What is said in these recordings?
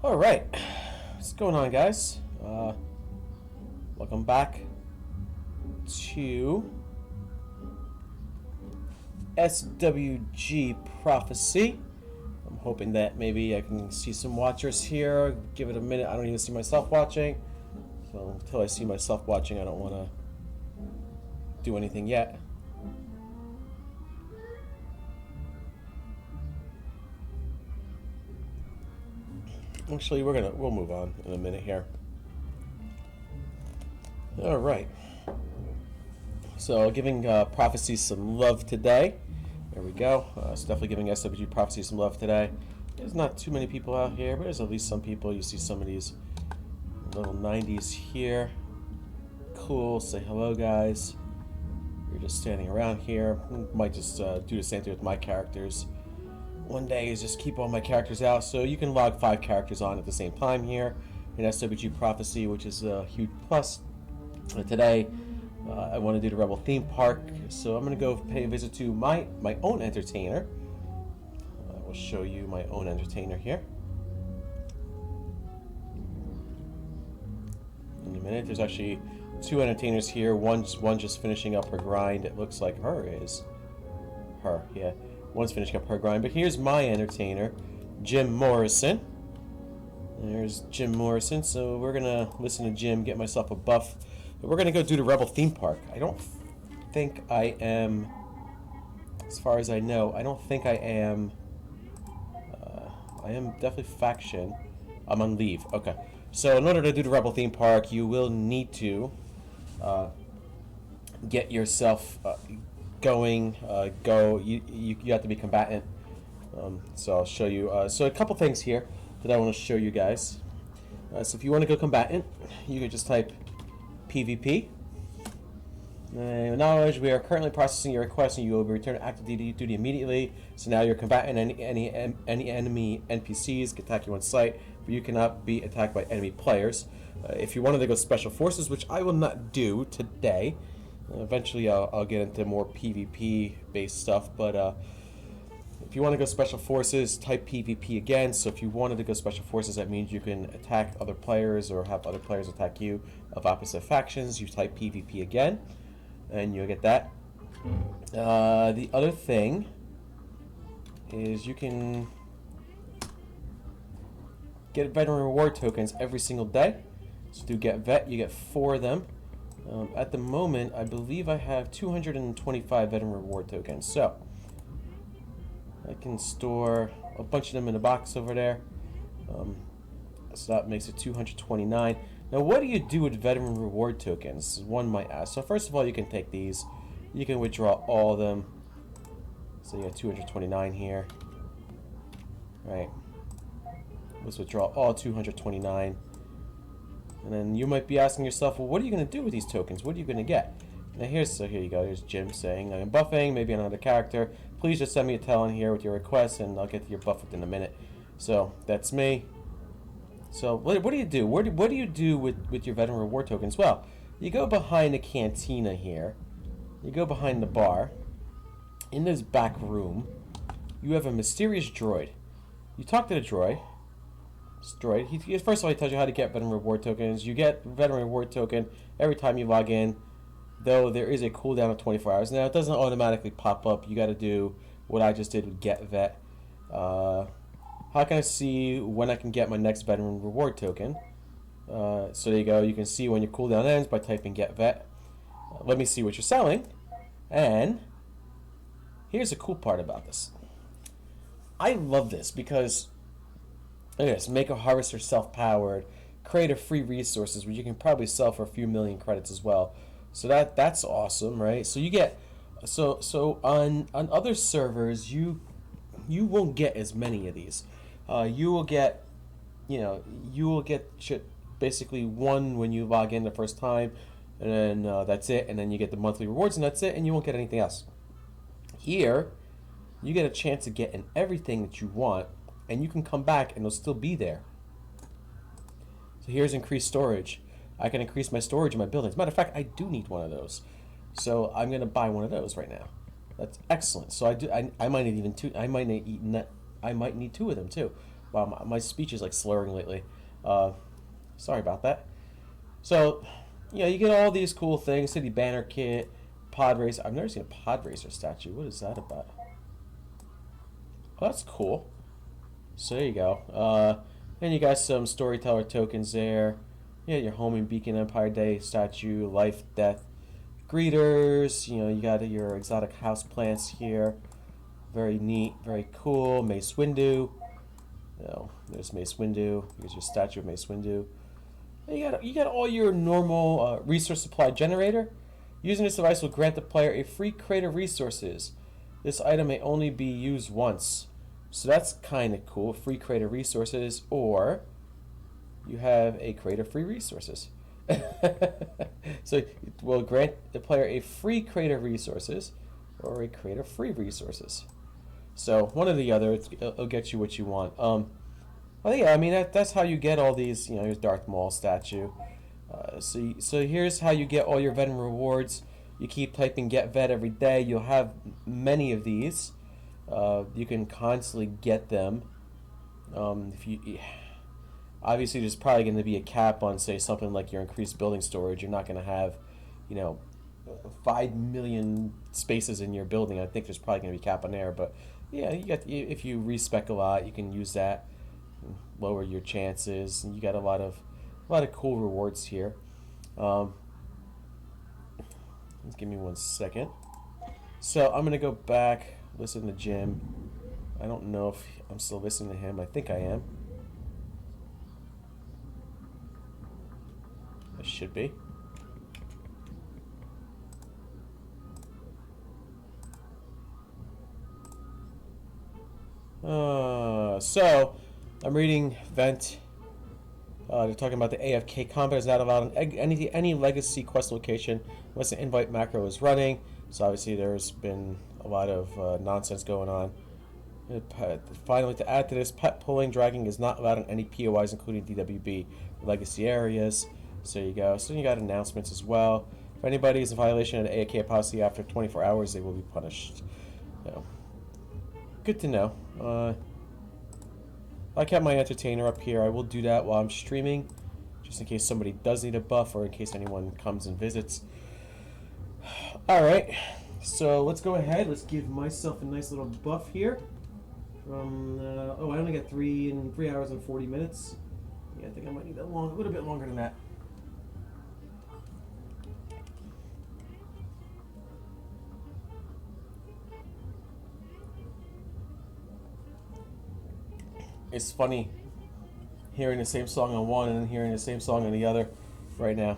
All right, what's going on, guys? Welcome back to SWG Prophecy. I'm hoping that maybe I can see some watchers here. Give it a minute. I don't even see myself watching, so until I see myself watching, I don't want to do anything yet. Actually, we'll move on in a minute here. All right. So, giving Prophecy some love today. There we go. It's definitely giving SWG Prophecy some love today. There's not too many people out here, but there's at least some people. You see some of these little 90s here. Cool. Say hello, guys. You're just standing around here. Might just do the same thing with my characters. One day is just keep all my characters out, so you can log 5 characters on at the same time here in SWG Prophecy, which is a huge plus. Today, I want to do the Rebel Themepark, so I'm going to go pay a visit to my own entertainer. I will show you my own entertainer here in a minute. There's actually 2 entertainers here. One just finishing up her grind. It looks like yeah. One's finishing up her grind. But here's my entertainer, Jim Morrison. There's Jim Morrison. So we're going to listen to Jim, get myself a buff. But we're going to go do the Rebel Themepark. I don't think I am, as far as I know, I don't think I am, I am definitely faction. I'm on leave. Okay. So in order to do the Rebel Themepark, you will need to get yourself going. You have to be combatant. So I'll show you. So a couple things here that I want to show you guys. So if you want to go combatant, you can just type PvP. Knowledge, we are currently processing your request and you will be returned to active duty immediately. So now you're combatant. Any enemy NPCs can attack you on sight, but you cannot be attacked by enemy players. If you wanted to go special forces, which I will not do today, eventually I'll get into more PvP based stuff, but if you want to go special forces, type PvP again. So if you wanted to go special forces, that means you can attack other players or have other players attack you of opposite factions. You type PvP again and you'll get that. The other thing is you can get veteran reward tokens every single day. So do get vet, you get 4 of them. At the moment, I believe I have 225 veteran reward tokens. So I can store a bunch of them in a box over there. So that makes it 229. Now, what do you do with veteran reward tokens? One might ask. So first of all, you can take these. You can withdraw all of them. So you have 229 here. Right. Let's withdraw all 229. And then you might be asking yourself, well, what are you going to do with these tokens? What are you going to get? Now here you go. Here's Jim saying, I am buffing, maybe another character. Please just send me a talent here with your request, and I'll get to your buff within a minute. So that's me. So what do you do? What do you do with your veteran reward tokens? Well, you go behind the cantina here. You go behind the bar. In this back room, you have a mysterious droid. You talk to the droid. First of all, he tells you how to get veteran reward tokens. You get veteran reward token every time you log in, though there is a cooldown of 24 hours. Now, it doesn't automatically pop up. You got to do what I just did with get vet. How can I see when I can get my next veteran reward token? So there you go. You can see when your cooldown ends by typing get vet. Let me see what you're selling. And here's the cool part about this. I love this because yes, make a harvester self-powered, create a free resources, which you can probably sell for a few million credits as well. So that's awesome, right? So you get so on other servers you won't get as many of these. You will get basically one when you log in the first time, and then that's it, and then you get the monthly rewards, and that's it, and you won't get anything else. Here, you get a chance of getting everything that you want, and you can come back and they'll still be there. So here's increased storage. I can increase my storage in my buildings. Matter of fact, I do need one of those. So I'm going to buy one of those right now. That's excellent. So I might need even two. I might need 2 of them too. Wow, my speech is like slurring lately. Uh, Sorry about that. So, you get all these cool things: city banner kit, pod racer. I've never seen a pod racer statue. What is that about? Oh, that's cool. So there you go. And you got some storyteller tokens there. Yeah, your homing beacon Empire Day statue, life, death, greeters. You got your exotic house plants here. Very neat, very cool. Mace Windu. There's Mace Windu. Here's your statue of Mace Windu. You got all your normal resource supply generator. Using this device will grant the player a free crate of resources. This item may only be used once. So that's kind of cool. Free crate of resources, or you have a crate of free resources. So it will grant the player a free crate of resources or a crate of free resources. So one or the other, it'll get you what you want. Well, yeah, I mean that's how you get all these. Here's Darth Maul statue. So here's how you get all your veteran rewards. You keep typing get vet every day. You'll have many of these. You can constantly get them. If you obviously there's probably going to be a cap on, say, something like your increased building storage. You're not going to have, 5 million spaces in your building. I think there's probably going to be a cap on there, but yeah, if you respec a lot, you can use that, lower your chances, and you got a lot of cool rewards here. Just give me 1 second. So I'm gonna go back, listen to Jim. I don't know if I'm still listening to him. I think I am. I should be. So I'm reading Vent. They're talking about the AFK combat is not allowed on any legacy quest location unless an invite macro is running. So obviously there's been a lot of nonsense going on. Finally, to add to this, pet pulling dragging is not allowed on any POIs, including DWB legacy areas. So there you go. So you got announcements as well. If anybody is in violation of the AFK policy after 24 hours, they will be punished. So, good to know. I kept my entertainer up here. I will do that while I'm streaming, just in case somebody does need a buff or in case anyone comes and visits. Alright, so let's go ahead. Let's give myself a nice little buff here. From, I only got 3 hours and 40 minutes. Yeah, I think I might need that a little bit longer than that. It's funny hearing the same song on one and then hearing the same song on the other right now.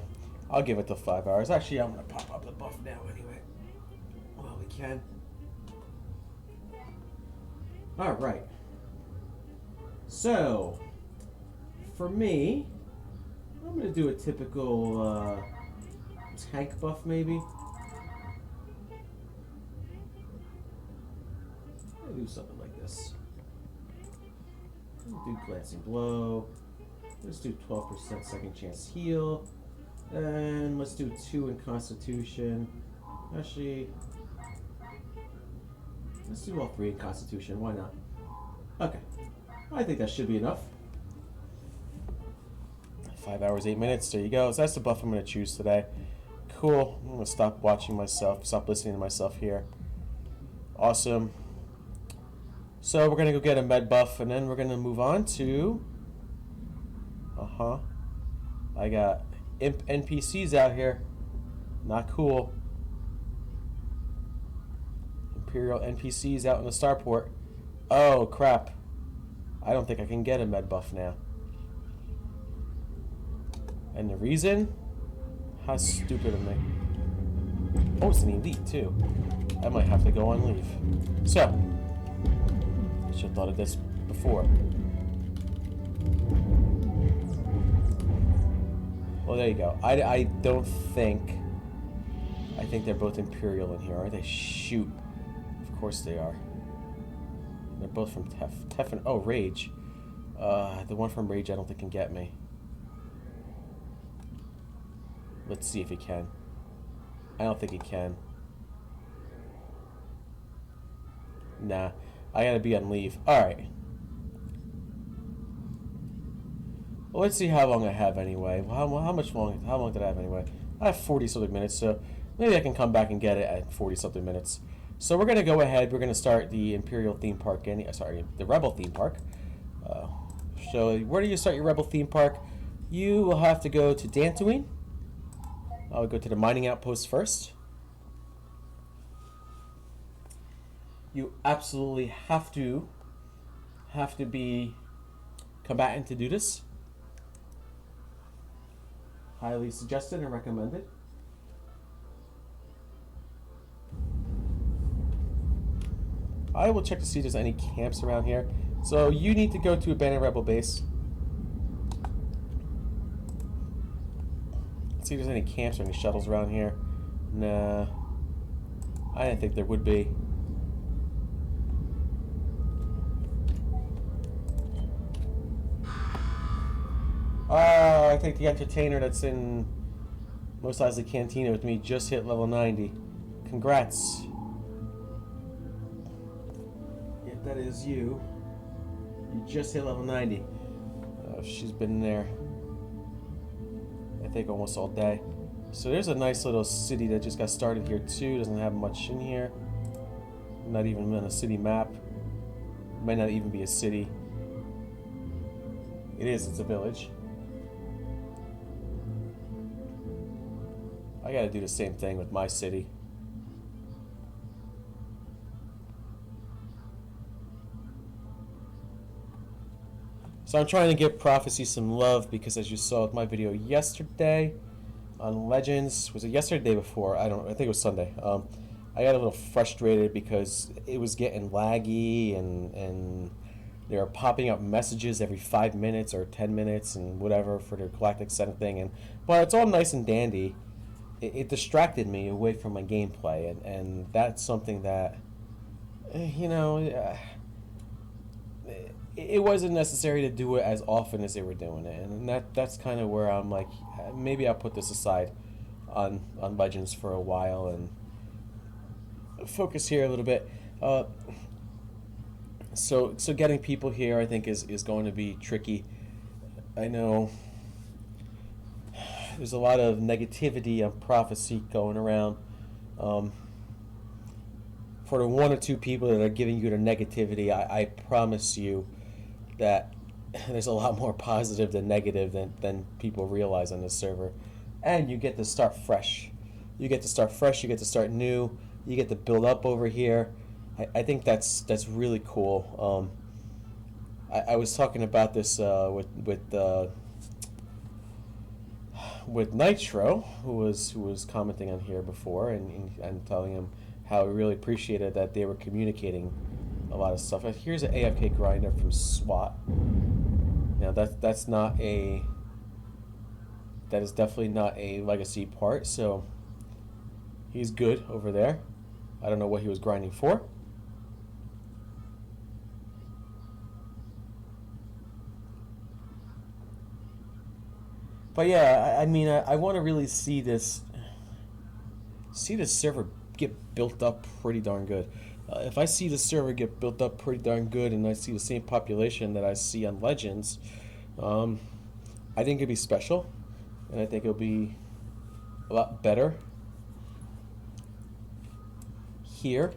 I'll give it to 5 hours. Actually, I'm going to pop up the buff now anyway. Well, we can. Alright. So, for me, I'm going to do a typical tank buff maybe. I'll do something like this. Do glancing blow. Let's do 12% second chance heal. And let's do 2 in constitution. Actually, let's do all 3 in constitution. Why not? Okay. I think that should be enough. 5 hours, 8 minutes. There you go. So that's the buff I'm going to choose today. Cool. I'm going to stop watching myself. Stop listening to myself here. Awesome. So we're going to go get a med buff, and then we're going to move on to... I got imp NPCs out here. Not cool. Imperial NPCs out in the starport. Oh, crap. I don't think I can get a med buff now. And the reason? How stupid of me. Oh, it's an elite, too. I might have to go on leave. So... should have thought of this before. Well, there you go. I don't think... I think they're both Imperial in here, are they? Shoot. Of course they are. They're both from Tef and... oh, Rage. The one from Rage I don't think can get me. Let's see if he can. I don't think he can. Nah. I gotta be on leave. Alright. Well, let's see how long I have anyway. How much long? How long did I have anyway? I have 40 something minutes, so maybe I can come back and get it at 40 something minutes. So we're gonna go ahead. We're gonna start the Imperial theme park. Sorry, the Rebel theme park. So where do you start your Rebel theme park? You will have to go to Dantooine. I'll go to the mining outpost first. You absolutely have to be combatant to do this. Highly suggested and recommended. I will check to see if there's any camps around here. So you need to go to abandoned rebel base. Let's see if there's any camps or any shuttles around here. Nah. I didn't think there would be. I think the entertainer that's in Mos Eisley Cantina with me just hit level 90. Congrats. If that is you, you just hit level 90. She's been there, I think, almost all day. So there's a nice little city that just got started here too. Doesn't have much in here. Not even on a city map. Might not even be a city. It is, it's a village. I gotta do the same thing with my city. So I'm trying to give Prophecy some love because, as you saw with my video yesterday on Legends, was it yesterday or the day before? I think it was Sunday. I got a little frustrated because it was getting laggy and they were popping up messages every 5 minutes or 10 minutes and whatever for their galactic center thing. But it's all nice and dandy. It distracted me away from my gameplay, and that's something that, you know, it wasn't necessary to do it as often as they were doing it, and that's kind of where I'm like, maybe I'll put this aside on Legends for a while and focus here a little bit. So getting people here, I think, is going to be tricky. I know there's a lot of negativity on Prophecy going around. For the 1 or 2 people that are giving you the negativity, I promise you that there's a lot more positive than negative than people realize on this server. And you get to start fresh. You get to start fresh, you get to start new, you get to build up over here. I think that's really cool. I was talking about this with Nitro, who was commenting on here before, and telling him how he really appreciated that they were communicating a lot of stuff. Here's an AFK grinder from SWAT. Now that is definitely not a legacy part, so he's good over there. I don't know what he was grinding for. But yeah, I mean, I want to really see this server get built up pretty darn good. If I see the server get built up pretty darn good, and I see the same population that I see on Legends, I think it'd be special, and I think it'll be a lot better here.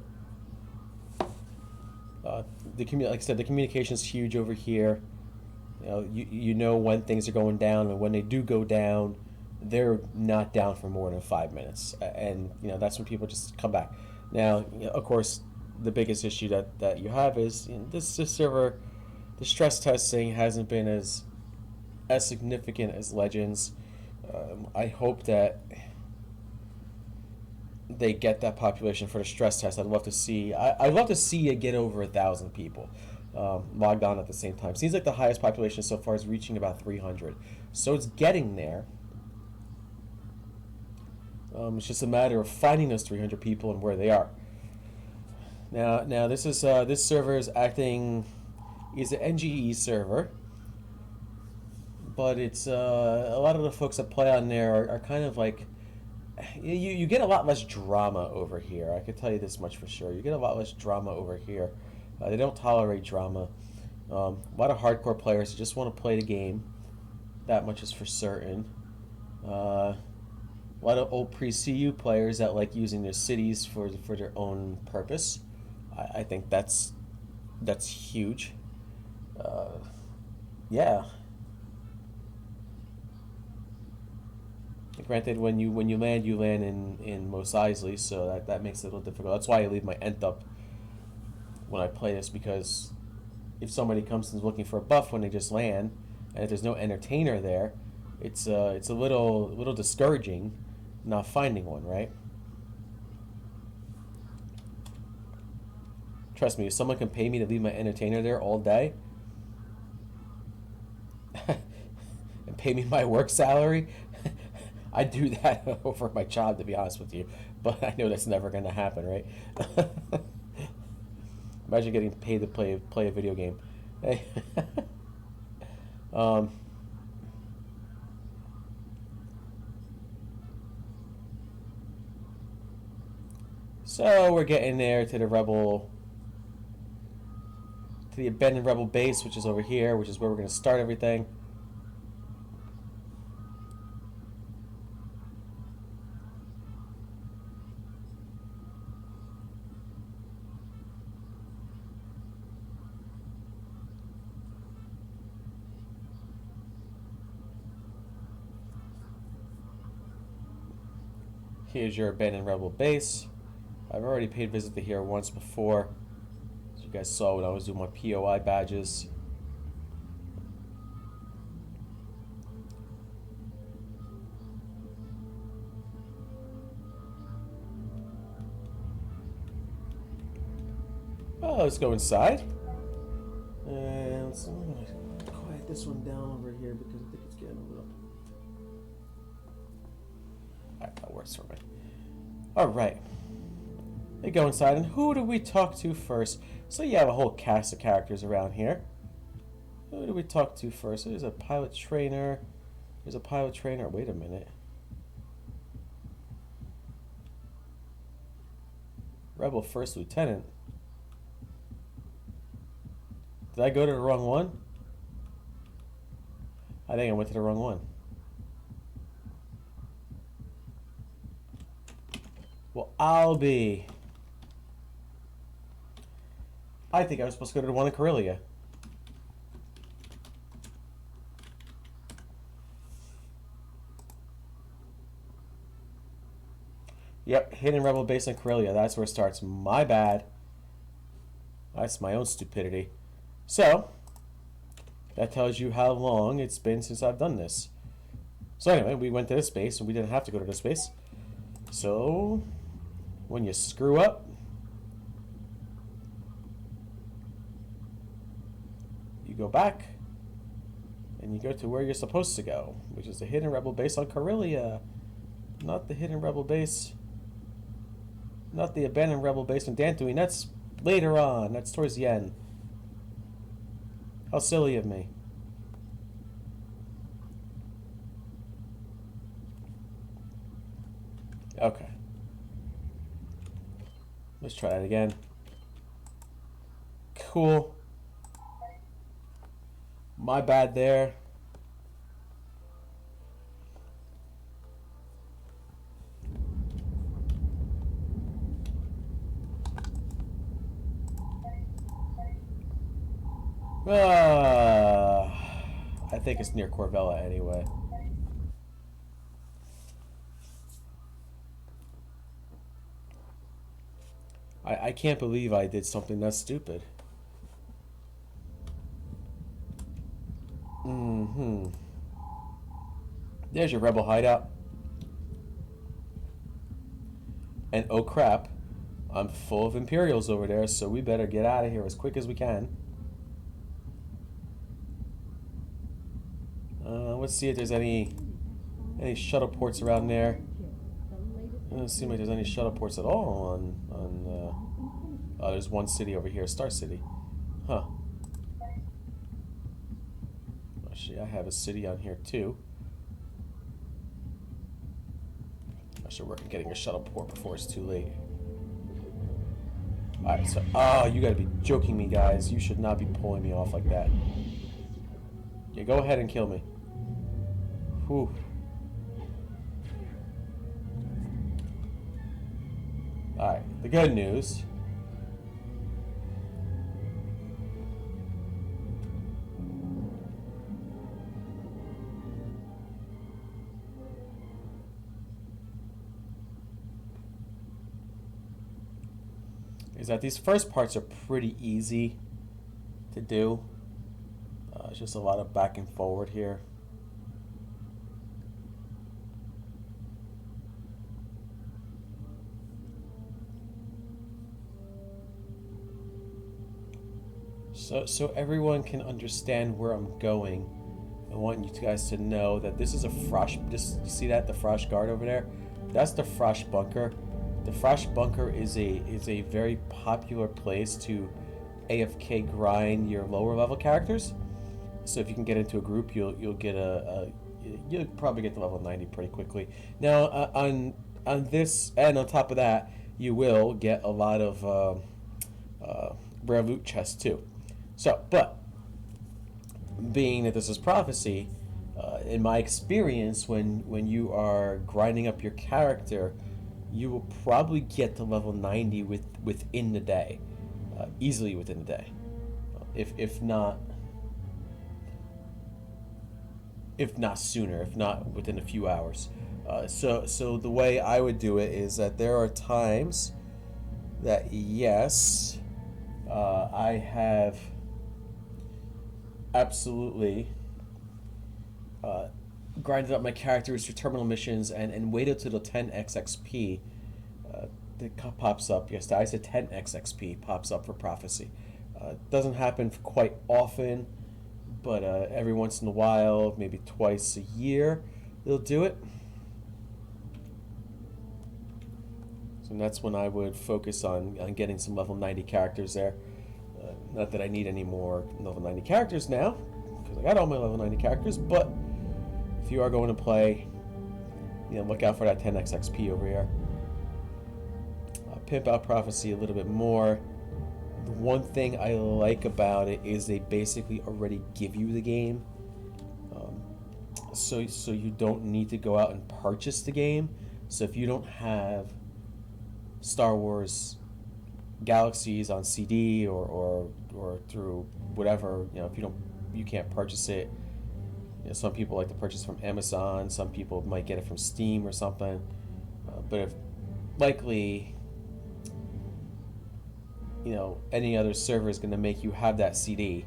Like I said, the communication's huge over here. You know when things are going down, and when they do go down, they're not down for more than 5 minutes, and that's when people just come back. Now, of course, the biggest issue that you have is this server, the stress testing hasn't been as significant as Legends. I hope that they get that population for the stress test. I'd love to see it get over 1,000 people logged on at the same time. Seems like the highest population so far is reaching about 300, so it's getting there. It's just a matter of finding those 300 people and where they are. Now this server is an NGE server, but it's a lot of the folks that play on there are kind of like, you get a lot less drama over here. I can tell you this much for sure. You get a lot less drama over here. They don't tolerate drama. A lot of hardcore players just want to play the game, That much is for certain. A lot of old pre-CU players that like using their cities for their own purpose. I think that's huge. Yeah. Granted, when you land, you land in Mos Eisley, so that makes it a little difficult. That's why I leave my ent up when I play this, because if somebody comes and is looking for a buff when they just land, and if there's no entertainer there, it's a little discouraging not finding one, right? Trust me, if someone can pay me to leave my entertainer there all day and pay me my work salary, I'd do that over my job, to be honest with you. But I know that's never going to happen, right? Imagine getting paid to play a video game. Hey. So we're getting there to the abandoned rebel base, which is over here, which is where we're going to start everything. Here's your abandoned rebel base. I've already paid visit to here once before, as you guys saw when I was doing my POI badges. Oh, let's go inside. And let's quiet this one down over here because I think it's getting a little... Alright, that works for me. Alright. They go inside, and who do we talk to first? So you have a whole cast of characters around here. Who do we talk to first? There's a pilot trainer. There's a pilot trainer. Wait a minute. Rebel First Lieutenant. Did I go to the wrong one? I think I went to the wrong one. Well, I'll be... I think I was supposed to go to the one in Corellia. Yep, hidden rebel base in Corellia. That's where it starts. My bad. That's my own stupidity. So, that tells you how long it's been since I've done this. So anyway, we went to this base, and we didn't have to go to this base. So, when you screw up, you go back, and you go to where you're supposed to go, which is the hidden rebel base on Corellia. Not the hidden rebel base. Not the abandoned rebel base on Dantooine. That's later on. That's towards the end. How silly of me. Okay. Let's try that again. Cool. My bad there. I think it's near Corvella anyway. I can't believe I did something that stupid. There's your rebel hideout. And oh crap, I'm full of Imperials over there, so we better get out of here as quick as we can. Let's see if there's any shuttle ports around there. It doesn't seem like there's any shuttle ports at all on there's one city over here, Star City. Huh. Actually, I have a city on here too. I should work on getting a shuttle port before it's too late. Alright, so... Oh, you gotta be joking me, guys. You should not be pulling me off like that. Yeah, go ahead and kill me. Whew. Alright, the good news is that these first parts are pretty easy to do. It's just a lot of back and forward here. So everyone can understand where I'm going. I want you guys to know that this is a Frosh. Just you see that, the Frosh guard over there? That's the Frosh bunker. The Frosh bunker is a very popular place to AFK grind your lower level characters. So if you can get into a group, you'll get you'll probably get to level 90 pretty quickly. Now on this, and on top of that, you will get a lot of rare loot chests too. So, but being that this is prophecy, in my experience, when you are grinding up your character, you will probably get to level 90 within the day, easily within the day, if not sooner, if not within a few hours. So the way I would do it is that there are times that yes, I have absolutely grinded up my characters for terminal missions and waited till the 10x XP that pops up. Yes, I said 10x XP pops up for prophecy. Doesn't happen quite often, but every once in a while, maybe twice a year, they'll do it. So that's when I would focus on getting some level 90 characters there. Not that I need any more level 90 characters now, because I got all my level 90 characters, but if you are going to play, look out for that 10x XP over here. Pimp out prophecy a little bit more. The one thing I like about it is they basically already give you the game, so you don't need to go out and purchase the game. So if you don't have Star Wars Galaxies on CD or through whatever, if you can't purchase it. Some people like to purchase from Amazon. Some people might get it from Steam or something. But if likely, any other server is going to make you have that CD.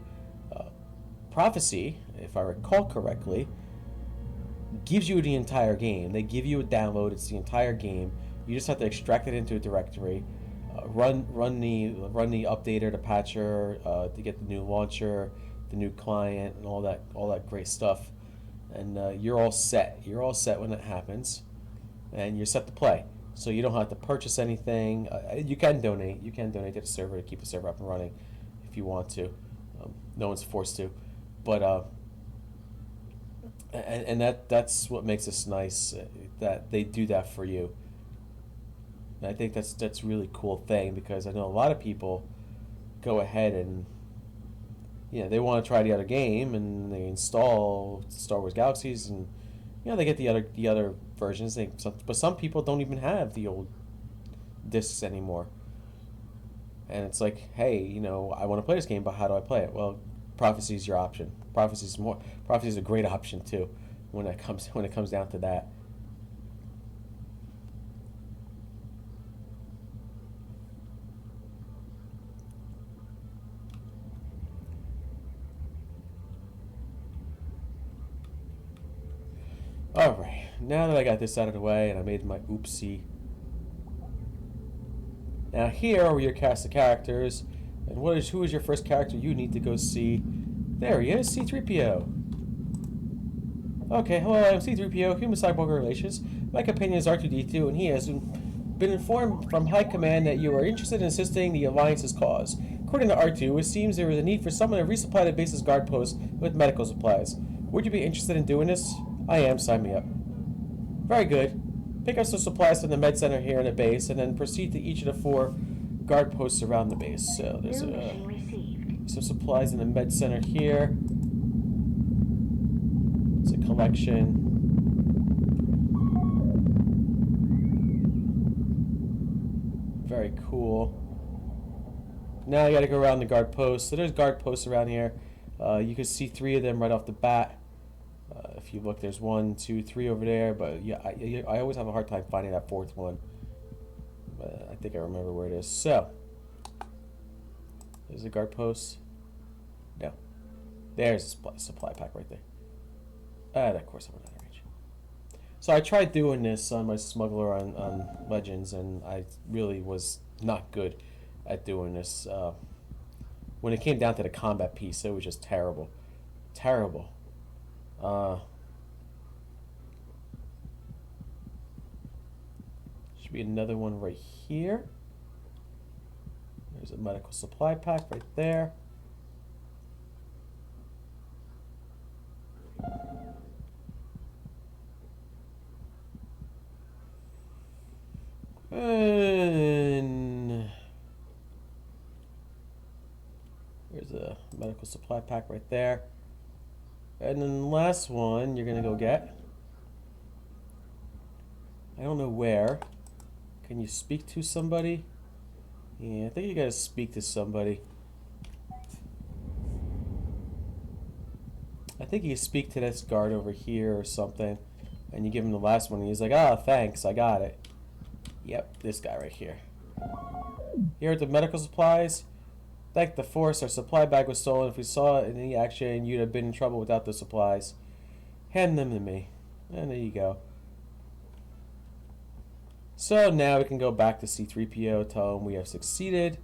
Prophecy, if I recall correctly, gives you the entire game. They give you a download. It's the entire game. You just have to extract it into a directory. Run the updater, the patcher, to get the new launcher, the new client, and all that great stuff, and you're all set. You're all set when it happens, and you're set to play. So you don't have to purchase anything. You can donate. You can donate to the server to keep the server up and running, if you want to. No one's forced to, but and that's what makes this nice. That they do that for you. And I think that's a really cool thing, because I know a lot of people go ahead and they want to try the other game and they install Star Wars Galaxies and they get the other versions. But some people don't even have the old discs anymore. And it's like, hey, I want to play this game, but how do I play it? Well, Prophecy is your option. Prophecy is a great option too when it comes down to that. Alright, now that I got this out of the way and I made my oopsie. Now here are your cast of characters. And who is your first character you need to go see? There he is, C-3PO. Okay, hello, I'm C-3PO, Human Cyborg Relations. My companion is R2-D2, and he has been informed from High Command that you are interested in assisting the Alliance's cause. According to R2, it seems there is a need for someone to resupply the base's guard post with medical supplies. Would you be interested in doing this? I am. Sign me up. Very good. Pick up some supplies from the med center here in the base, and then proceed to each of the 4 guard posts around the base. So there's some supplies in the med center here. It's a collection. Alright, cool. Now I gotta go around the guard posts. So there's guard posts around here. You can see 3 of them right off the bat. If you look, there's 1, 2, 3 over there. But yeah, I always have a hard time finding that 4th one. But I think I remember where it is. So, there's a guard post. No. There's a supply pack right there. And of course I'm out of range. So I tried doing this on my smuggler on Legends, and I really was not good at doing this. When it came down to the combat piece, it was just terrible. Terrible. Should be another one right here. There's a medical supply pack right there. And there's a medical supply pack right there. And then the last one you're gonna go get. I don't know where. Can you speak to somebody? Yeah, I think you gotta speak to somebody. I think you speak to this guard over here or something, and you give him the last one, and he's like, "Ah, thanks, I got it." Yep, this guy right here. Here at the medical supplies. Thank the Force, our supply bag was stolen. If we saw it in any action, you'd have been in trouble without the supplies. Hand them to me. And there you go. So now we can go back to C-3PO, tell him we have succeeded.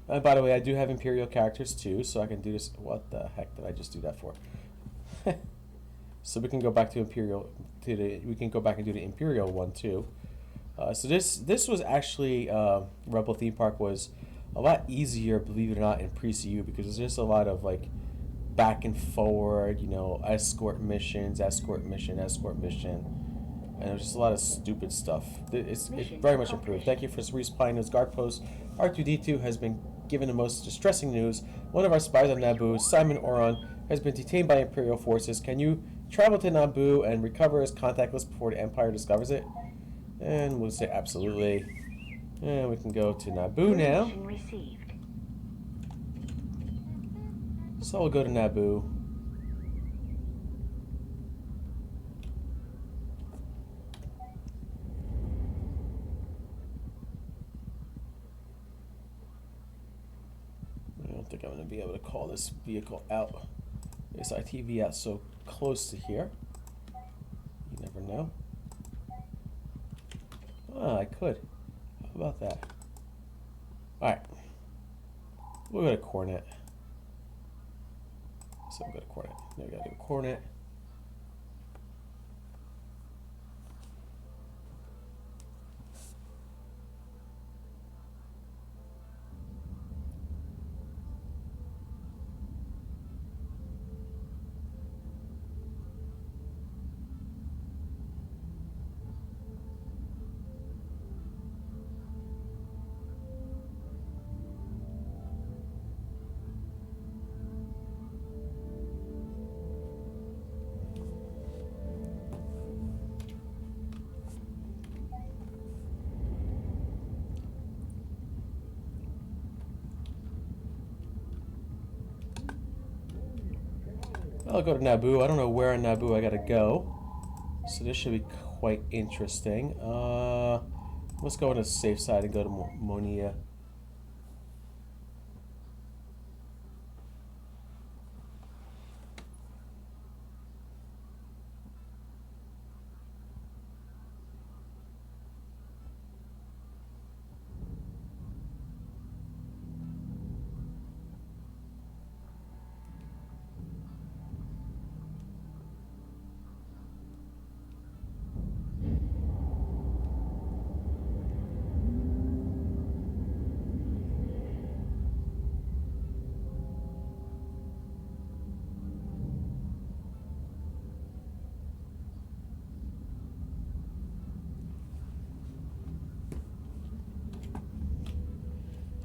And by the way, I do have Imperial characters too, so I can do this. What the heck did I just do that for? So we can go back to Imperial. We can go back and do the Imperial one too. So this was actually Rebel Themepark was a lot easier, believe it or not, in pre-CU because there's just a lot of like back and forward, you know, escort missions, escort mission, and there's just a lot of stupid stuff. It's very much improved. Thank you for resupplying those guard posts. R2-D2 has been given the most distressing news. One of our spies on Naboo, Simon Oron, has been detained by Imperial forces. Can you travel to Naboo and recover his contact list before the Empire discovers it? And we'll say absolutely. And we can go to Naboo now. So we'll go to Naboo. I don't think I'm going to be able to call this vehicle out. This ITV out so close to here. You never know. Ah, I could. How about that? Alright. We'll go to Cornet. So we'll go to Cornet. Now we gotta do Cornet. I'll go to Naboo. I don't know where in Naboo I gotta go. So this should be quite interesting. Let's go on the safe side and go to Monia.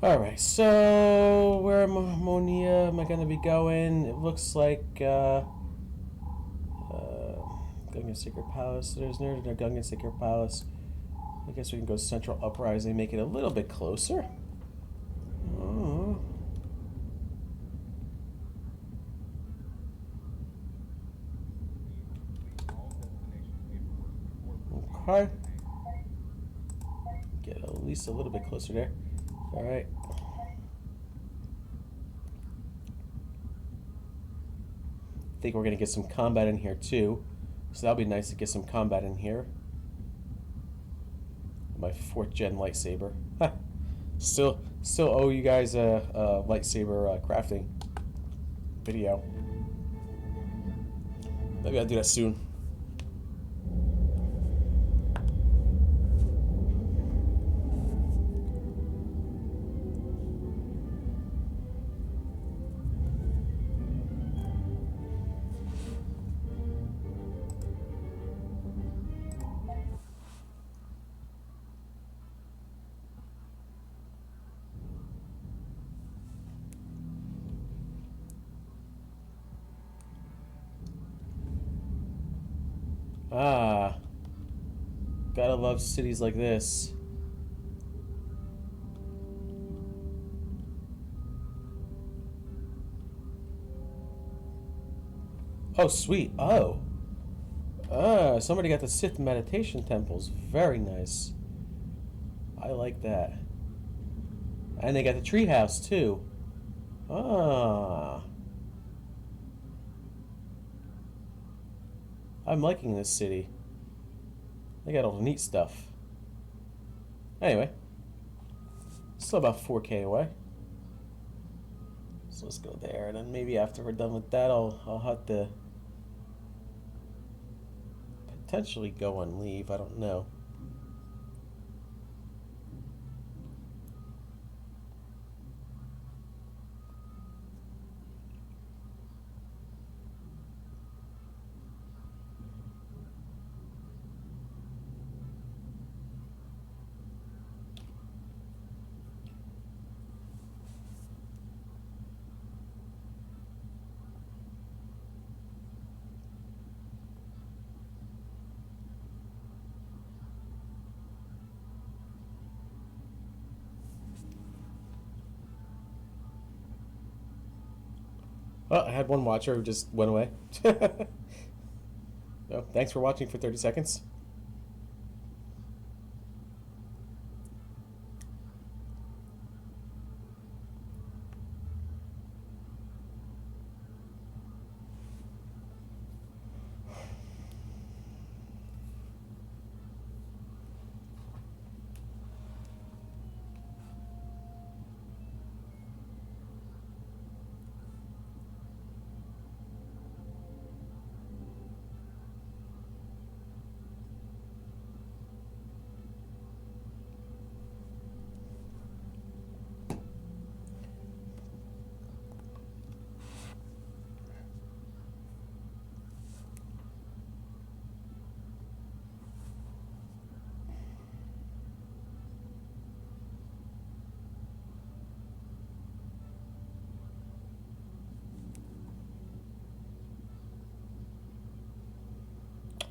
Alright, so where Monia am I going to be going? It looks like Gungan Sacred Palace. There's near the Gungan Sacred Palace. I guess we can go Central Uprising, make it a little bit closer. Oh. Okay. Get at least a little bit closer there. Alright. I think we're going to get some combat in here too. So that'll be nice to get some combat in here. My 4th gen lightsaber. Still owe you guys a lightsaber crafting video. Maybe I'll do that soon. Ah, gotta love cities like this. Oh, sweet. Oh. Ah, somebody got the Sith meditation temples. Very nice. I like that. And they got the treehouse, too. Ah. I'm liking this city. They got all the neat stuff. Anyway. Still about 4K away. So let's go there, and then maybe after we're done with that, I'll have to potentially go on leave. I don't know. Oh, I had one watcher who just went away. So, thanks for watching for 30 seconds.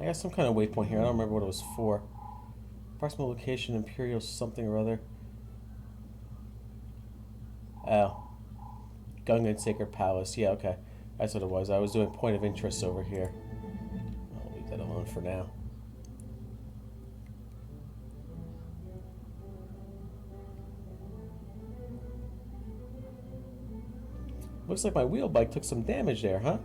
I got some kind of waypoint here. I don't remember what it was for. Approximate location, Imperial something or other. Oh. Gungan Sacred Palace. Yeah, okay. That's what it was. I was doing point of interest over here. I'll leave that alone for now. Looks like my wheel bike took some damage there, huh?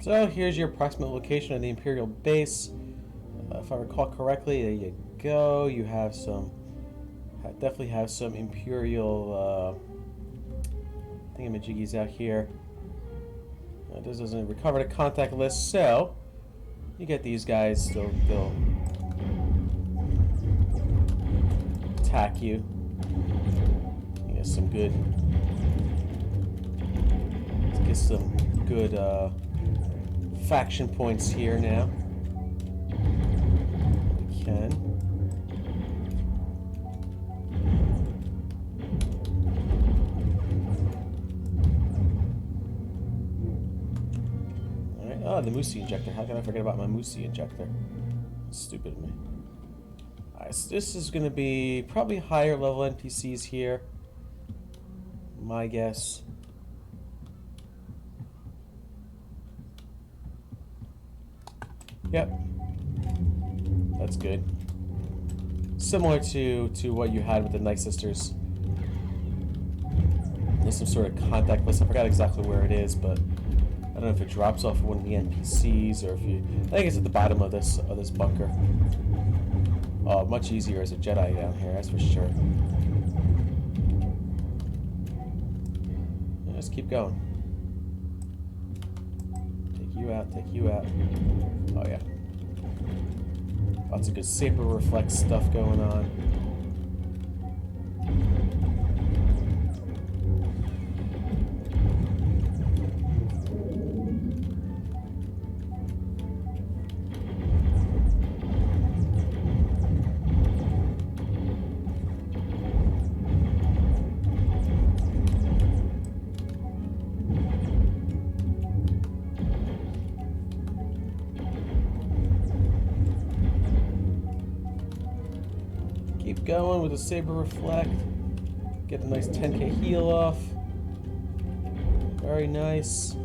So here's your approximate location of the Imperial base. If I recall correctly, there you go. You have some, definitely have some Imperial thingamajiggies out here. This doesn't recover the contact list, so you get these guys. They'll attack you. You get some good. Let's get some good faction points here now. We can. Alright, oh, the Musi injector. How can I forget about my Musi injector? Stupid of me. Alright, so this is going to be probably higher level NPCs here. My guess. Yep. That's good. Similar to what you had with the Night Sisters. There's some sort of contact list. I forgot exactly where it is, but I don't know if it drops off of one of the NPCs or if you. I think it's at the bottom of this bunker. Oh, much easier as a Jedi down here, that's for sure. Let's keep going. Take you out, take you out. Oh yeah. Lots of good saber reflex stuff going on. Keep going with the saber reflect. Get a nice 10k heal off. Very nice.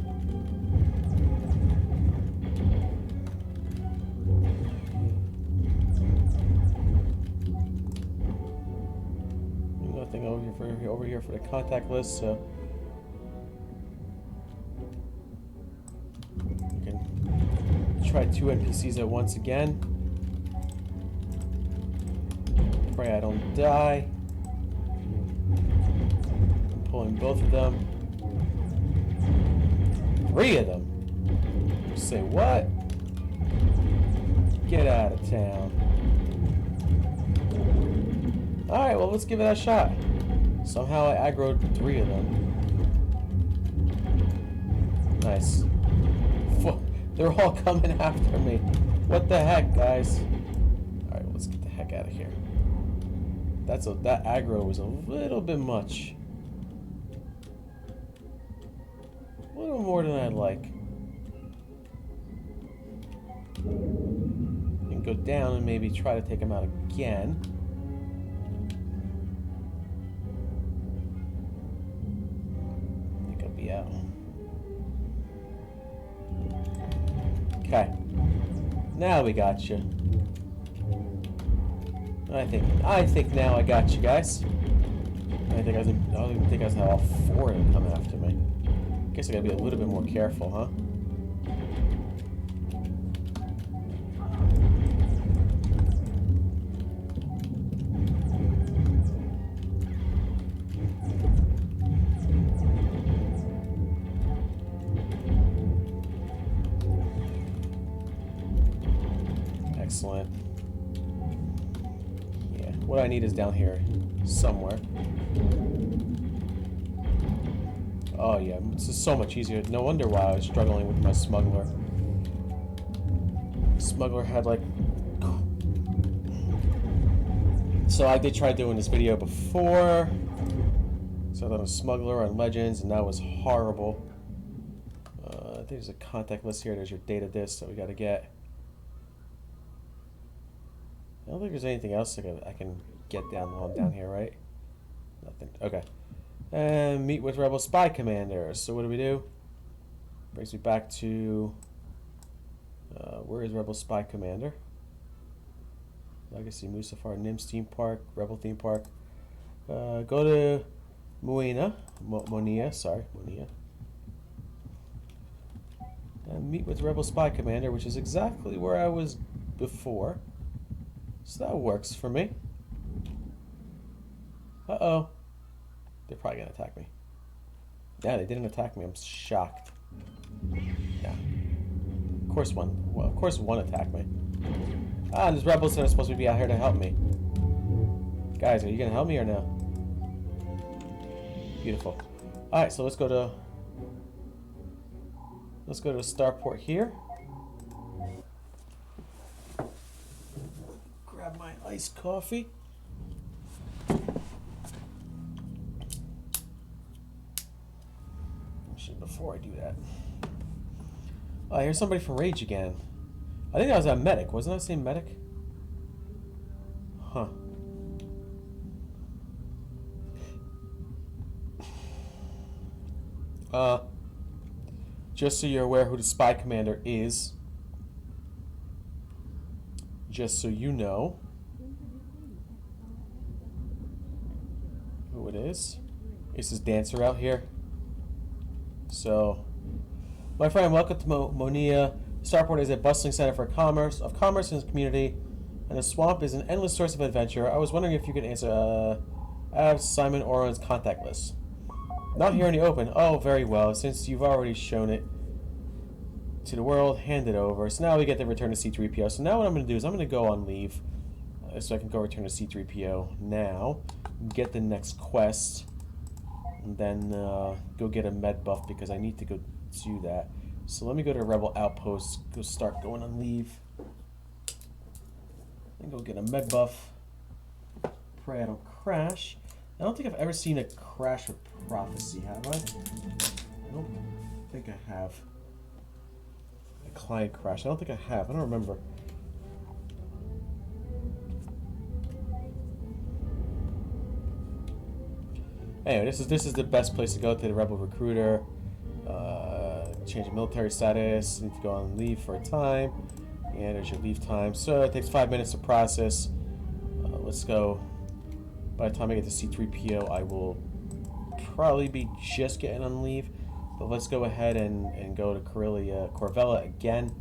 Nothing over here for the contact list, so you can try 2 NPCs at once again. Pray I don't die. I'm pulling both of them. 3 of them. Say what? Get out of town. Alright, well, let's give it a shot. Somehow I aggroed 3 of them. Nice. They're all coming after me. What the heck, guys? Alright, well, let's get the heck out of here. That aggro was a little bit much. A little more than I'd like. You can go down and maybe try to take him out again. I think I'll be out. Okay. Now we got you. I think now I got you guys. I don't even think I have all 4 of them coming after me. Guess I gotta be a little bit more careful, huh? Excellent. What I need is down here somewhere. Oh yeah, this is so much easier. No wonder why I was struggling with my smuggler. Smuggler had like... So I did try doing this video before. So I done a smuggler on Legends and that was horrible. I think there's a contact list here. There's your data disk that we gotta get. I don't think there's anything else I can get down while I'm down here, right? Nothing. Okay. And meet with Rebel Spy Commander. So what do we do? Brings me back to... where is Rebel Spy Commander? Legacy, Mustafar, Nims Theme Park, Rebel Themepark. Go to Monia. And meet with Rebel Spy Commander, which is exactly where I was before. So that works for me. Uh-oh. They're probably going to attack me. Yeah, they didn't attack me. I'm shocked. Yeah. Of course one. Well, of course one attacked me. Ah, and there's rebels that are supposed to be out here to help me. Guys, are you going to help me or no? Beautiful. Alright, so let's go to starport here. Grab my iced coffee. Actually, before I do that. Oh, here's somebody from Rage again. I think that was a medic. Wasn't that the same medic? Huh. Just so you're aware who the spy commander is. Just so you know who it is. It's this dancer out here. So, my friend, welcome to Monia. Starport is a bustling center for commerce and community, and the swamp is an endless source of adventure. I was wondering if you could answer. I have Simon Oren's contact list. Not here in the open. Oh, very well. Since you've already shown it to the world, hand it over. So now we get to return to C-3PO. So now what I'm going to do is I'm going to go on leave. So I can go return to C-3PO now. Get the next quest. And then go get a med buff because I need to go do that. So let me go to Rebel Outpost. Go start going on leave. And go get a med buff. Pray I don't crash. I don't think I've ever seen a crash with Prophecy, have I? I don't think I have. A client crash. I don't think I have. I don't remember. Anyway, this is the best place to go to the Rebel Recruiter. Change of military status. Need to go on leave for a time. And there's your leave time. So it takes 5 minutes to process. Let's go. By the time I get to C-3PO, I will probably be just getting on leave. But let's go ahead and go to Corvella again.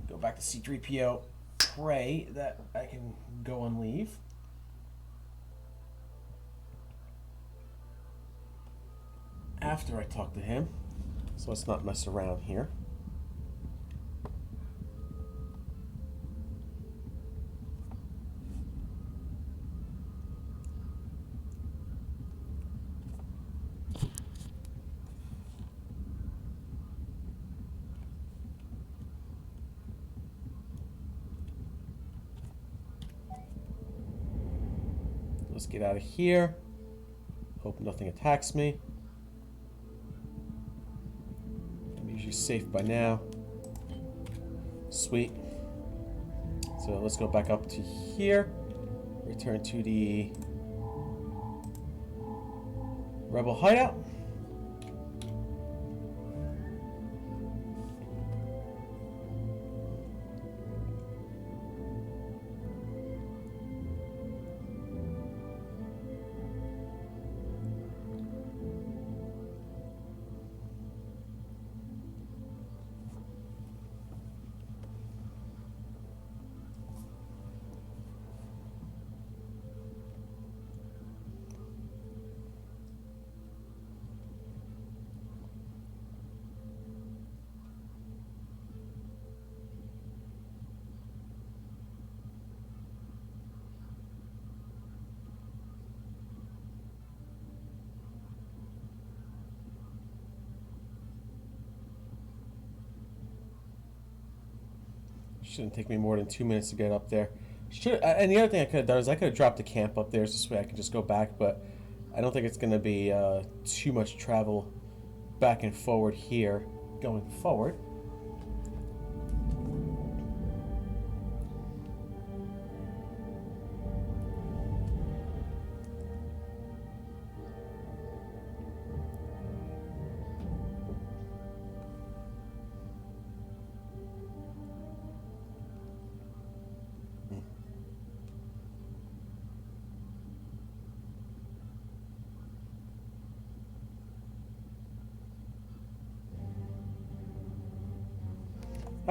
Go back to C-3PO. Pray that I can go on leave. After I talk to him. So let's not mess around here. Let's get out of here. Hope nothing attacks me. I'm usually safe by now. Sweet. So let's go back up to here. Return to the Rebel hideout. Shouldn't take me more than 2 minutes to get up there. And the other thing I could have done is I could have dropped the camp up there, so this way I could just go back, but I don't think it's going to be too much travel back and forward here going forward.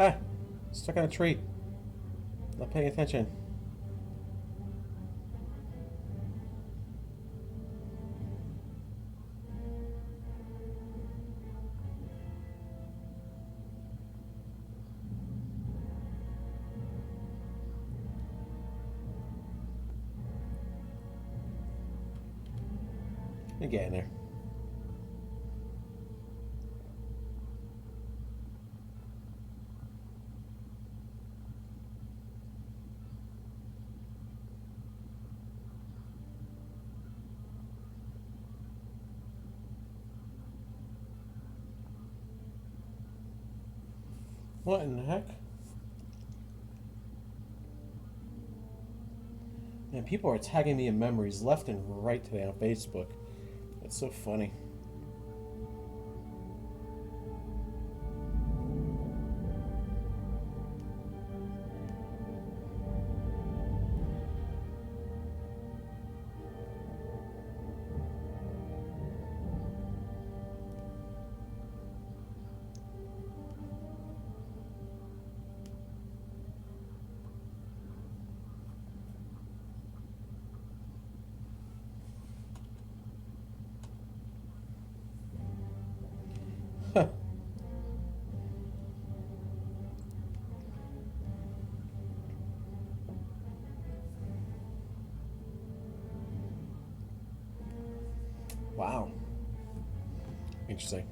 Ah! Stuck on a tree. Not paying attention. You're getting there. What in the heck? Man, people are tagging me in memories left and right today on Facebook. That's so funny. Wow. Interesting.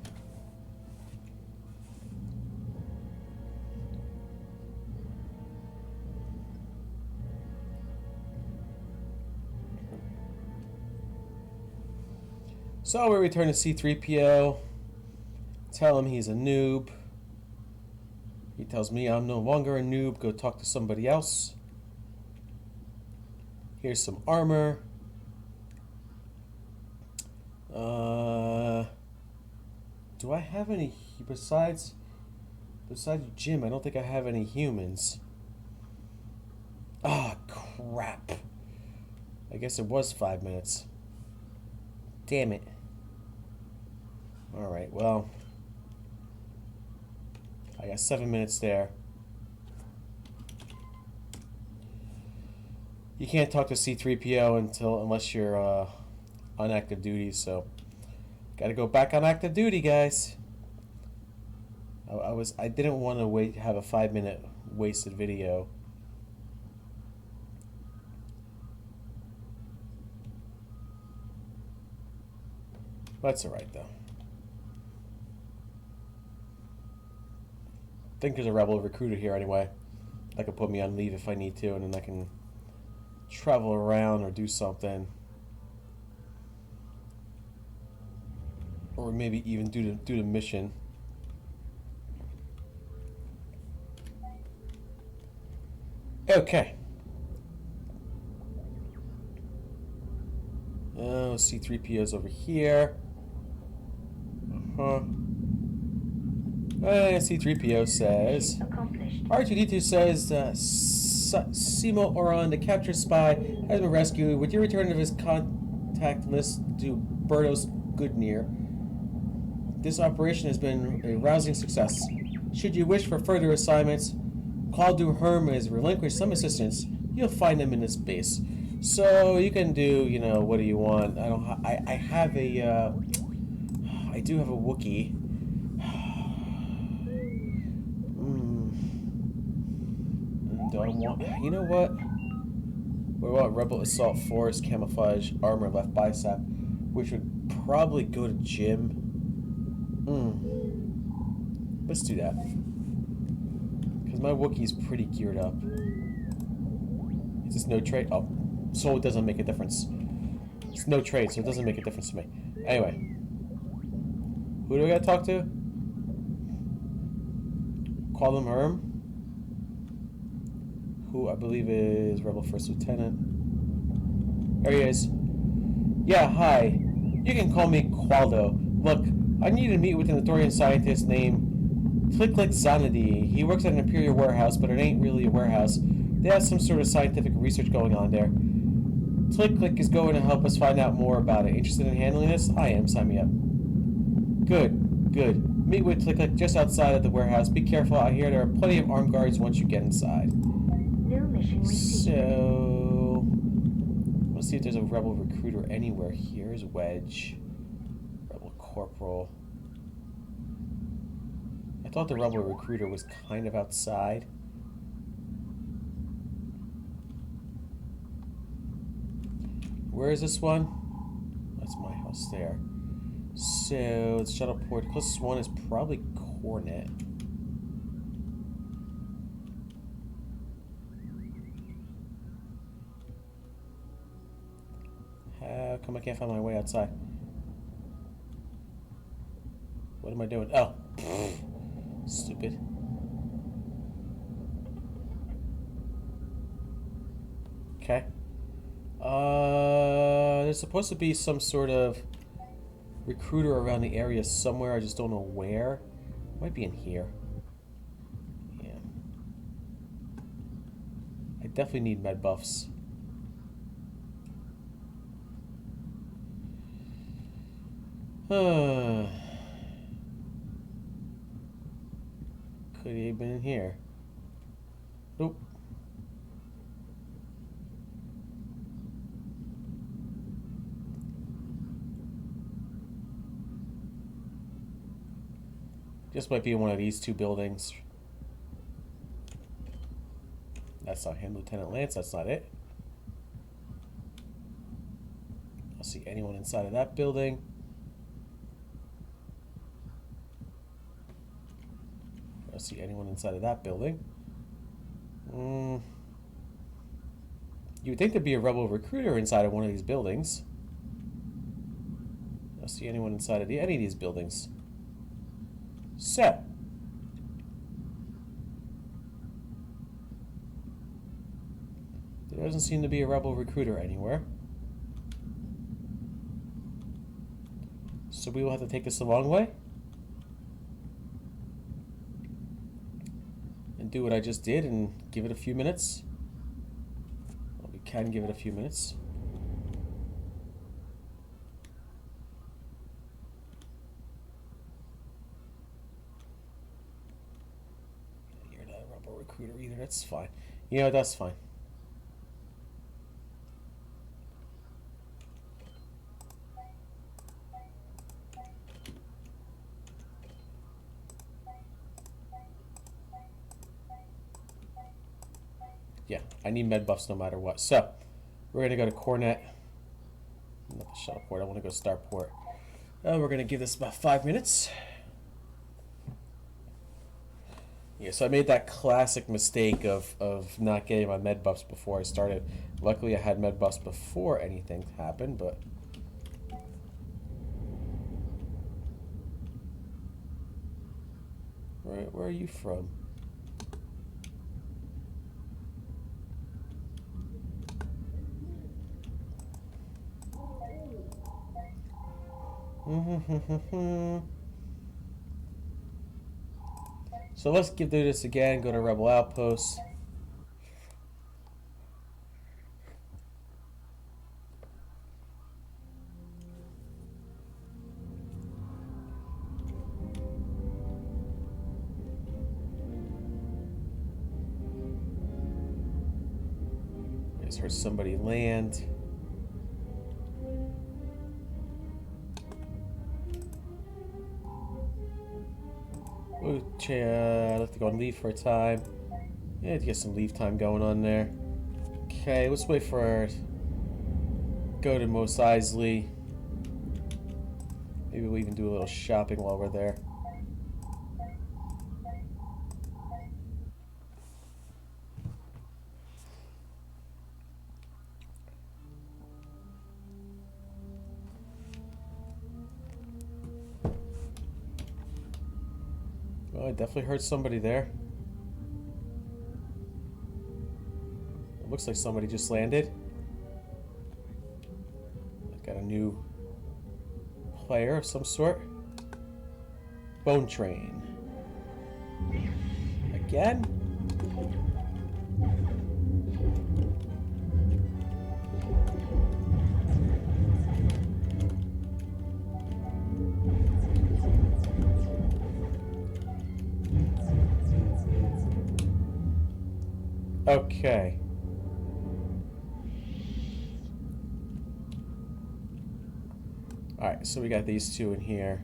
So we return to C-3PO. Tell him he's a noob. He tells me I'm no longer a noob. Go talk to somebody else. Here's some armor. Do I have any besides Jim? I don't think I have any humans. Ah, crap. I guess it was 5 minutes. Damn it. All right, well, I got 7 minutes there. You can't talk to C-3PO unless you're on active duty, so got to go back on active duty, guys. I didn't want to have a 5-minute wasted video. That's all right though. I think there's a rebel recruiter here anyway. That could put me on leave if I need to, and then I can travel around or do something. Or maybe even do the mission. Okay. C-3PO's over here. C-3PO says R2-D2 says Simo Oron, the captured spy, has been rescued. With your return of his contact list to Bertos Goodnear, this operation has been a rousing success. Should you wish for further assignments, Qualdu Herm has relinquished some assistance. You'll find them in this base. So you can do, you know, what do you want? I have a I do have a Wookiee. Do I want, you know what? What about Rebel Assault Force Camouflage Armor Left Bicep, which would probably go to Jim. Let's do that. Because my Wookiee's pretty geared up. Is this no trade? Oh, so it doesn't make a difference. It's no trade, so it doesn't make a difference to me. Anyway. Who do I gotta talk to? Call him Herm. Who I believe is Rebel First Lieutenant. There he is. Yeah, hi. You can call me Qualdo. Look, I need to meet with an Athorian scientist named Twi'lek Jedi. He works at an Imperial warehouse, but it ain't really a warehouse. They have some sort of scientific research going on there. Twi'lek is going to help us find out more about it. Interested in handling this? I am. Sign me up. Good. Good. Meet with Twi'lek just outside of the warehouse. Be careful out here. There are plenty of armed guards once you get inside. New mission received. So, let's see if there's a rebel recruiter anywhere. Here's Wedge. Rebel Corporal. I thought the rebel recruiter was kind of outside. Where is this one? That's my house there. So, it's Shuttleport. Closest one is probably Cornet. How come I can't find my way outside? What am I doing? Oh. Stupid. Okay. There's supposed to be some sort of recruiter around the area somewhere. I just don't know where. Might be in here. Yeah. I definitely need med buffs. Could he have been in here? Nope. Just might be in one of these two buildings. That's not him, Lieutenant Lance. That's not it. I don't see anyone inside of that building. I don't see anyone inside of that building. You would think there'd be a rebel recruiter inside of one of these buildings. I don't see anyone inside of any of these buildings. So, there doesn't seem to be a rebel recruiter anywhere. So we will have to take this the long way. And do what I just did and give it a few minutes. Well, we can give it a few minutes. Recruiter either. That's fine. You know, that's fine. Yeah, I need med buffs no matter what. So, we're going to go to Cornet. Not the Shuttleport. I want to go Starport. We're going to give this about 5 minutes. Yeah, so I made that classic mistake of not getting my med buffs before I started. Luckily, I had med buffs before anything happened, but... Where are you from? So let's do this again. Go to Rebel Outpost. I just heard somebody land. I'd like to go on leave for a time. Yeah, to get some leave time going on there. Okay, let's wait for it. Go to Mos Eisley. Maybe we'll even do a little shopping while we're there. Well, I definitely heard somebody there. It looks like somebody just landed. I've got a new player of some sort. Bone Train. Again? Okay. Alright, so we got these two in here.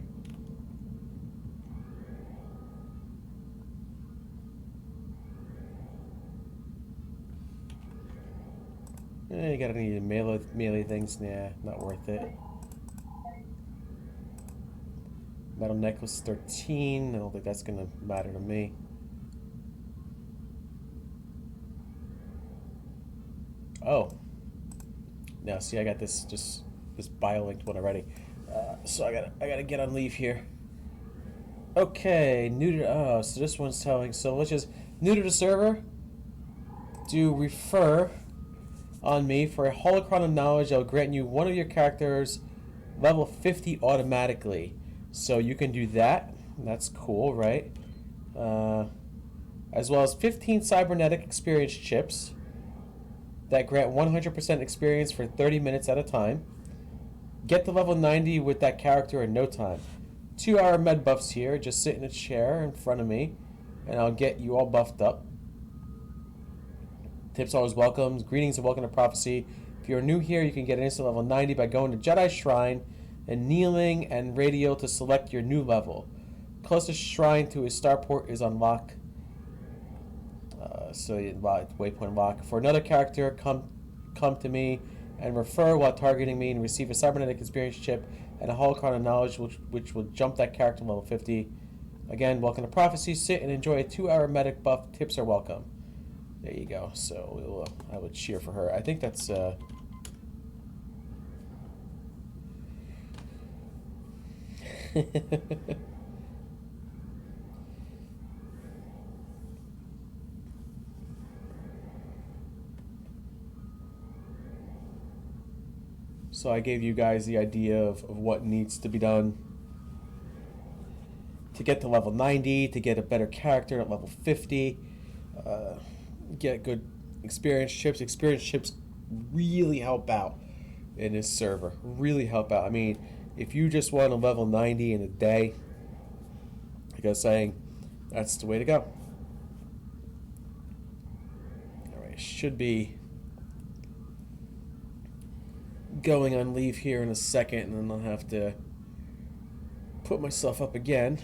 You got any melee things? Nah, not worth it. Metal necklace 13. I don't think that's gonna matter to me. Oh. No, see, I got this bio-linked one already. So I gotta get on leave here. Okay, new to so this one's telling. So let's just new to the server. Do refer on me for a holocron of knowledge. I'll grant you one of your characters level 50 automatically. So you can do that. That's cool, right? As well as 15 cybernetic experience chips that grant 100% experience for 30 minutes at a time. Get to level 90 with that character in no time. 2-hour med buffs here. Just sit in a chair in front of me, and I'll get you all buffed up. Tips always welcome. Greetings and welcome to Prophecy. If you're new here, you can get instant level 90 by going to Jedi Shrine and kneeling and radio to select your new level. Closest shrine to a starport is on lock. So waypoint lock. For another character, come to me and refer while targeting me and receive a cybernetic experience chip and a holocron of knowledge which will jump that character level 50. Again, welcome to Prophecy. Sit and enjoy a 2-hour medic buff. Tips are welcome. There you go. So I would cheer for her. I think that's so I gave you guys the idea of what needs to be done to get to level 90, to get a better character at level 50, get good experience chips. Experience chips really help out in this server. Really help out. I mean, if you just want a level 90 in a day, like I was saying, that's the way to go. Alright, should be going on leave here in a second, and then I'll have to put myself up again.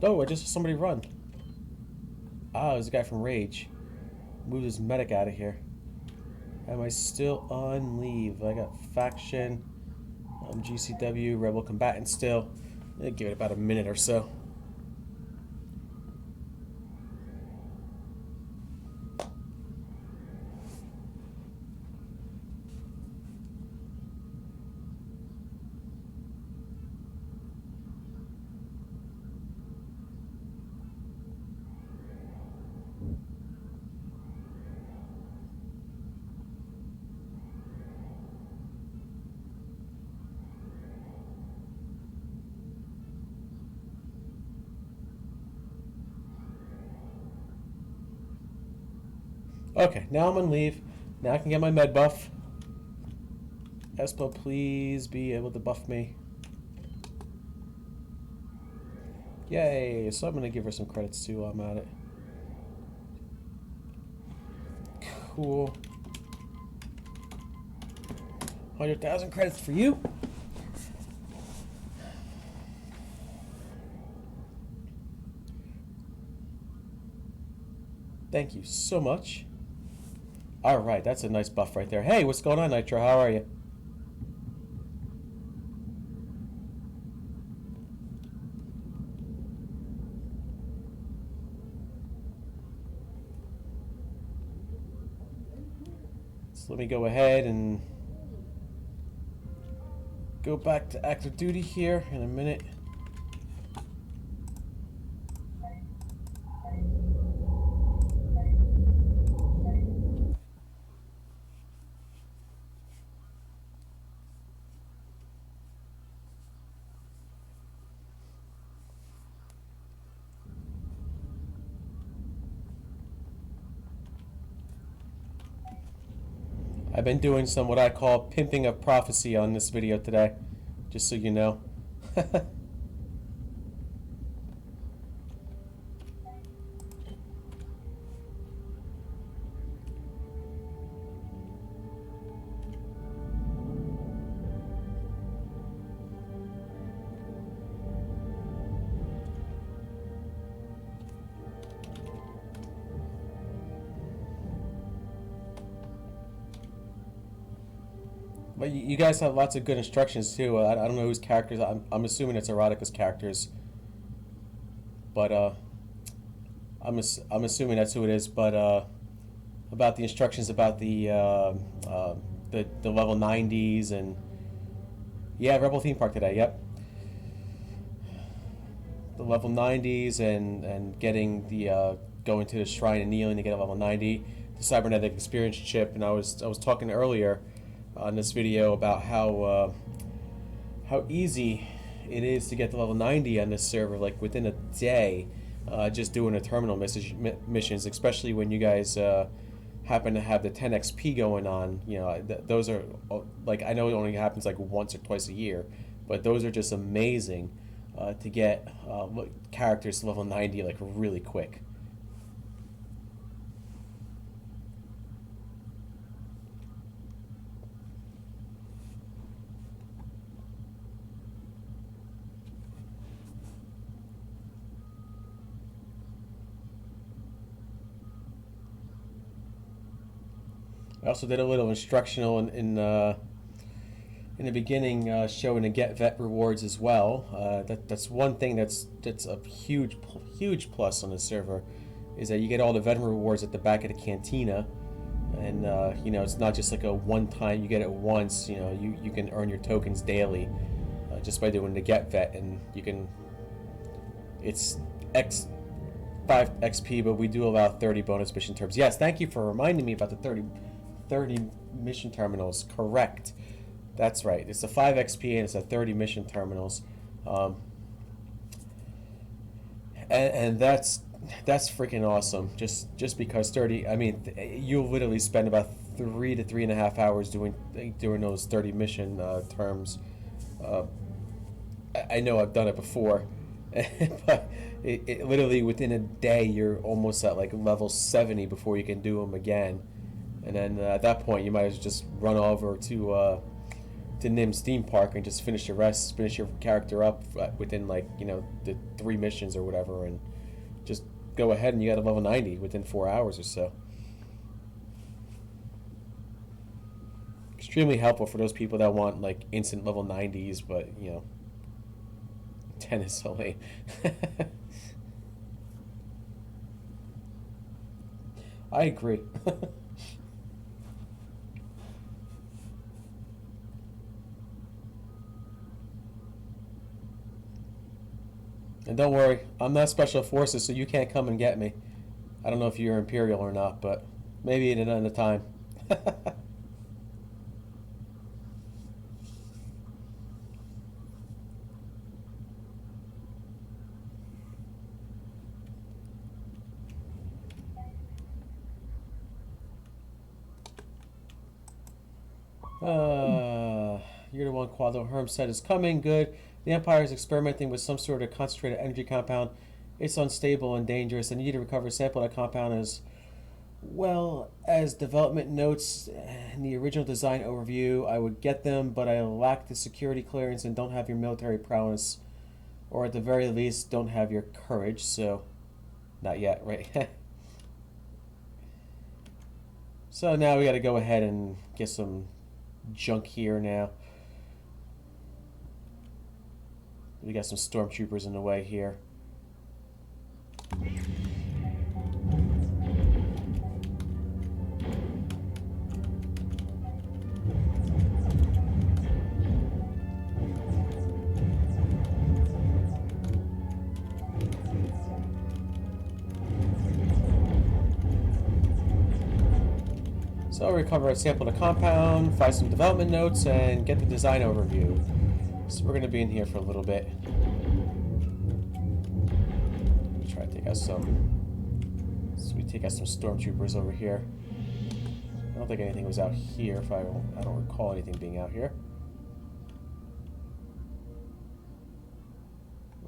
Oh, I just saw somebody run. Ah, it was a guy from Rage. Moved his medic out of here. Am I still on leave? I got faction, GCW, Rebel Combatant still. I'll give it about a minute or so. Okay, now I'm on leave. Now I can get my med buff. Espo, please be able to buff me. Yay! So I'm gonna give her some credits too while I'm at it. Cool. 100,000 credits for you. Thank you so much. Alright, that's a nice buff right there. Hey, what's going on, Nitro? How are you? So let me go ahead and go back to active duty here in a minute. I've been doing some what I call pimping of prophecy on this video today, just so you know. But you guys have lots of good instructions too. I don't know whose characters. I'm assuming it's Erotica's characters, but I'm assuming that's who it is. But about the instructions about the level 90s and yeah, Rebel Themepark today. Yep, the level 90s and getting the going to the shrine and kneeling to get a level 90, the cybernetic experience chip. And I was talking earlier on this video about how easy it is to get to level 90 on this server, like within a day, just doing the terminal missions, especially when you guys happen to have the 10 XP going on. You know, those are, like, I know it only happens like once or twice a year, but those are just amazing to get characters to level 90 like really quick. I also did a little instructional in the beginning, showing the get vet rewards as well. That's one thing that's a huge plus on the server, is that you get all the veteran rewards at the back of the cantina, and you know, it's not just like a one-time. You get it once. You know, you can earn your tokens daily just by doing the get vet, and you can. It's 5 XP, but we do allow 30 bonus mission terms. Yes, thank you for reminding me about the 30 mission terminals. Correct. That's right. It's a 5 XP and it's a 30 mission terminals. And that's freaking awesome. Just because 30, I mean, you'll literally spend about 3 to 3.5 hours doing those 30 mission terms. I know I've done it before, but it literally within a day you're almost at like level 70 before you can do them again. And then at that point, you might as well just run over to Nim's theme park and just finish your character up within, like, you know, the 3 missions or whatever, and just go ahead and you got a level 90 within 4 hours or so. Extremely helpful for those people that want like instant level 90s, but you know, 10 is so late. I agree. And don't worry, I'm not Special Forces, so you can't come and get me. I don't know if you're Imperial or not, but maybe at another time. You're the one Quadro Herm said is coming. Good. The Empire is experimenting with some sort of concentrated energy compound. It's unstable and dangerous. I need to recover a sample of that compound as well as development notes in the original design overview. I would get them, but I lack the security clearance and don't have your military prowess, or at the very least don't have your courage, so not yet, right? So now we got to go ahead and get some junk here now. We got some stormtroopers in the way here. So recover a sample of the compound, find some development notes, and get the design overview. So we're going to be in here for a little bit. Try to take out some. So we take out some stormtroopers over here. I don't think anything was out here. If I don't recall anything being out here.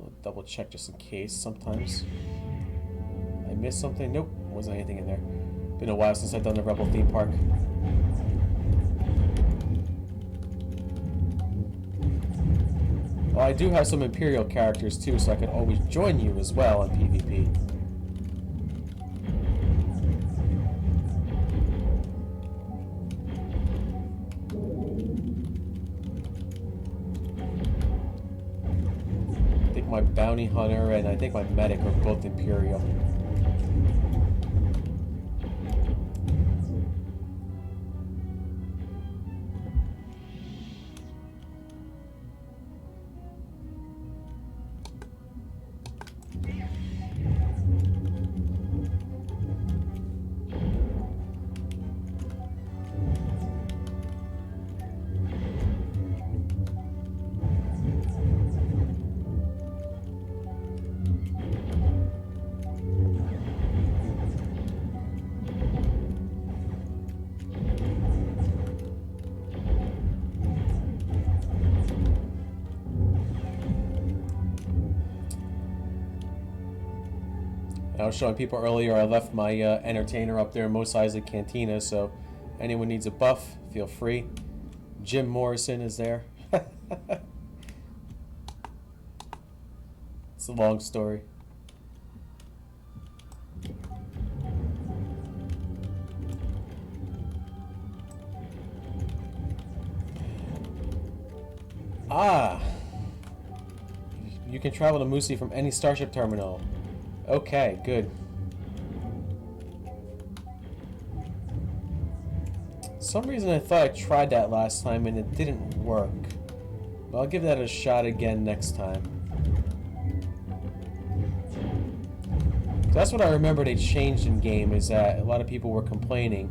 I'll double check just in case. Sometimes I missed something. Nope, wasn't anything in there. Been a while since I've done the Rebel Themepark. Well, I do have some Imperial characters too, so I can always join you as well on PvP. I think my bounty hunter and I think my medic are both Imperial. I was showing people earlier I left my entertainer up there in Mos Eisley Cantina, so anyone needs a buff, feel free. Jim Morrison is there. It's a long story. Ah! You can travel to Musi from any starship terminal. Okay, good. Some reason I thought I tried that last time and it didn't work. But I'll give that a shot again next time. That's what I remember they changed in game, is that a lot of people were complaining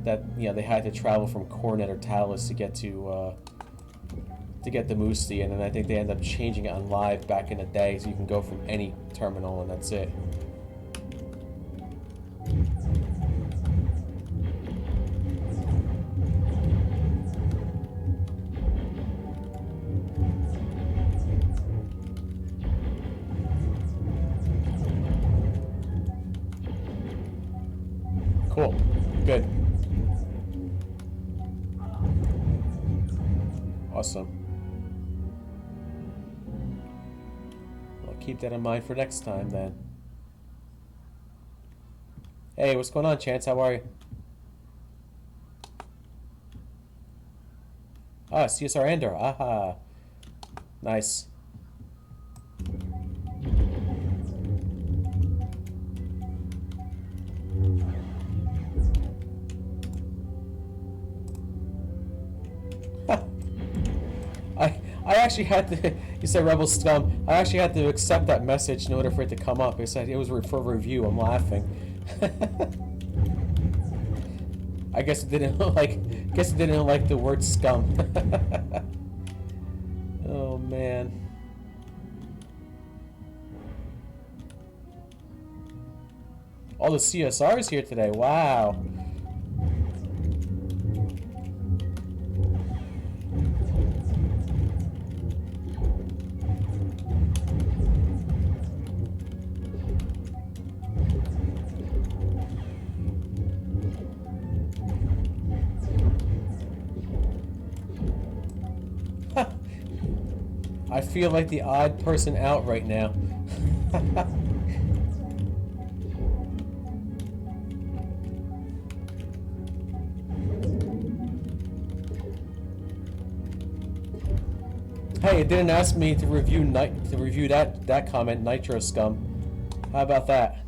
that, you know, they had to travel from Coronet or Talos to get the Musi, and then I think they end up changing it on live back in the day, so you can go from any terminal and that's it. Cool. Good. Awesome. Keep that in mind for next time, then. Hey, what's going on, Chance? How are you? Ah, CSR Andor. Aha. Nice. I actually had to, you said Rebel Scum, I actually had to accept that message in order for it to come up. It said it was for review. I'm laughing. I guess it didn't like the word scum. Oh man. All the CSRs here today. Wow. I feel like the odd person out right now. Hey, it didn't ask me to review that comment, Nitro Scum. How about that?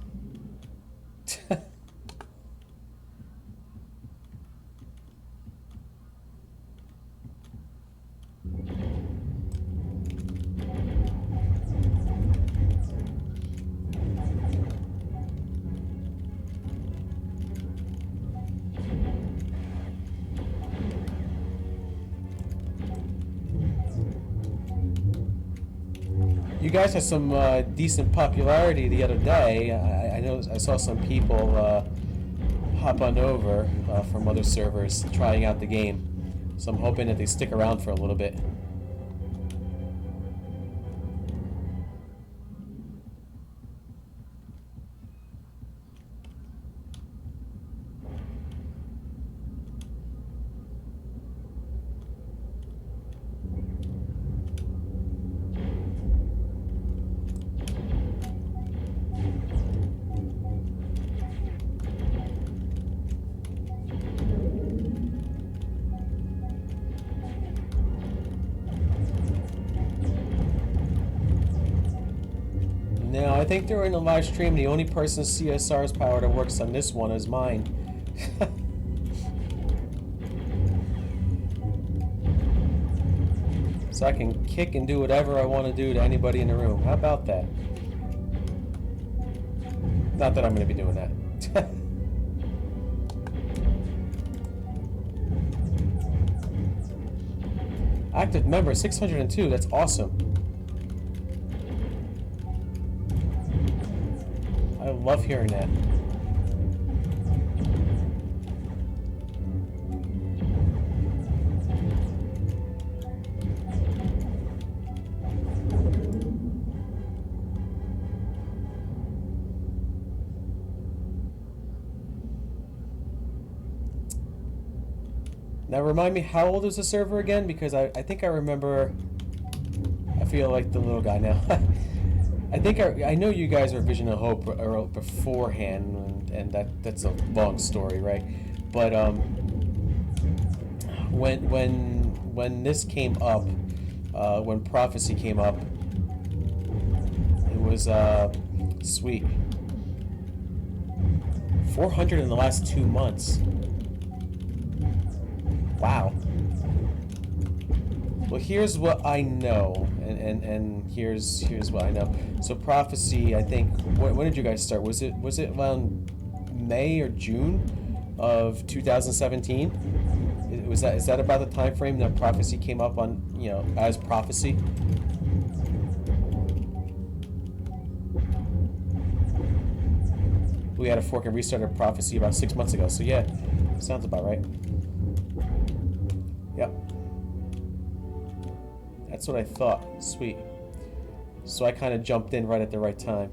You guys had some decent popularity the other day. I know I saw some people hop on over from other servers trying out the game. So I'm hoping that they stick around for a little bit. Now, I think during the live stream, the only person's CSR's power that works on this one is mine. So I can kick and do whatever I want to do to anybody in the room. How about that? Not that I'm going to be doing that. Active member 602, that's awesome. I love hearing that. Now remind me, how old is the server again? Because I think I remember... I feel like the little guy now. I think I know you guys are Vision of Hope beforehand, and that's a long story, right? But when this came up, when Prophecy came up, it was sweet. 400 in the last 2 months. Wow. Well, here's what I know, and here's what I know. So Prophecy, I think, when did you guys start? Was it around May or June of 2017? Is that about the time frame that Prophecy came up on, you know, as Prophecy? We had a fork and restart of Prophecy about 6 months ago. So yeah, sounds about right. Yep. That's what I thought. Sweet. So I kind of jumped in right at the right time.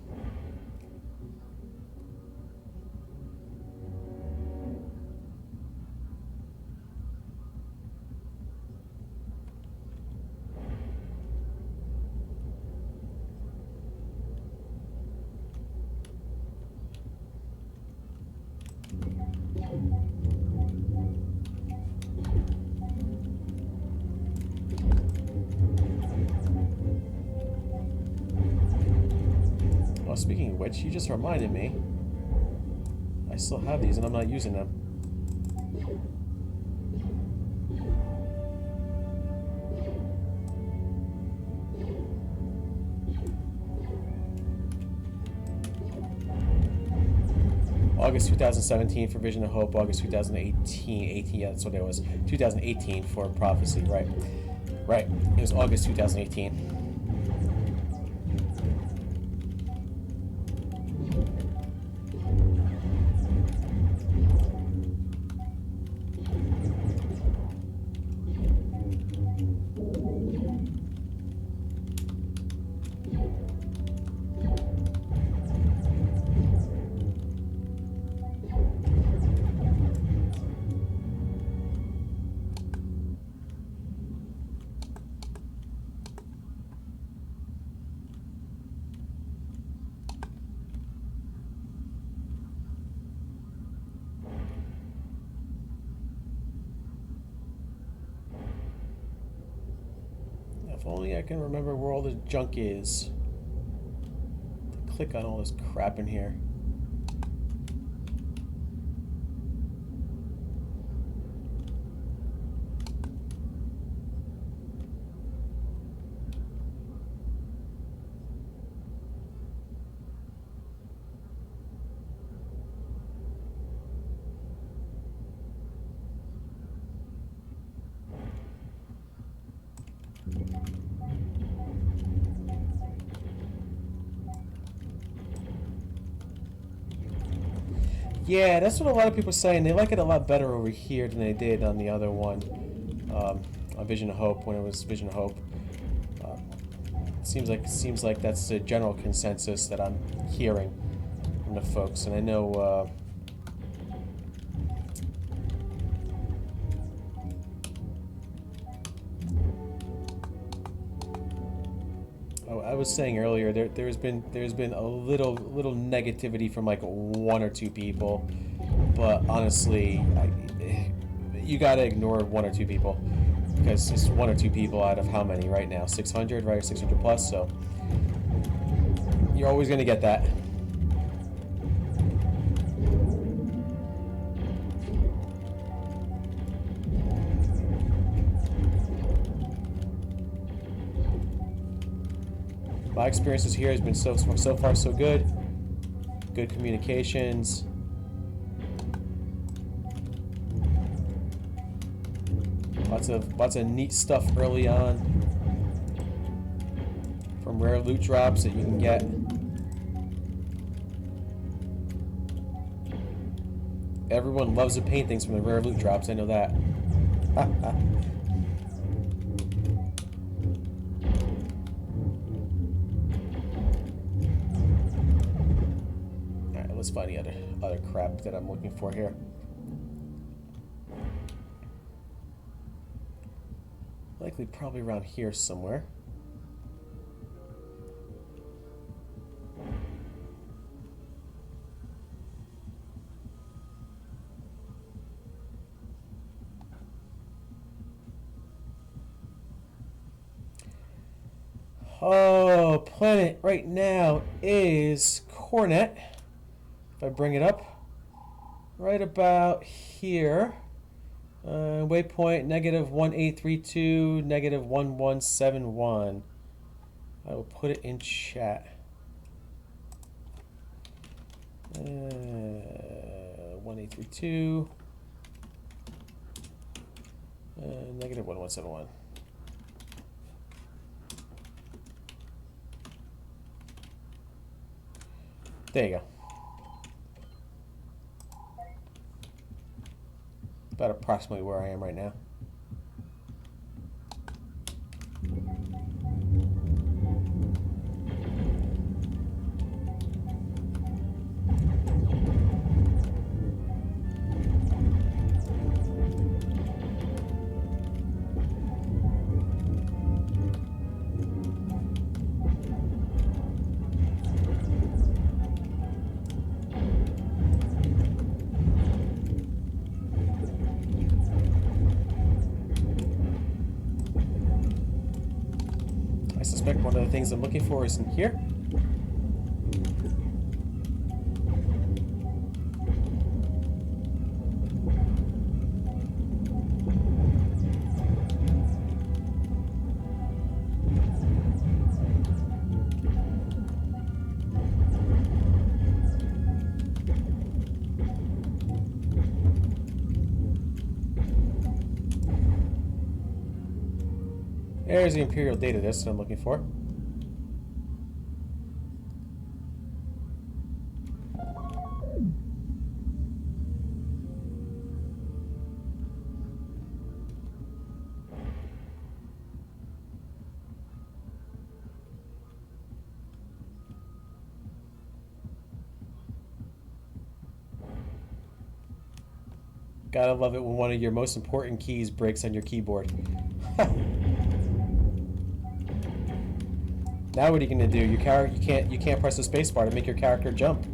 Well, speaking of which, you just reminded me. I still have these and I'm not using them. August 2017 for Vision of Hope, August 2018, yeah, that's what it was. 2018 for Prophecy, right. Right, it was August 2018. If only I can remember where all the junk is. To click on all this crap in here. Yeah, that's what a lot of people are saying. They like it a lot better over here than they did on the other one. On Vision of Hope, when it was Vision of Hope. Seems like that's the general consensus that I'm hearing from the folks, and I know. I was saying earlier there's been a little negativity from like one or two people, but honestly, you gotta ignore one or two people because it's one or two people out of how many right now? 600, right? 600 plus. So you're always gonna get that. My experiences here has been so far so good. Good communications. Lots of neat stuff early on. From rare loot drops that you can get. Everyone loves the paintings from the rare loot drops, I know that. Let's find the other crap that I'm looking for here. Likely probably around here somewhere. Oh, planet right now is Cornet. If I bring it up, right about here, waypoint -1832, -1171. I will put it in chat. 1832, -1171. There you go. About approximately where I am right now. One of the things I'm looking for is in here. There's the Imperial data disk that I'm looking for. Gotta love it when one of your most important keys breaks on your keyboard. Now what are you gonna do? Your character you can't press the space bar to make your character jump.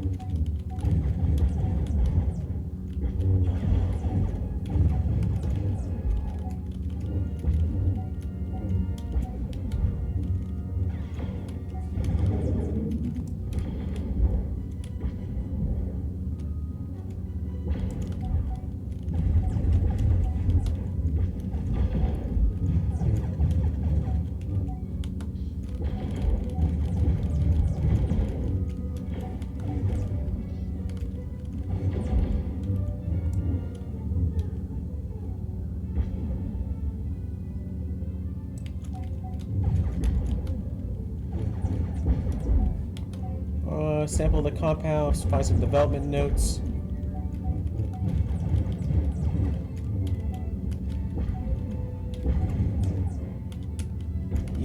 Sample the compounds, find some development notes.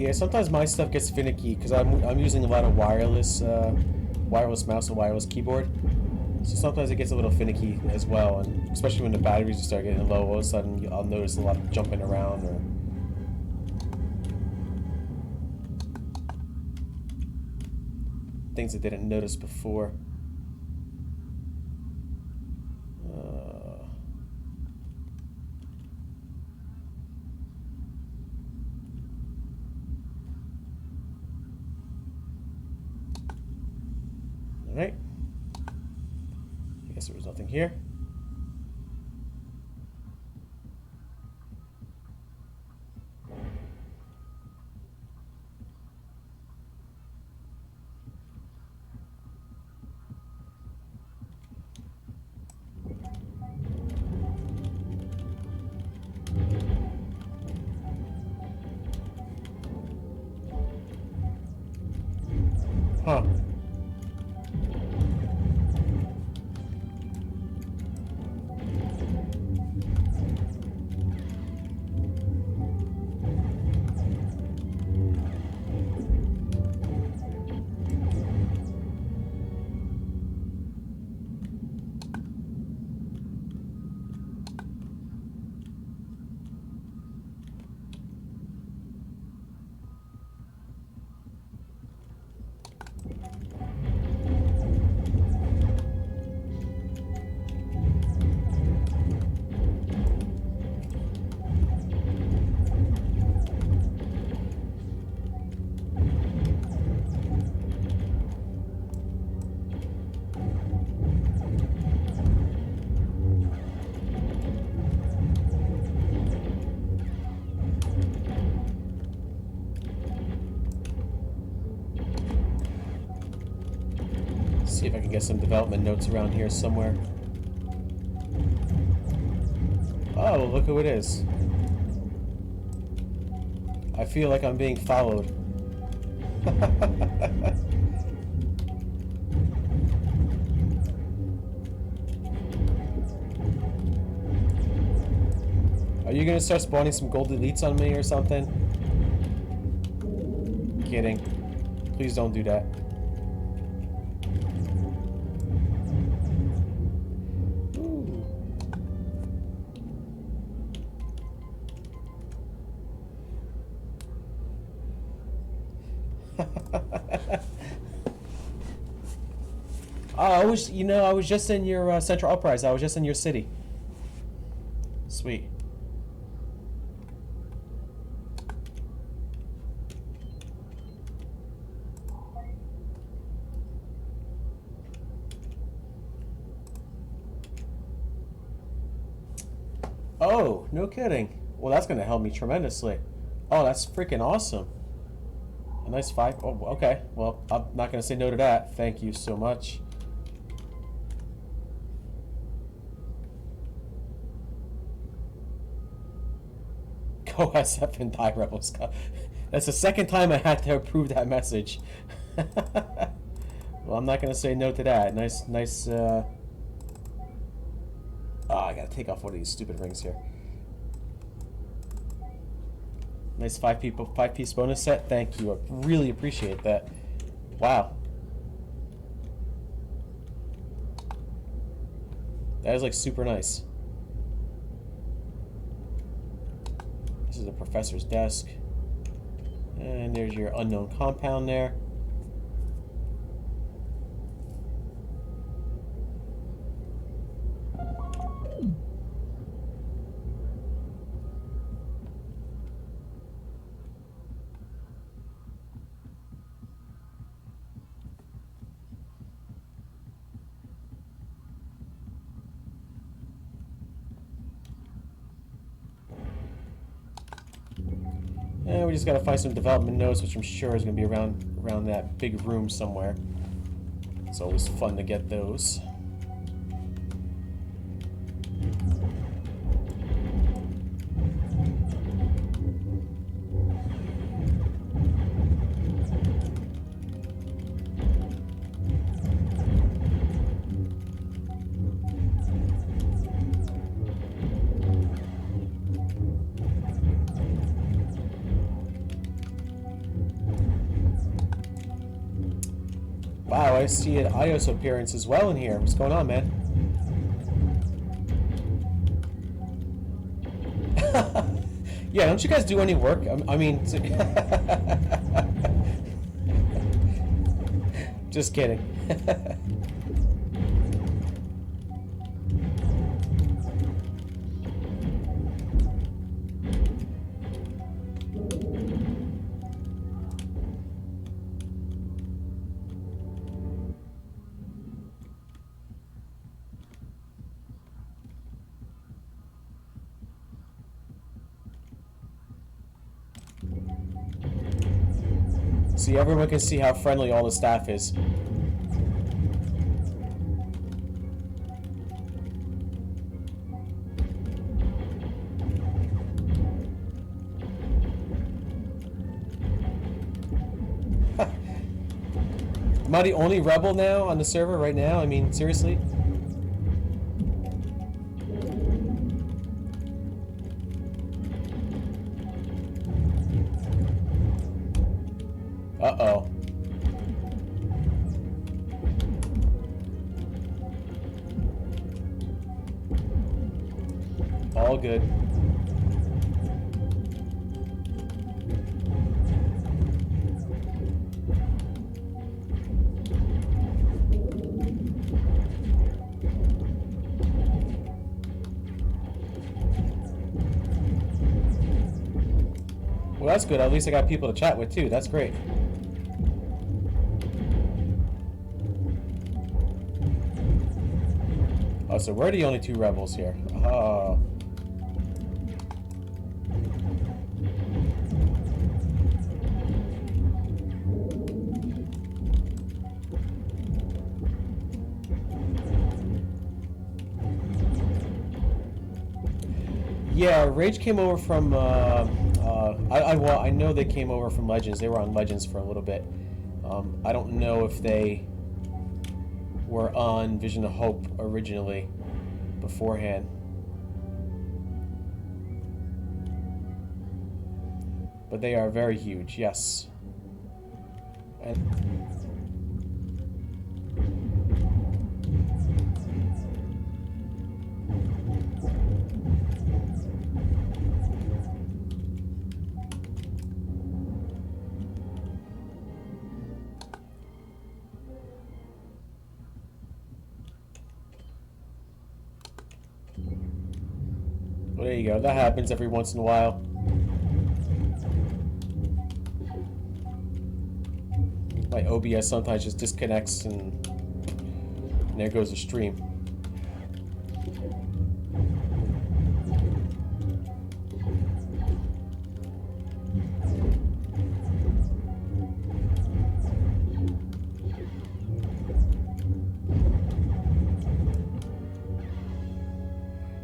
Yeah, sometimes my stuff gets finicky because I'm using a lot of wireless mouse and wireless keyboard. So sometimes it gets a little finicky as well, and especially when the batteries start getting low, all of a sudden I'll notice a lot of jumping around or things I didn't notice before. Alright. I guess there was nothing here. Huh. See if I can get some development notes around here somewhere. Oh, look who it is. I feel like I'm being followed. Are you gonna start spawning some gold elites on me or something? Kidding. Please don't do that. I was just in your Central Uprise. I was just in your city. Sweet. Oh, no kidding. Well, that's going to help me tremendously. Oh, that's freaking awesome. A nice 5. Oh, okay. Well, I'm not going to say no to that. Thank you so much. Go SF and die, Rebels. That's the second time I had to approve that message. Well, I'm not going to say no to that. Nice, Oh, I got to take off one of these stupid rings here. Nice 5-piece bonus set. Thank you. I really appreciate that. Wow. That is like super nice. This is the professor's desk. And there's your unknown compound there. And we just gotta find some development notes, which I'm sure is gonna be around that big room somewhere. It's always fun to get those. Wow, I see an Ios appearance as well in here. What's going on, man? Yeah, don't you guys do any work? I mean, just kidding. See, everyone can see how friendly all the staff is. Am I the only rebel now on the server right now? I mean, seriously? Uh-oh. All good. Well, that's good. At least I got people to chat with, too. That's great. Oh, so we're the only two rebels here. Oh. Yeah, Rage came over from, well, I know they came over from Legends. They were on Legends for a little bit. I don't know if they were on Vision of Hope originally, beforehand. But they are very huge, yes. And well, there you go. That happens every once in a while. My OBS sometimes just disconnects and there goes the stream.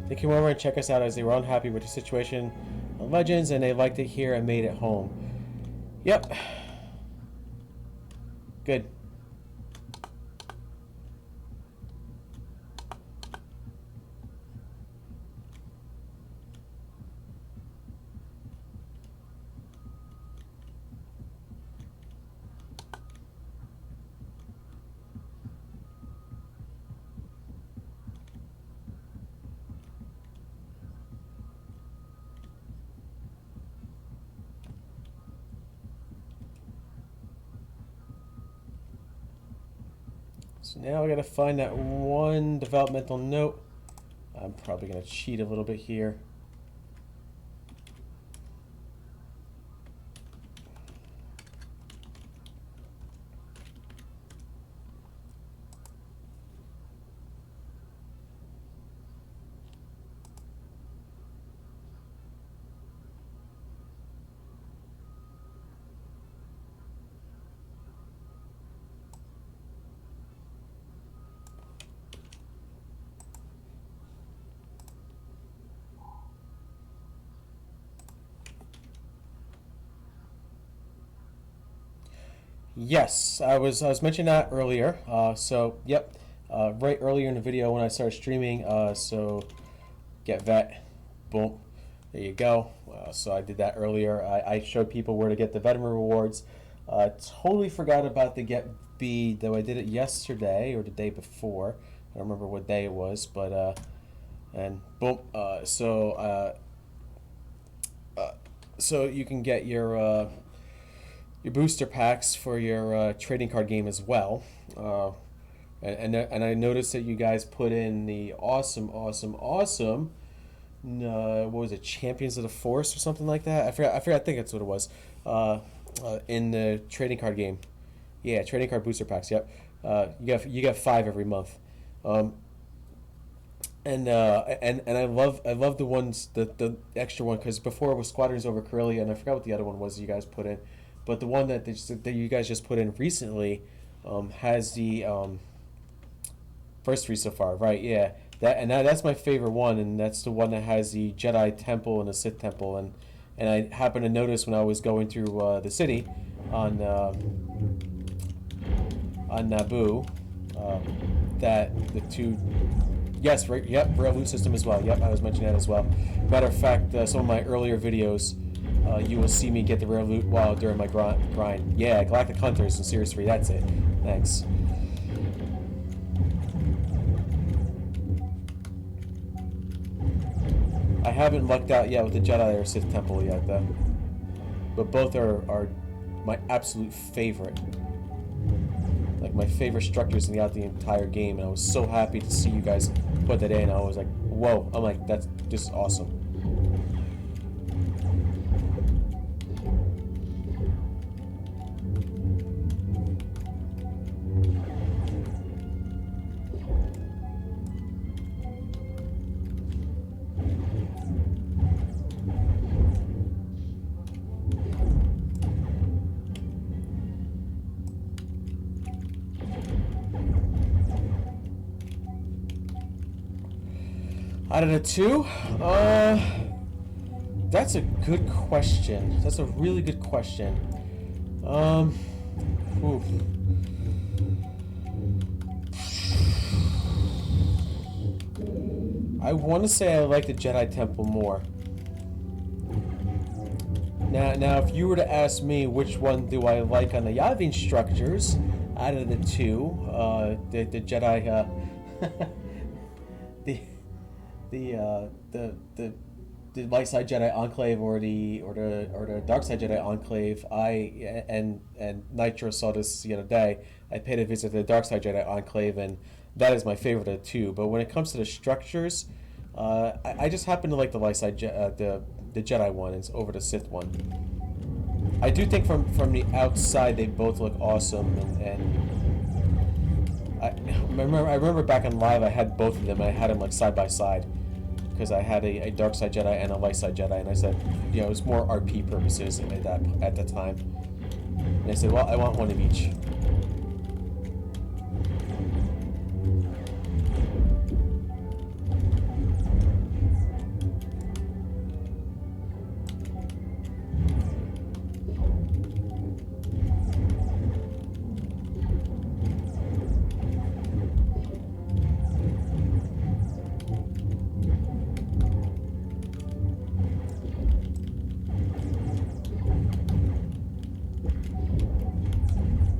They came over and checked us out as they were unhappy with the situation on Legends and they liked it here and made it home. Yep. Good. So now I gotta find that one developmental note. I'm probably gonna cheat a little bit here. Yes, I was mentioning that earlier. Yep, right earlier in the video when I started streaming. So get vet, boom, there you go. So I did that earlier. I showed people where to get the veteran rewards. Totally forgot about the get be, though I did it yesterday or the day before. I don't remember what day it was, but and boom. So you can get your booster packs for your trading card game as well. And I noticed that you guys put in the awesome. What was it? Champions of the Force or something like that. I forgot. I think that's what it was. In the trading card game. Yeah, trading card booster packs. Yep. You get 5 every month. And I love the ones the extra one, because before it was Squadrons over Corellia, and I forgot what the other one was you guys put in, but the one that you guys just put in recently has the first 3 so far, right? Yeah, that's my favorite one, and that's the one that has the Jedi Temple and the Sith Temple, and I happened to notice when I was going through the city on Naboo that the 2. Yes, right. Yep, rail loot system as well. Yep, I was mentioning that as well. Matter of fact, some of my earlier videos, you will see me get the rail loot while during my grind. Yeah, Galactic Hunters in Series 3. That's it. Thanks. I haven't lucked out yet with the Jedi or Sith Temple yet, though. But both are my absolute favorite. Like my favorite structures throughout the entire game, and I was so happy to see you guys put that in. I was like, whoa! I'm like, this is awesome. Out of the 2, that's a good question. That's a really good question. Oof. I want to say I like the Jedi Temple more. Now, if you were to ask me which one do I like on the Yavin structures out of the 2, the Jedi, the light side Jedi Enclave or the dark side Jedi Enclave, and Nitro saw this the other day. I paid a visit to the dark side Jedi Enclave, and that is my favorite of the 2. But when it comes to the structures, I just happen to like the light side the Jedi one is over the Sith one. I do think from the outside they both look awesome, and I remember back in live I had both of them. I had them like side by side because I had a dark side Jedi and a light side Jedi, and I said, it was more RP purposes at the time. And I said, well, I want one of each.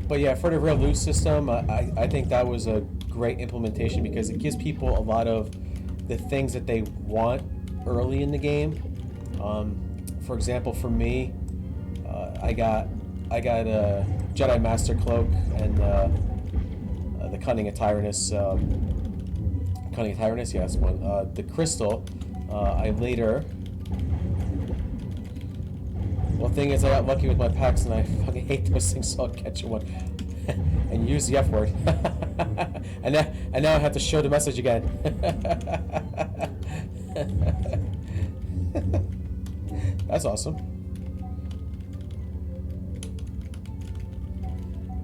But yeah, for the rail loot system, I think that was a great implementation because it gives people a lot of the things that they want early in the game. For example, for me, I got a Jedi Master Cloak and the Cunning of Tyrannus. Cunning of Tyrannus, yes, one. The Crystal, I later. Well, the thing is, I got lucky with my packs, and I fucking hate those things, so I'll catch one. And use the F word. and now I have to show the message again. That's awesome.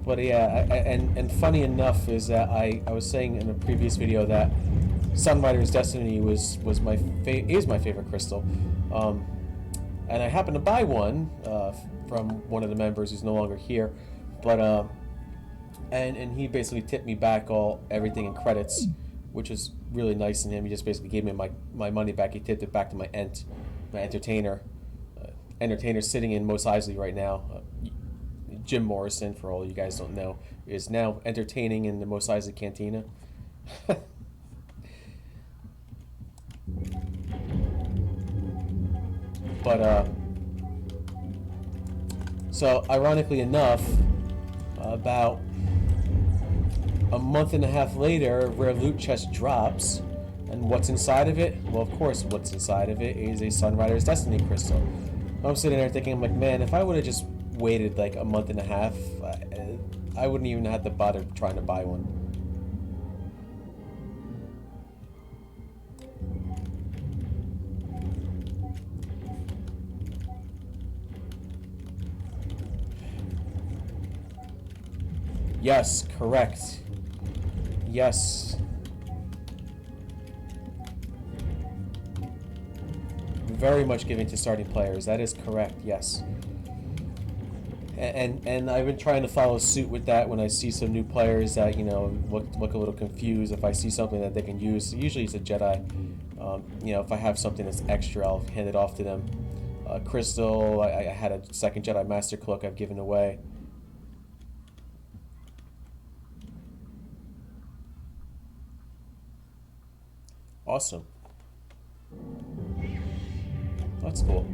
But yeah, and funny enough is that I was saying in a previous video that Sunrider's Destiny is my favorite crystal. And I happened to buy one from one of the members who's no longer here, but and he basically tipped me back everything in credits, which was really nice in him. He just basically gave me my money back. He tipped it back to my entertainer. Entertainer sitting in Mos Eisley right now. Jim Morrison, for all you guys don't know, is now entertaining in the Mos Eisley Cantina. But so ironically enough, about a month and a half later, a rare loot chest drops, and what's inside of it? Well, of course, what's inside of it is a Sunrider's Destiny crystal. I'm sitting there thinking, I'm like, man, if I would have just waited like a month and a half, I wouldn't even have to bother trying to buy one. Yes, correct. Yes. Very much giving to starting players. That is correct, yes. And I've been trying to follow suit with that when I see some new players that, you know, look a little confused. If I see something that they can use, usually it's a Jedi. You know, if I have something that's extra, I'll hand it off to them. Crystal, I had a second Jedi Master Cloak I've given away. Awesome. That's cool.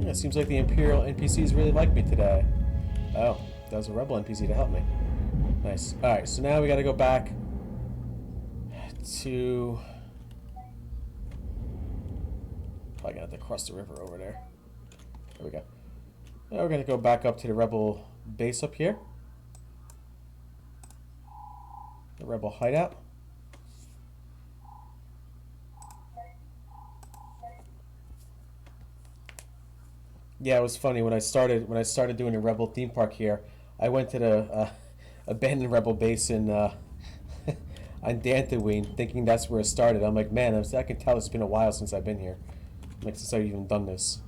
It seems like the Imperial NPCs really like me today. Oh, that was a Rebel NPC to help me. Nice. Alright, so now we gotta go back to... Probably gonna have to cross the river over there. There we go. Now we're gonna go back up to the Rebel base up here. The Rebel hideout. Yeah, it was funny when I started doing a Rebel theme park here. I went to the abandoned Rebel base in on Dantooine, thinking that's where it started. I'm like, man, I can tell it's been a while since I've been here, like since I've even done this.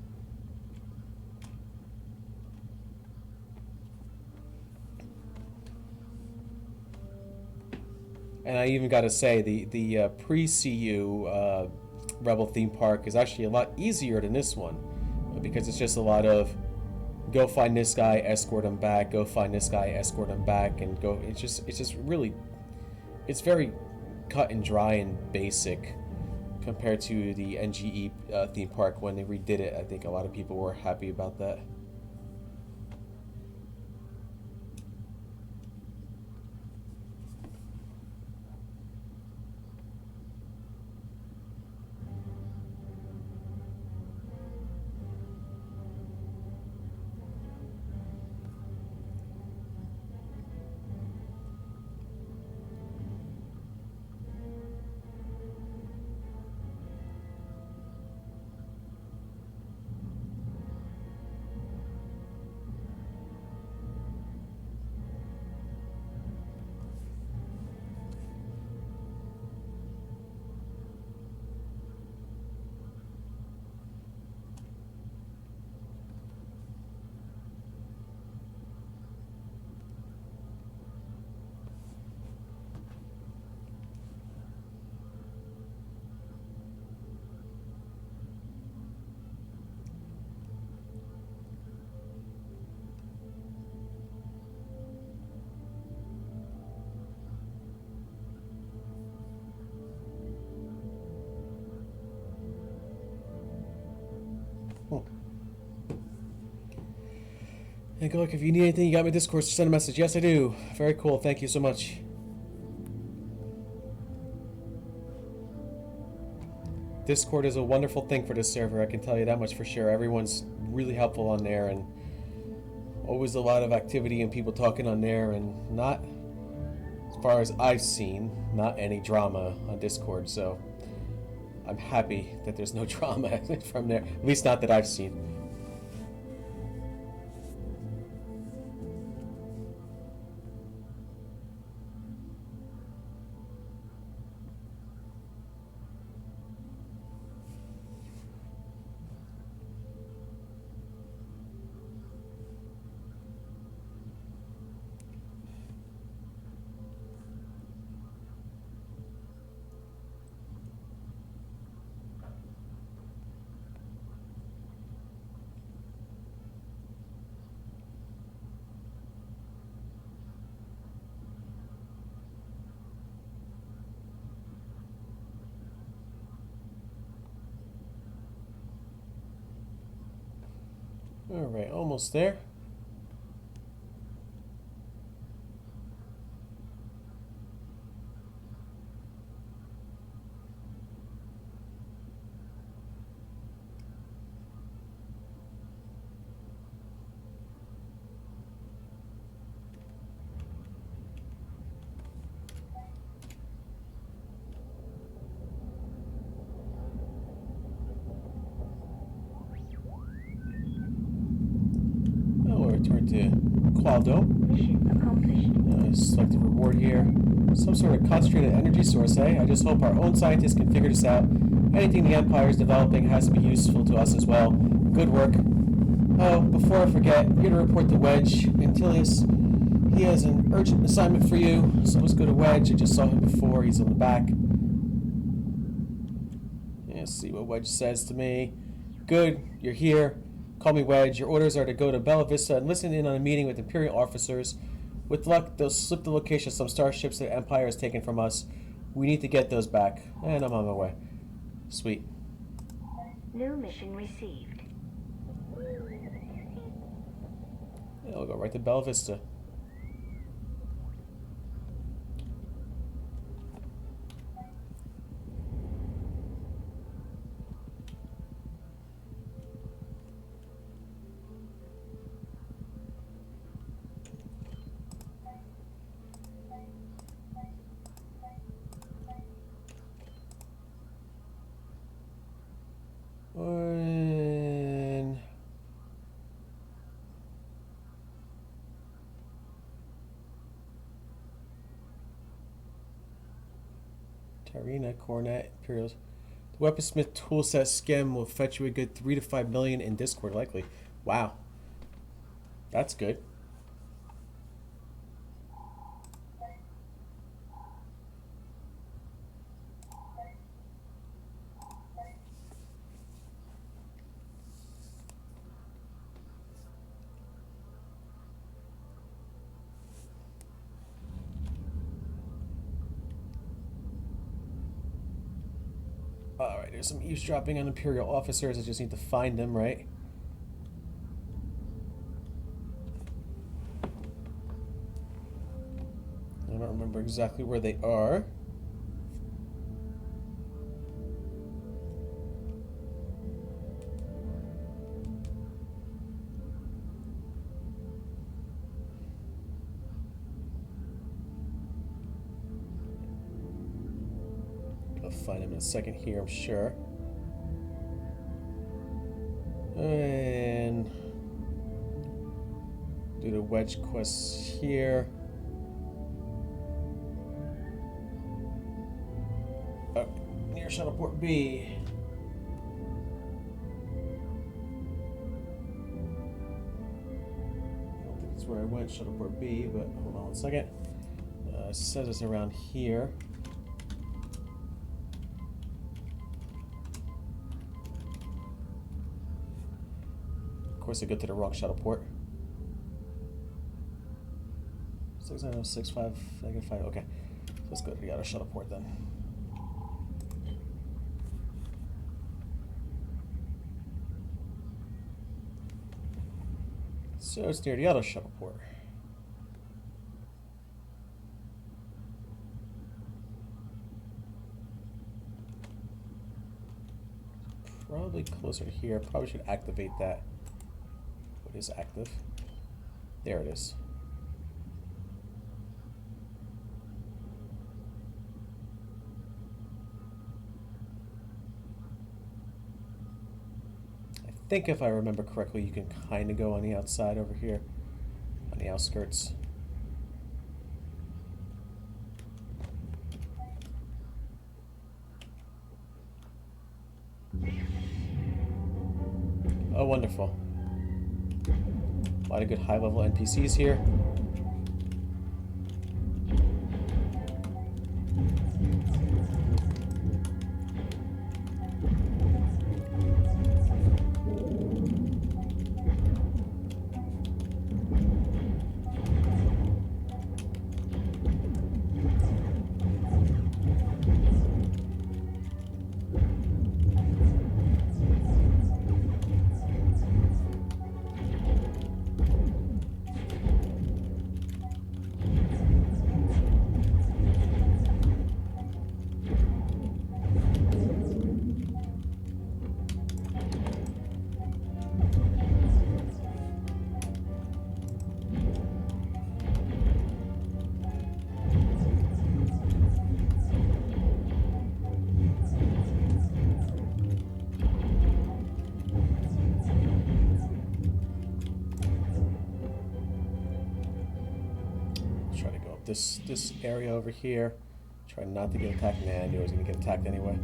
And I even got to say, the pre-CU Rebel theme park is actually a lot easier than this one, because it's just a lot of go find this guy, escort him back, go find this guy, escort him back, and go. It's just really, it's very cut and dry and basic compared to the NGE theme park when they redid it. I think a lot of people were happy about that. Hey, good luck. If you need anything, you got my Discord, so send a message. Yes, I do. Very cool. Thank you so much. Discord is a wonderful thing for this server, I can tell you that much for sure. Everyone's really helpful on there, and always a lot of activity and people talking on there, and not, as far as I've seen, not any drama on Discord, so I'm happy that there's no drama from there. At least not that I've seen. Alright, almost there. Return to Qualdo. Mission accomplished. Select the reward here. Some sort of concentrated energy source, eh? I just hope our own scientists can figure this out. Anything the Empire is developing has to be useful to us as well. Good work. Oh, before I forget, you're to report to Wedge. Antilius, he has an urgent assignment for you. So let's go to Wedge. I just saw him before. He's on the back. Let's see what Wedge says to me. Good, you're here. Call me Wedge. Your orders are to go to Bella Vista and listen in on a meeting with Imperial officers. With luck, they'll slip the location of some starships that Empire has taken from us. We need to get those back. And I'm on my way. Sweet. New mission received. Yeah, I'll go right to Bella Vista. And Tarina, Cornet, Imperials. The weaponsmith toolset scam will fetch you a good 3 to 5 million in Discord, likely. Wow. That's good. Alright, there's some eavesdropping on Imperial officers. I just need to find them, right? I don't remember exactly where they are. I'll find him in a second here, I'm sure. And do the wedge quests here. Oh, near Shuttleport B. I don't think it's where I went, Shuttleport B, but hold on one second. It says it's around here. Of course, I go to the wrong Shuttleport. 6965, -5. Okay, let's go to the other Shuttleport then. So it's near the other shuttle port. Probably closer to here. Probably should activate that. What is active? There it is. I think if I remember correctly, you can kind of go on the outside over here, on the outskirts. Oh, wonderful. A lot of good high-level NPCs here. This area over here. Try not to get attacked. Nah, I knew I was going to get attacked anyway.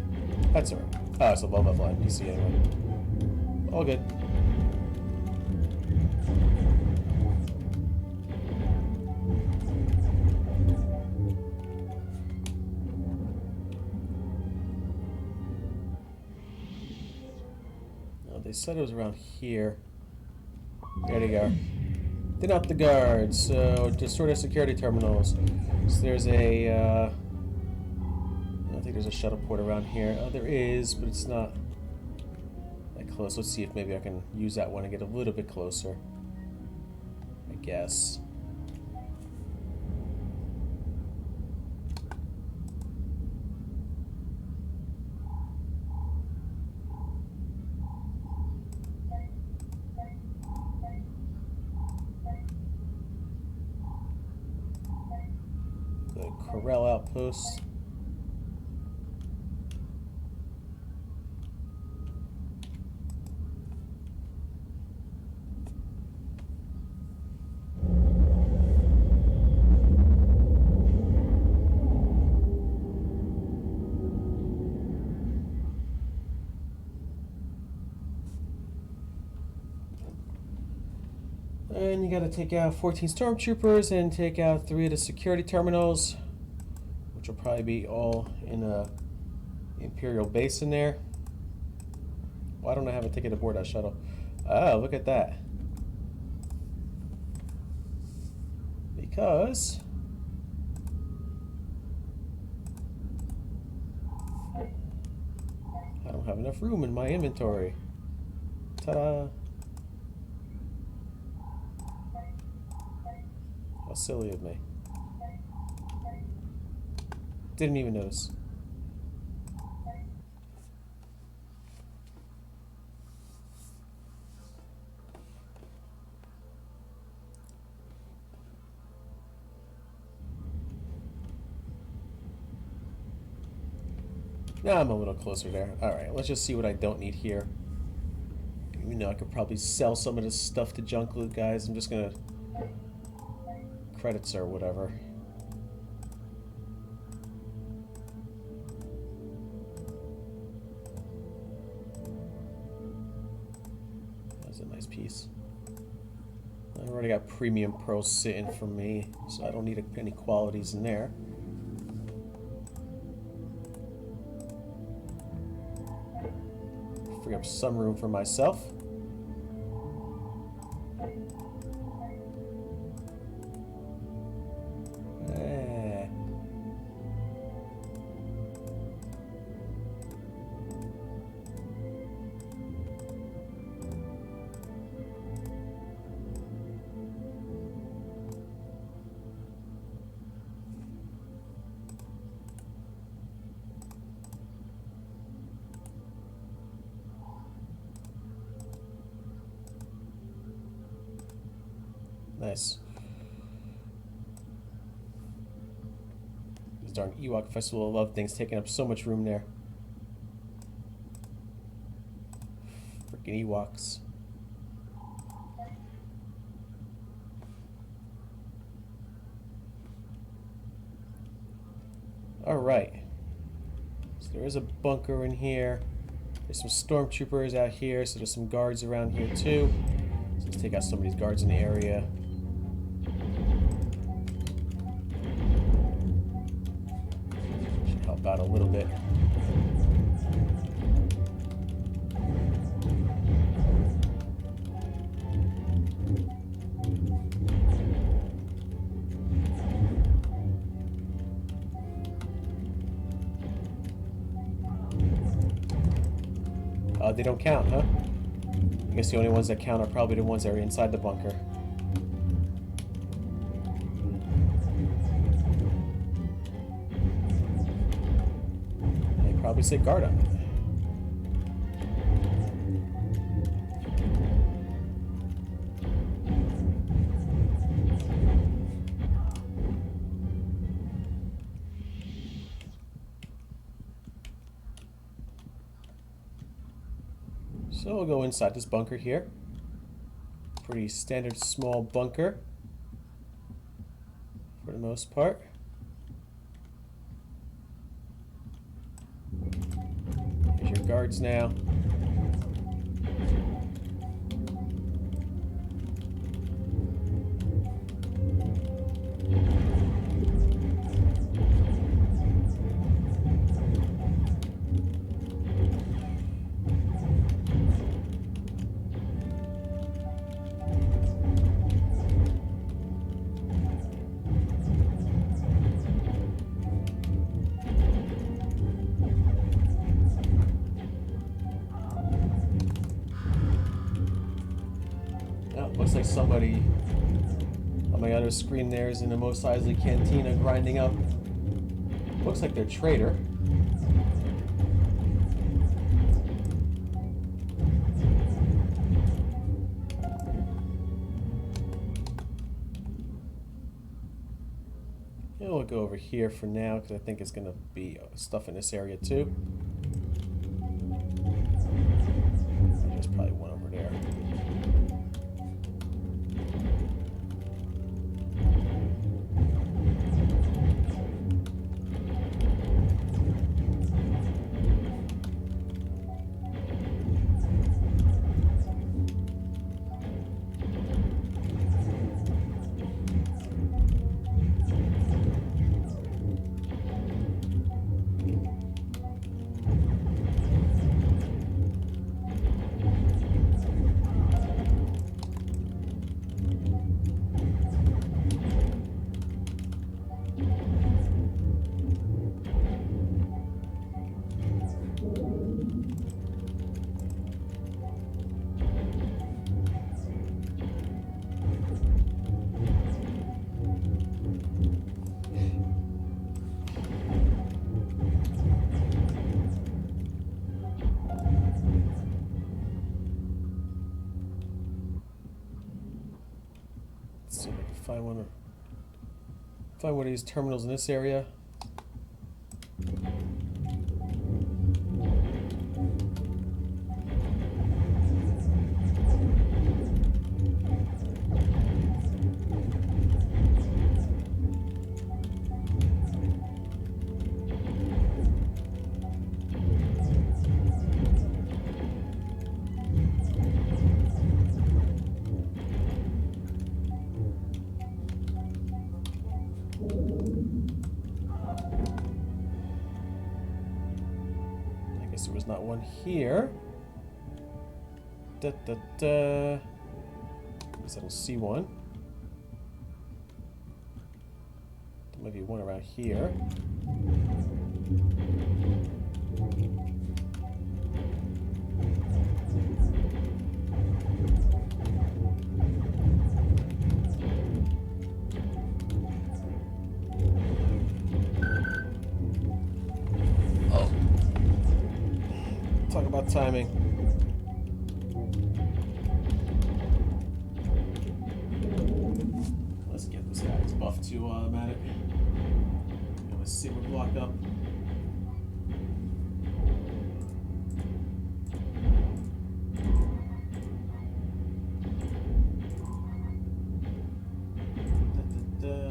That's alright. Oh, it's a low-level NPC anyway. All good. Oh, they said it was around here. There they go. Thin out the guards, so destroy the security terminals. So there's a, I don't think there's a shuttle port around here. Oh, there is, but it's not that close. Let's see if maybe I can use that one and get a little bit closer. I guess. Corral outposts. And you gotta take out 14 stormtroopers and take out 3 of the security terminals, which will probably be all in a Imperial base in there. Why don't I have a ticket aboard that shuttle? Oh, look at that. Because I don't have enough room in my inventory. Ta-da! How silly of me. Didn't even notice. Now I'm a little closer there. Alright, let's just see what I don't need here. You know, I could probably sell some of this stuff to junk loot guys. I'm just gonna... credits or whatever. That's a nice piece. I already got premium pearls sitting for me, so I don't need any qualities in there. Free up some room for myself. Nice. This darn Ewok Festival of Love thing's taking up so much room there. Freaking Ewoks. Alright. So there is a bunker in here. There's some stormtroopers out here, so there's some guards around here too. So let's take out some of these guards in the area. Should help out a little bit. They don't count, huh? I guess the only ones that count are probably the ones that are inside the bunker. They probably say guard on it. So we'll go inside this bunker here. Pretty standard small bunker for the most part. Here's your guards now. Looks like somebody on my other screen there is in the Mos Eisley Cantina grinding up. Looks like they're trader. Yeah, we'll go over here for now because I think it's going to be stuff in this area too. There's probably one over there. See if I can find one of these terminals in this area. There was not one here. At least I don't see one. There might be one around here. Talk about timing. too while I'm at it. Got my saber block up. Da, da, da.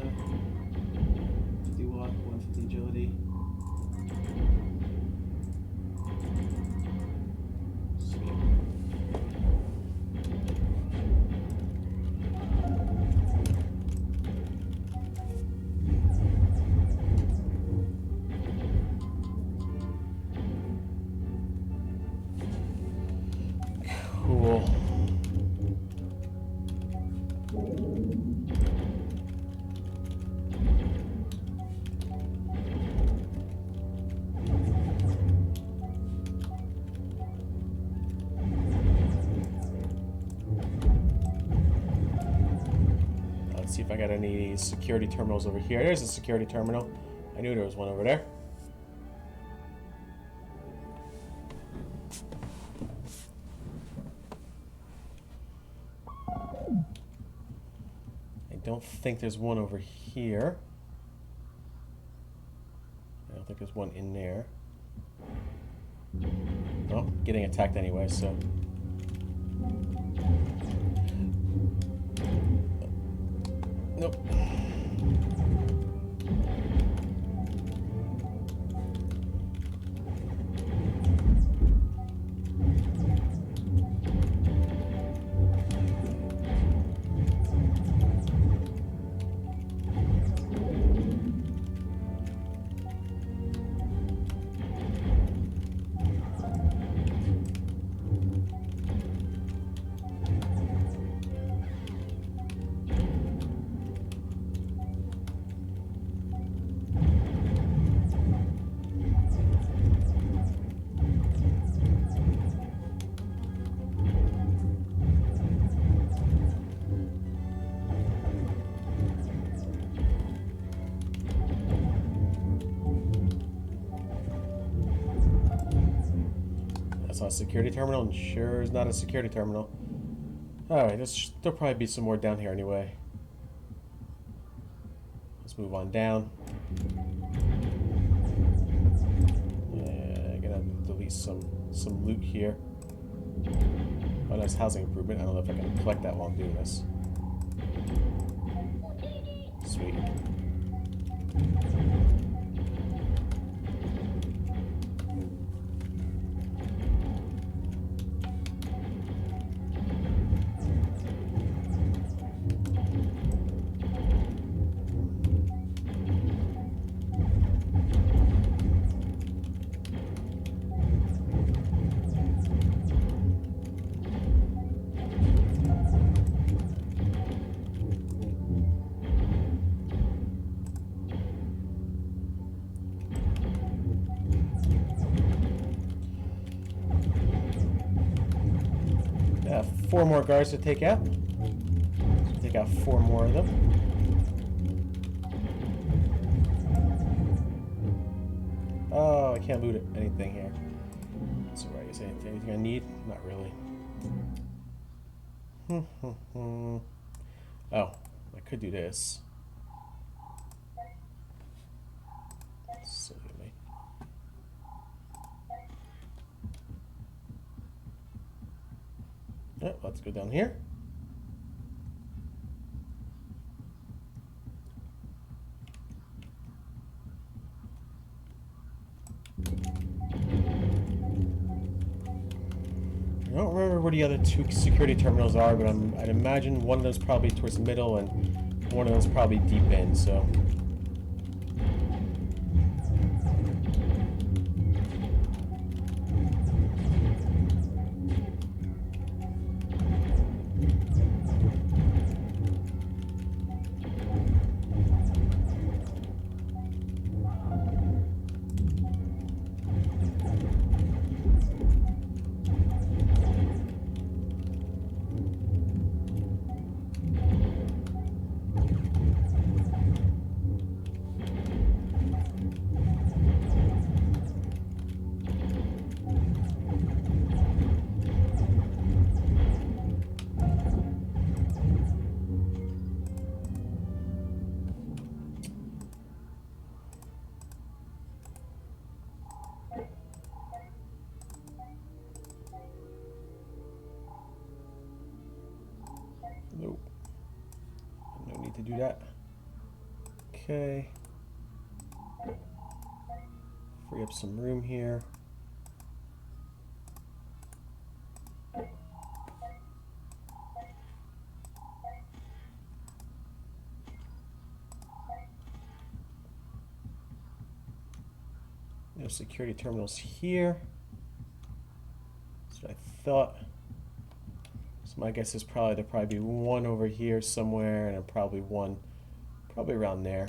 50 walk, 150 agility. Cool. Let's see if I got any security terminals over here. There's a security terminal. I knew there was one over there. I don't think there's one over here. I don't think there's one in there. Well, getting attacked anyway, so. Nope. A security terminal, and sure is not a security terminal. Alright, there'll probably be some more down here anyway. Let's move on down. Yeah, gonna delete some loot here. Oh, nice housing improvement. I don't know if I can collect that while I'm doing this. Sweet. Yeah, 4 more guards to take out. Take out 4 more of them. Oh, I can't loot anything here. That's alright. Is there anything I need? Not really. Oh, I could do this. Silly of me. Yeah, let's go down here. I don't remember where the other 2 security terminals are, but I'd imagine one of those probably towards the middle and one of those probably deep in, so. Nope. No need to do that. Okay. Free up some room here. No security terminals here. That's what I thought. So my guess is there'll probably be one over here somewhere, and probably one around there.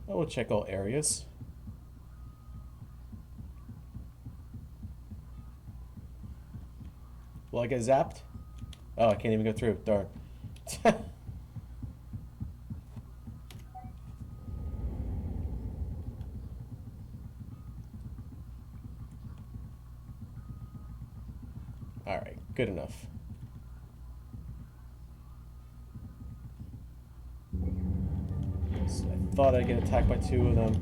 I will check all areas. Will I get zapped? Oh, I can't even go through. Darn. Alright, good enough. So I thought I'd get attacked by two of them.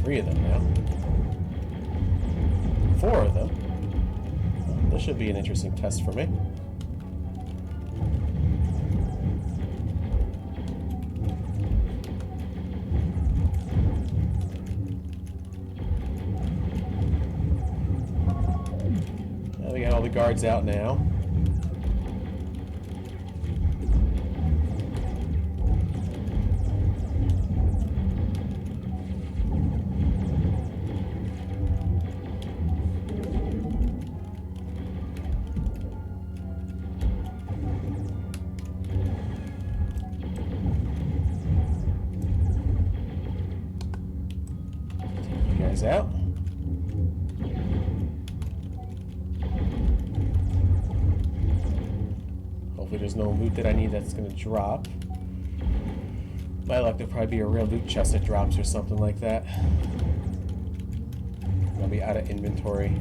Three of them now. Four of them. Well, this should be an interesting test for me. We got all the guards out now. Take you guys out. There's no loot that I need that's going to drop. My luck, there'll probably be a real loot chest that drops or something like that. I'll be out of inventory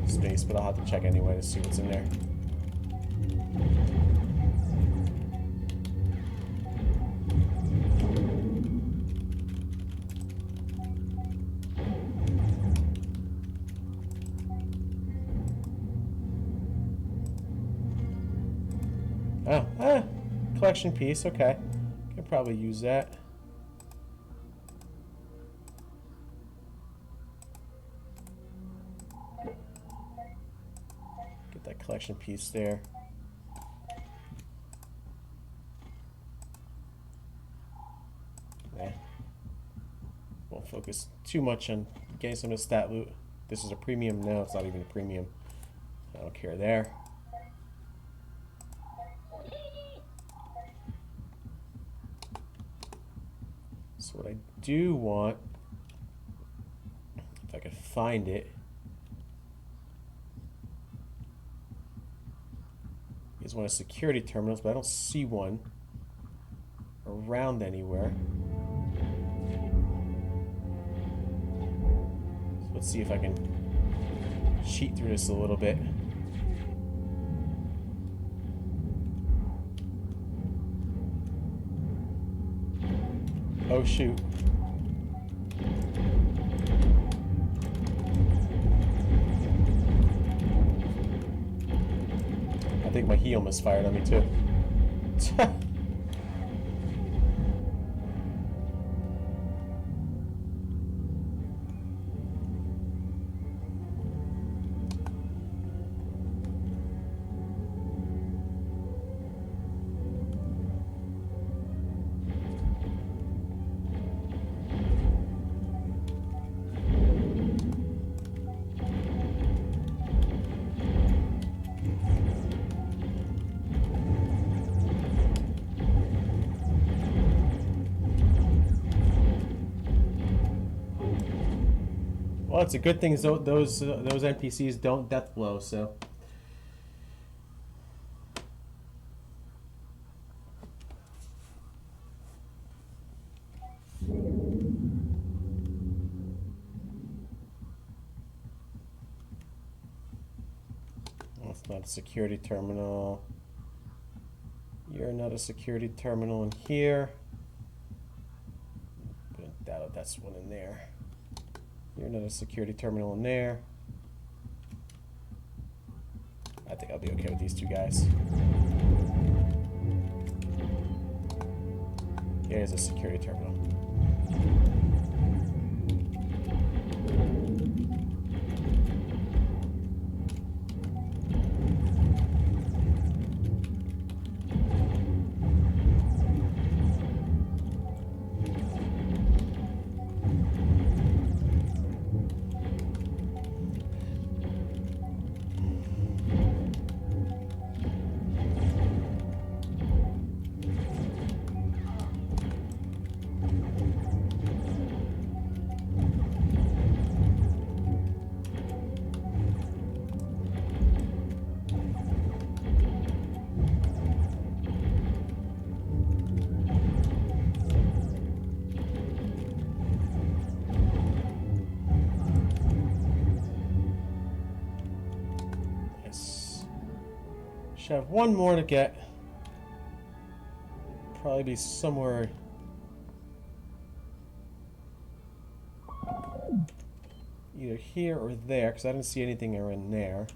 space, but I'll have to check anyway to see what's in there. Collection piece, okay. Can probably use that. Get that collection piece there. Nah. Won't focus too much on getting some of the stat loot. This is a premium? No, it's not even a premium. I don't care there. So what I do want, if I could find it, is one of security terminals, but I don't see one around anywhere. So let's see if I can cheat through this a little bit. Oh shoot. I think my heel misfired on me too. Well, it's a good thing those NPCs don't death blow, so. That's not a security terminal. You're not a security terminal in here. That's one in there. Here, another security terminal in there. I think I'll be okay with these two guys. Here's a security terminal. Should have one more to get. Probably be somewhere either here or there, because I didn't see anything around there.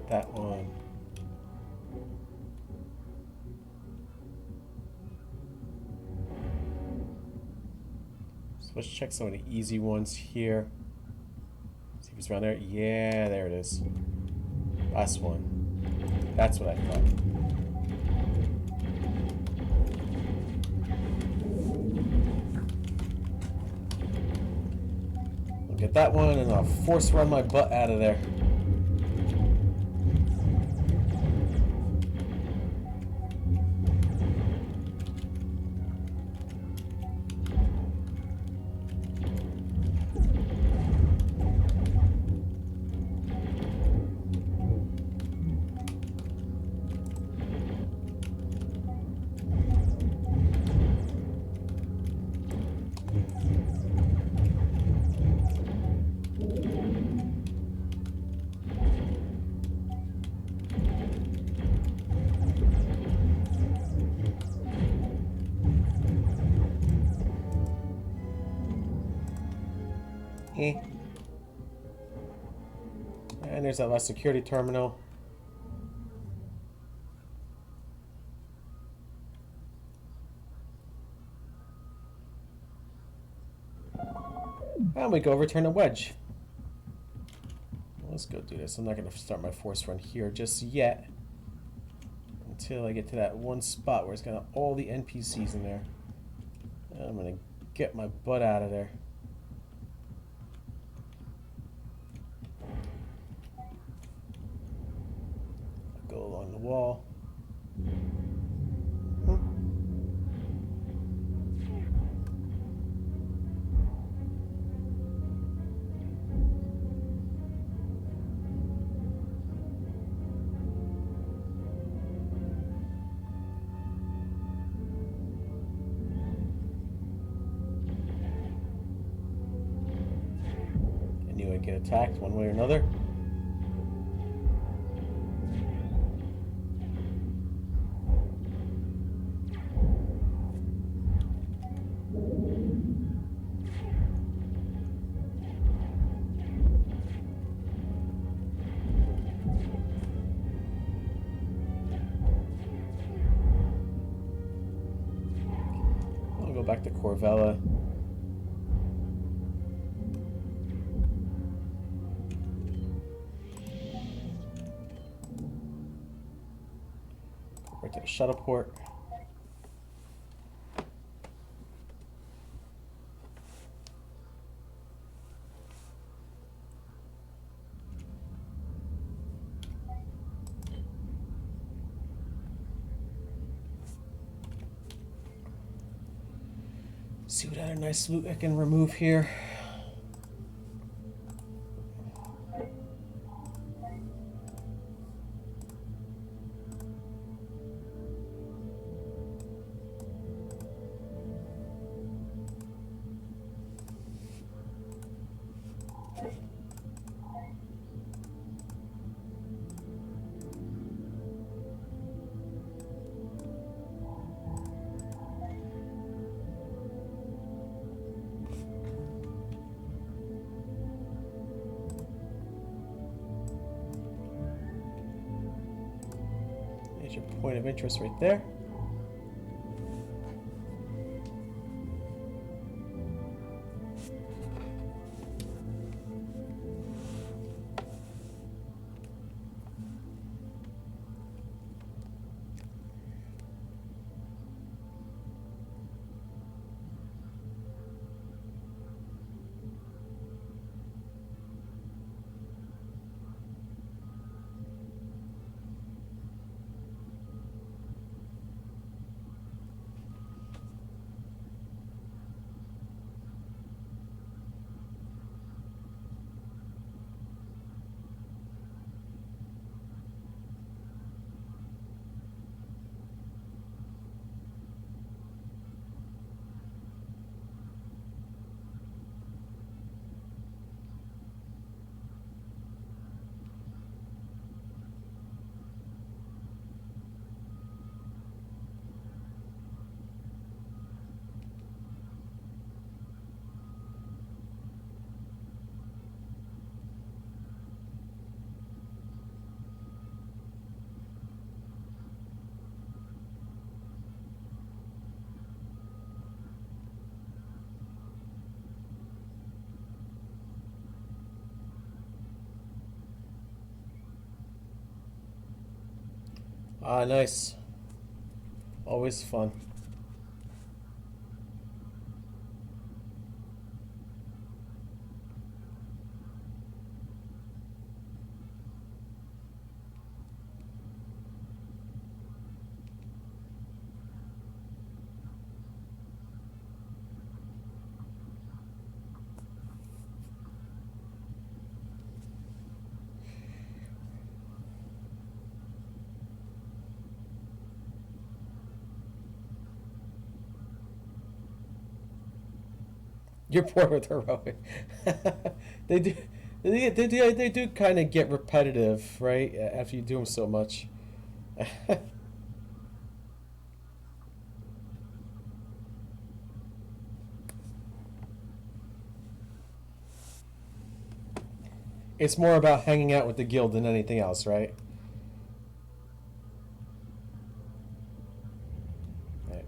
That one. So let's check some of the easy ones here. See if it's around there. Yeah, there it is. Last one. That's what I thought. I'll get that one and I'll force run my butt out of there. And there's that last security terminal. And we go return a wedge. Let's go do this. I'm not going to start my force run here just yet. Until I get to that one spot where it's got all the NPCs in there. And I'm going to get my butt out of there. Go along the wall. I knew I'd get attacked one way or another. back to Corvella. Right to the shuttle port. See what other nice loot I can remove here. There's your point of interest right there. Ah, nice. Always fun. You're poor with heroic. they do, they do kind of get repetitive, right? After you do them so much. It's more about hanging out with the guild than anything else, right? Right.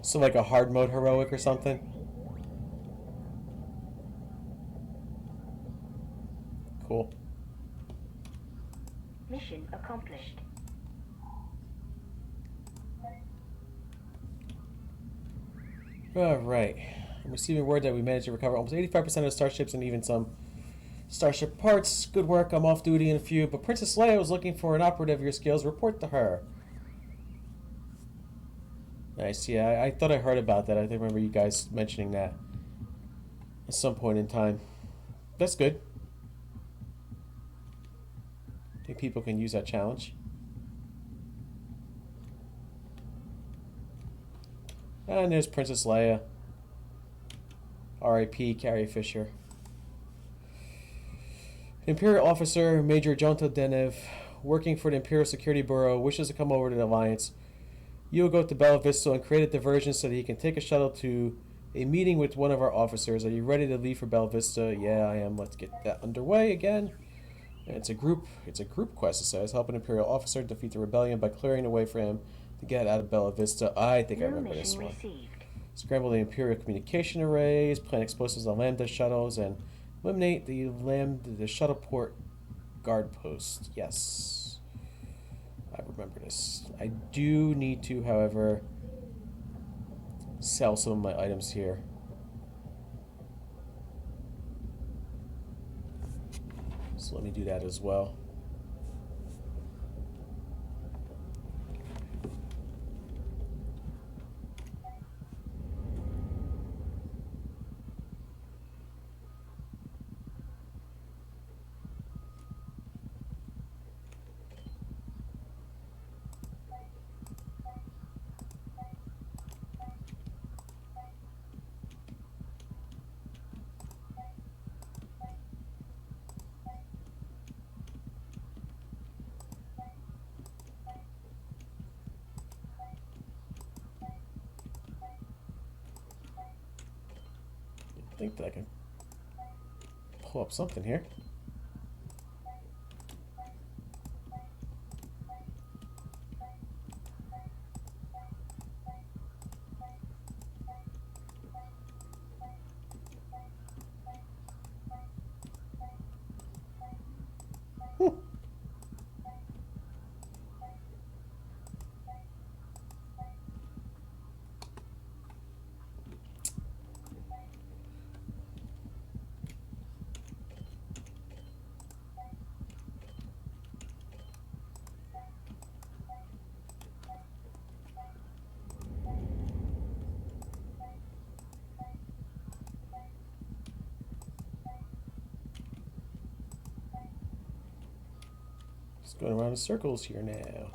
So like a hard mode heroic or something? Cool. Mission accomplished. Alright. I'm receiving word that we managed to recover almost 85% of the starships and even some starship parts. Good work. I'm off duty in a few, but Princess Leia was looking for an operative of your skills. Report to her. Nice. Yeah, I thought I heard about that. I remember you guys mentioning that at some point in time. That's good. I think people can use that challenge. And there's Princess Leia. R.I.P. Carrie Fisher. Imperial officer Major Jonta Denev, working for the Imperial Security Bureau, wishes to come over to the Alliance. You will go to Bella Vista and create a diversion so that he can take a shuttle to a meeting with one of our officers. Are you ready to leave for Bella Vista? Yeah, I am. Let's get that underway again. And it's a group quest, it says. Help an Imperial officer defeat the rebellion by clearing the way for him to get out of Bella Vista. I think I New remember this mission one. received. Scramble the Imperial communication arrays, plant explosives on Lambda shuttles, and eliminate the shuttle port guard post. Yes. I remember this. I do need to, however, sell some of my items here. So let me do that as well. I think that I can pull up something here. Just going around in circles here now.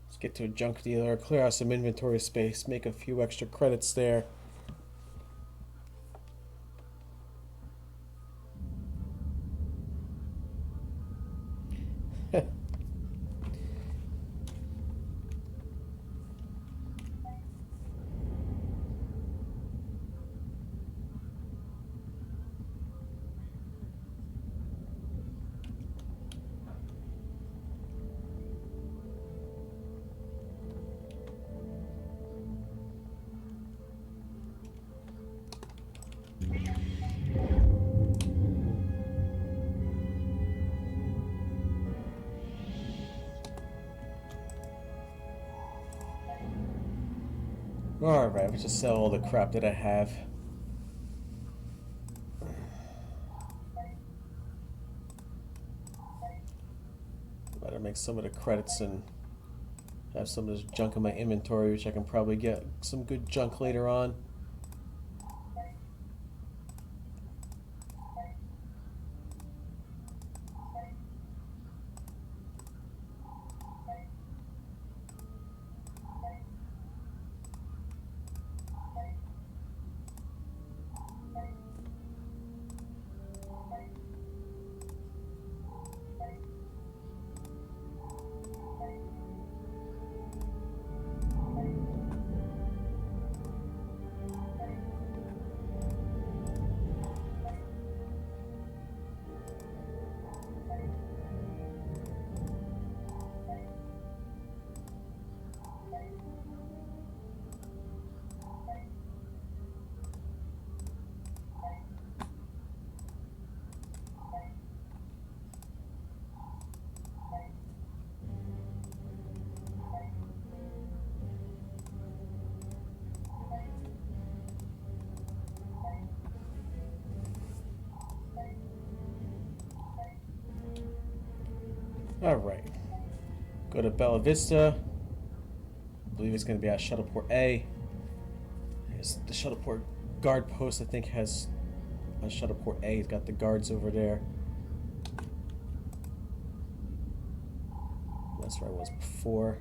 Let's get to a junk dealer, clear out some inventory space, make a few extra credits there. Alright, let's just sell all the crap that I have. Better make some of the credits and have some of this junk in my inventory, which I can probably get some good junk later on. Alright. Go to Bella Vista. I believe it's going to be at Shuttleport A. The Shuttleport guard post, I think, has... On Shuttleport A, it's got the guards over there. That's where I was before.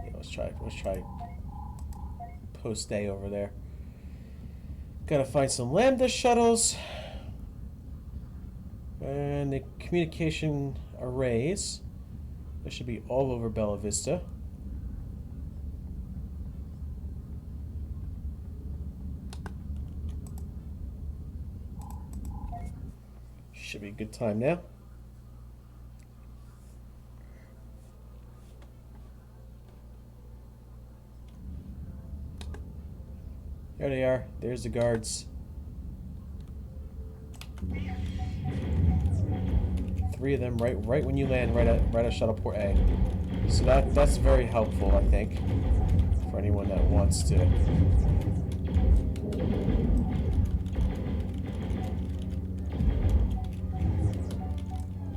Yeah, let's try post A over there. Gotta find some Lambda shuttles. And the communication arrays. That should be all over Bella Vista. Should be a good time now. There they are. There's the guards. 3 of them right when you land, right at Shuttleport A. So that's very helpful, I think, for anyone that wants to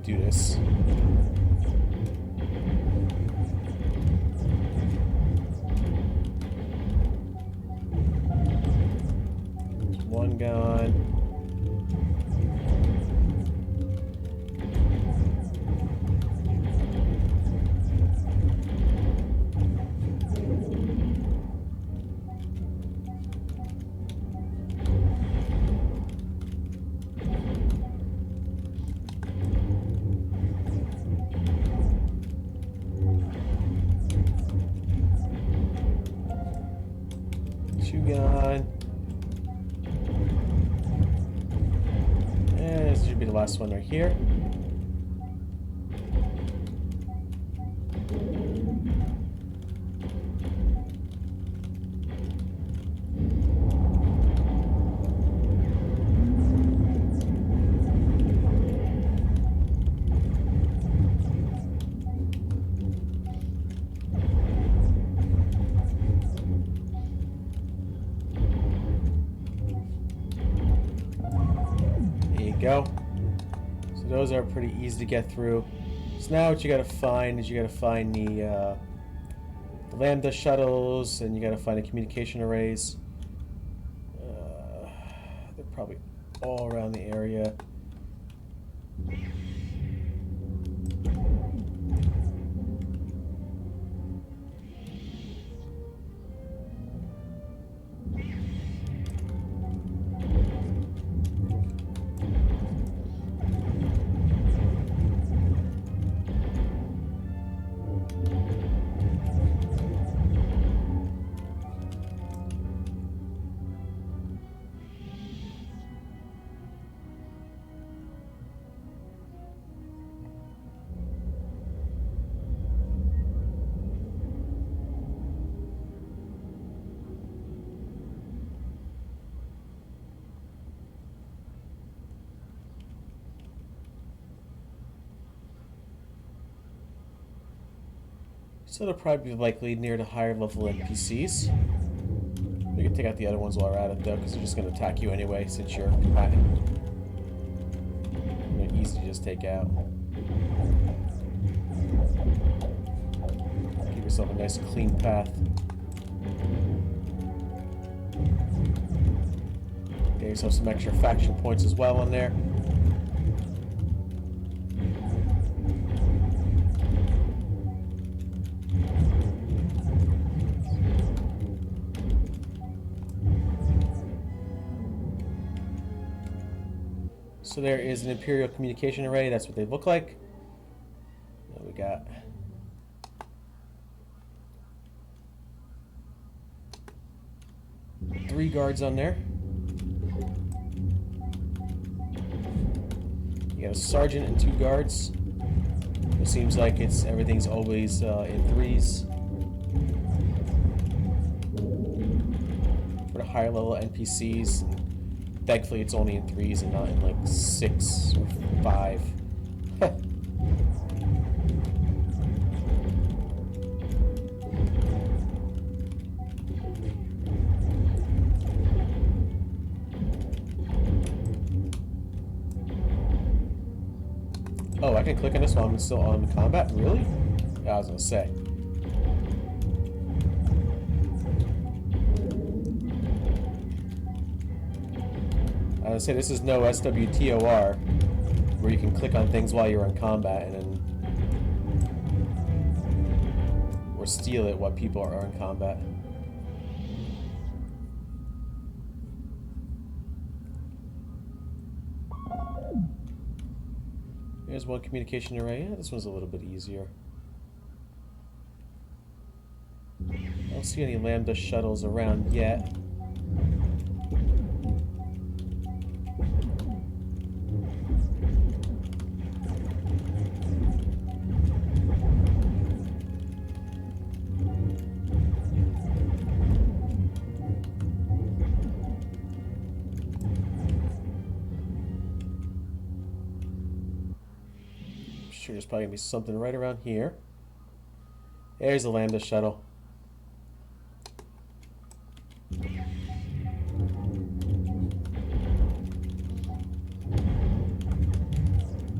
do this. There's one gone. Gone. And this should be the last one right here. Go. So those are pretty easy to get through. So now what you gotta find is the Lambda shuttles, and you gotta find the communication arrays. They're probably all around the area. So it'll probably be likely near the higher level NPCs. We can take out the other ones while we're at it though, because they're just going to attack you anyway since you're combatant. They're easy to just take out. Give yourself a nice clean path. Get yourself some extra faction points as well on there. So there is an Imperial communication array. That's what they look like. What we got? Three guards on there. You got a sergeant and 2 guards. It seems like everything's always in 3s. For the higher level NPCs. Thankfully, it's only in 3s and not in like 6 or 5. Oh, I can click on this while I'm still on combat? Really? Yeah, I was gonna say. I was gonna say, this is no SWTOR, where you can click on things while you're in combat and then... or steal it while people are in combat. Here's one communication array. Yeah, this one's a little bit easier. I don't see any Lambda shuttles around yet. Sure, there's probably gonna be something right around here. There's the Lambda shuttle.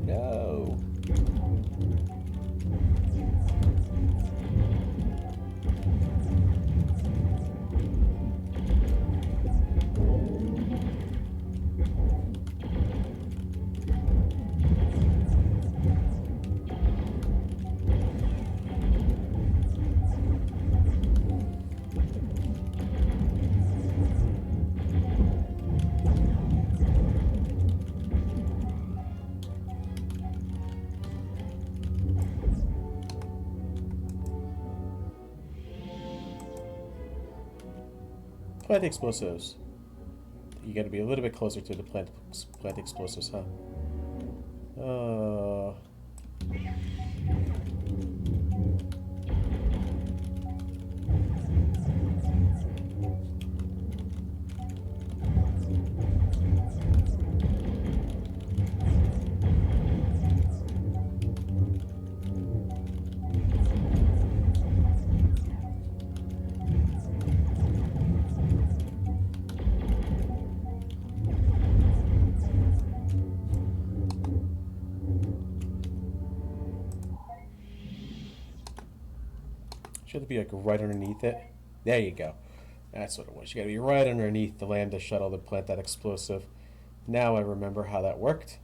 No. Plant explosives. You gotta be a little bit closer to the plant explosives, huh? Should be like right underneath it. There you go. That's what it was. You gotta be right underneath the Lambda shuttle to plant that explosive. Now I remember how that worked.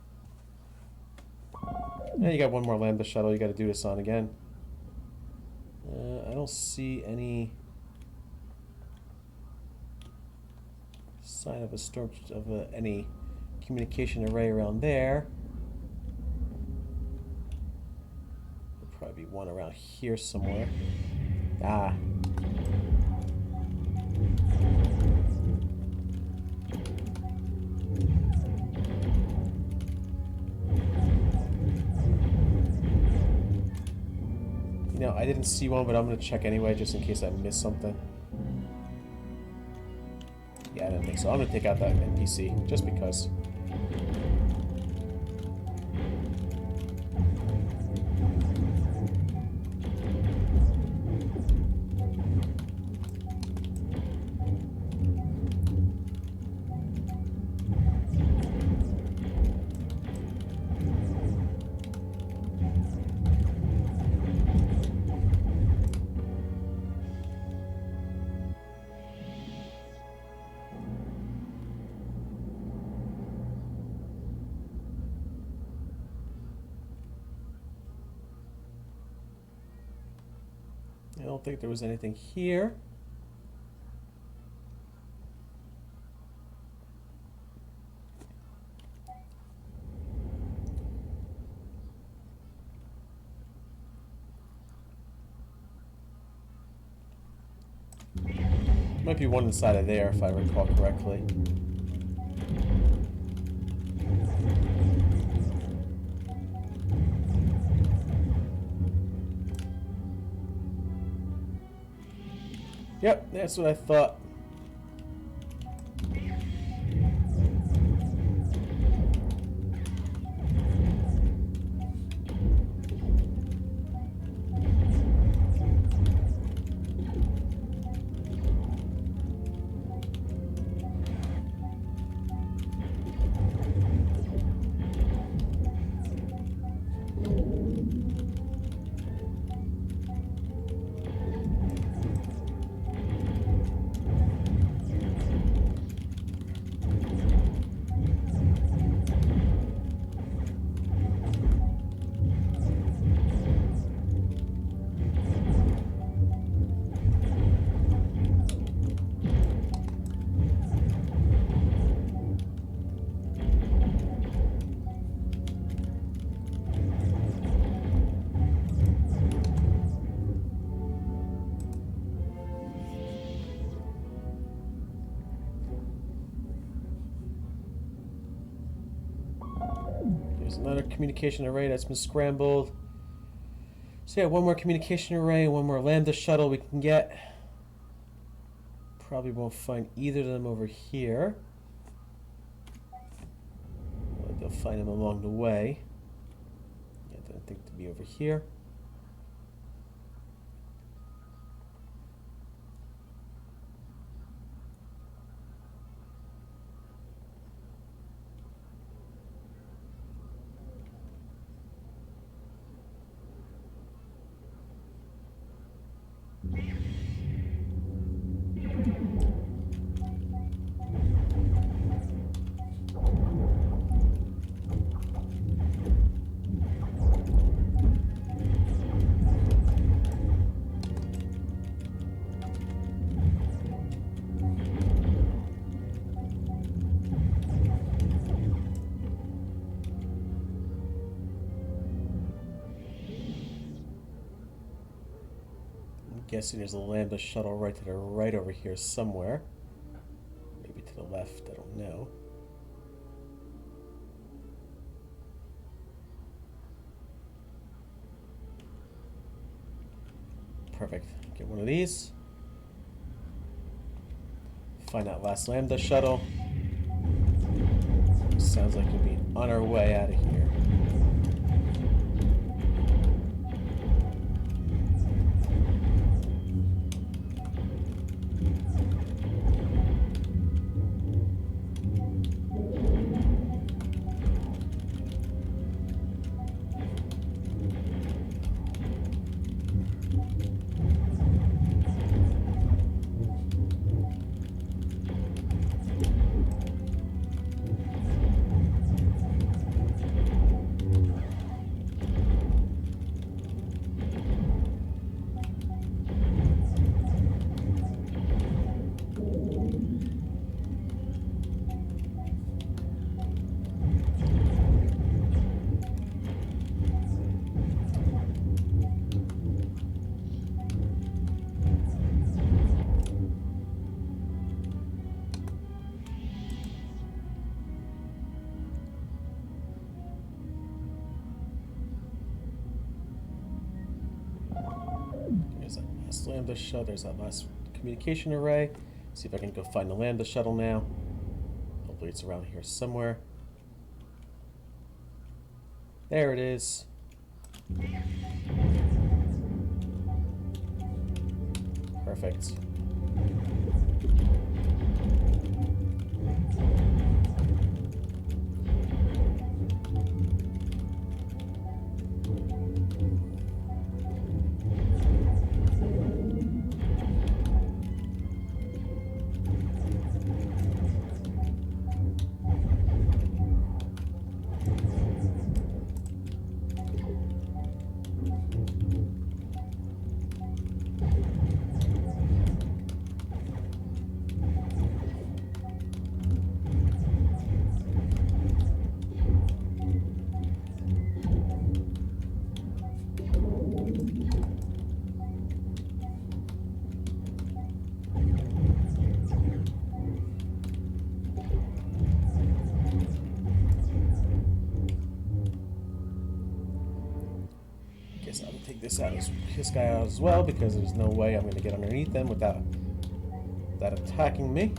And you got one more Lambda shuttle you gotta do this on again. I don't see any sign of a storm of any communication array around there. There'll probably be one around here somewhere. Ah. You know, I didn't see one, but I'm gonna check anyway, just in case I missed something. Yeah, I didn't think so. I'm gonna take out that NPC, just because. I don't think there was anything here. Might be one inside of there if I recall correctly. Yep, that's what I thought. There's another communication array that's been scrambled. So yeah, one more communication array, one more Lambda shuttle we can get. Probably won't find either of them over here. They'll find them along the way. Yeah, I don't think to be over here. Guessing there's a Lambda shuttle right to the right over here somewhere. Maybe to the left, I don't know. Perfect. Get one of these. Find that last Lambda shuttle. Sounds like we'll be on our way out of here. There's that last Lambda shuttle. There's that last communication array. See if I can go find the Lambda shuttle now. Hopefully it's around here somewhere. There it is. Perfect. Guess I will take this guy out as well, because there's no way I'm going to get underneath them without attacking me.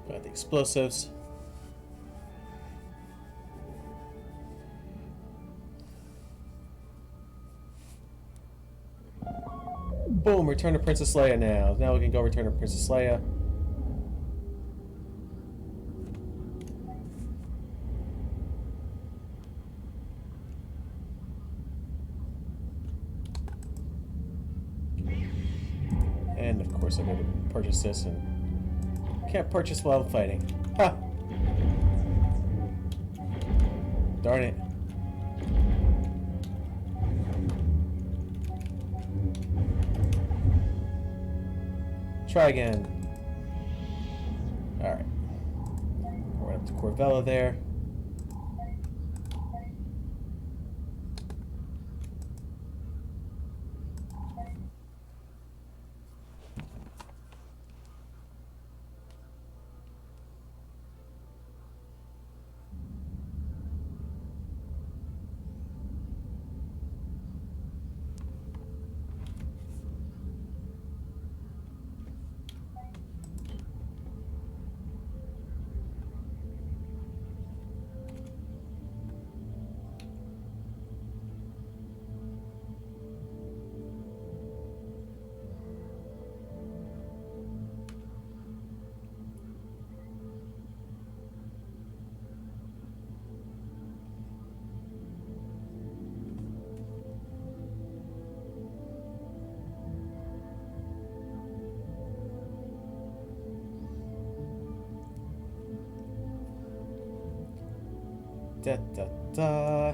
Got the explosives. Boom, return to Princess Leia now. Now we can go return to Princess Leia. And of course I gotta purchase this, and can't purchase while fighting. Ha! Darn it. Try again. Alright. Go right up to Corvella there. Da da da.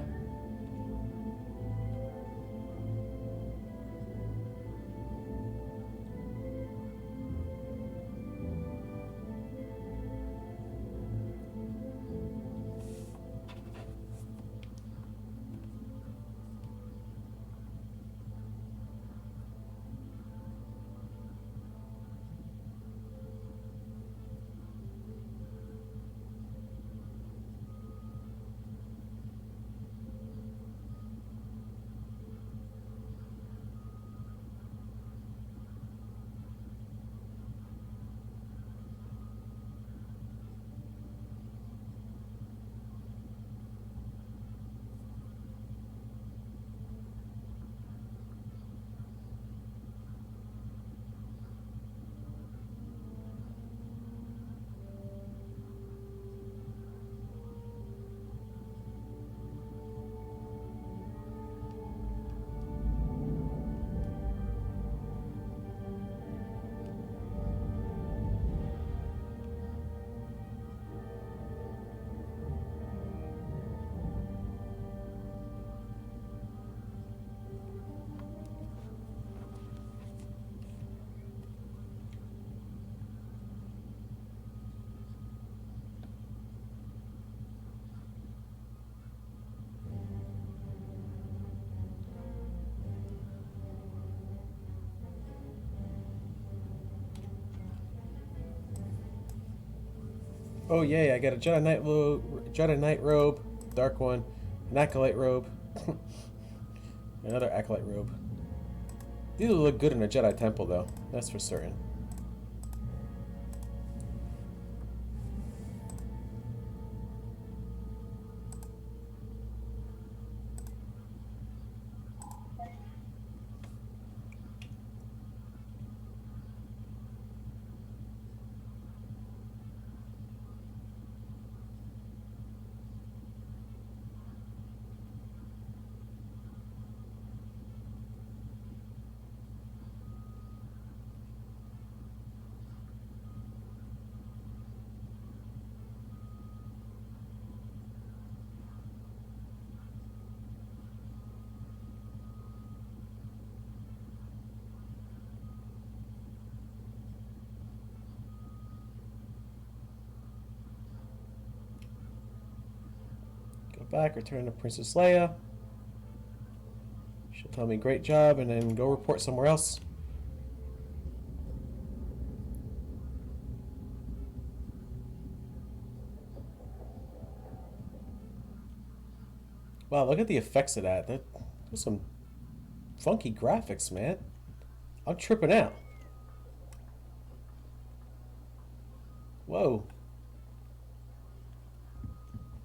Oh yay, I got a Jedi Knight robe, dark one, an Acolyte robe, another Acolyte robe. These will look good in a Jedi temple though, that's for certain. Back, return to Princess Leia. She'll tell me great job and then go report somewhere else. Wow, look at the effects of that. There's some funky graphics, man. I'm tripping out. Whoa.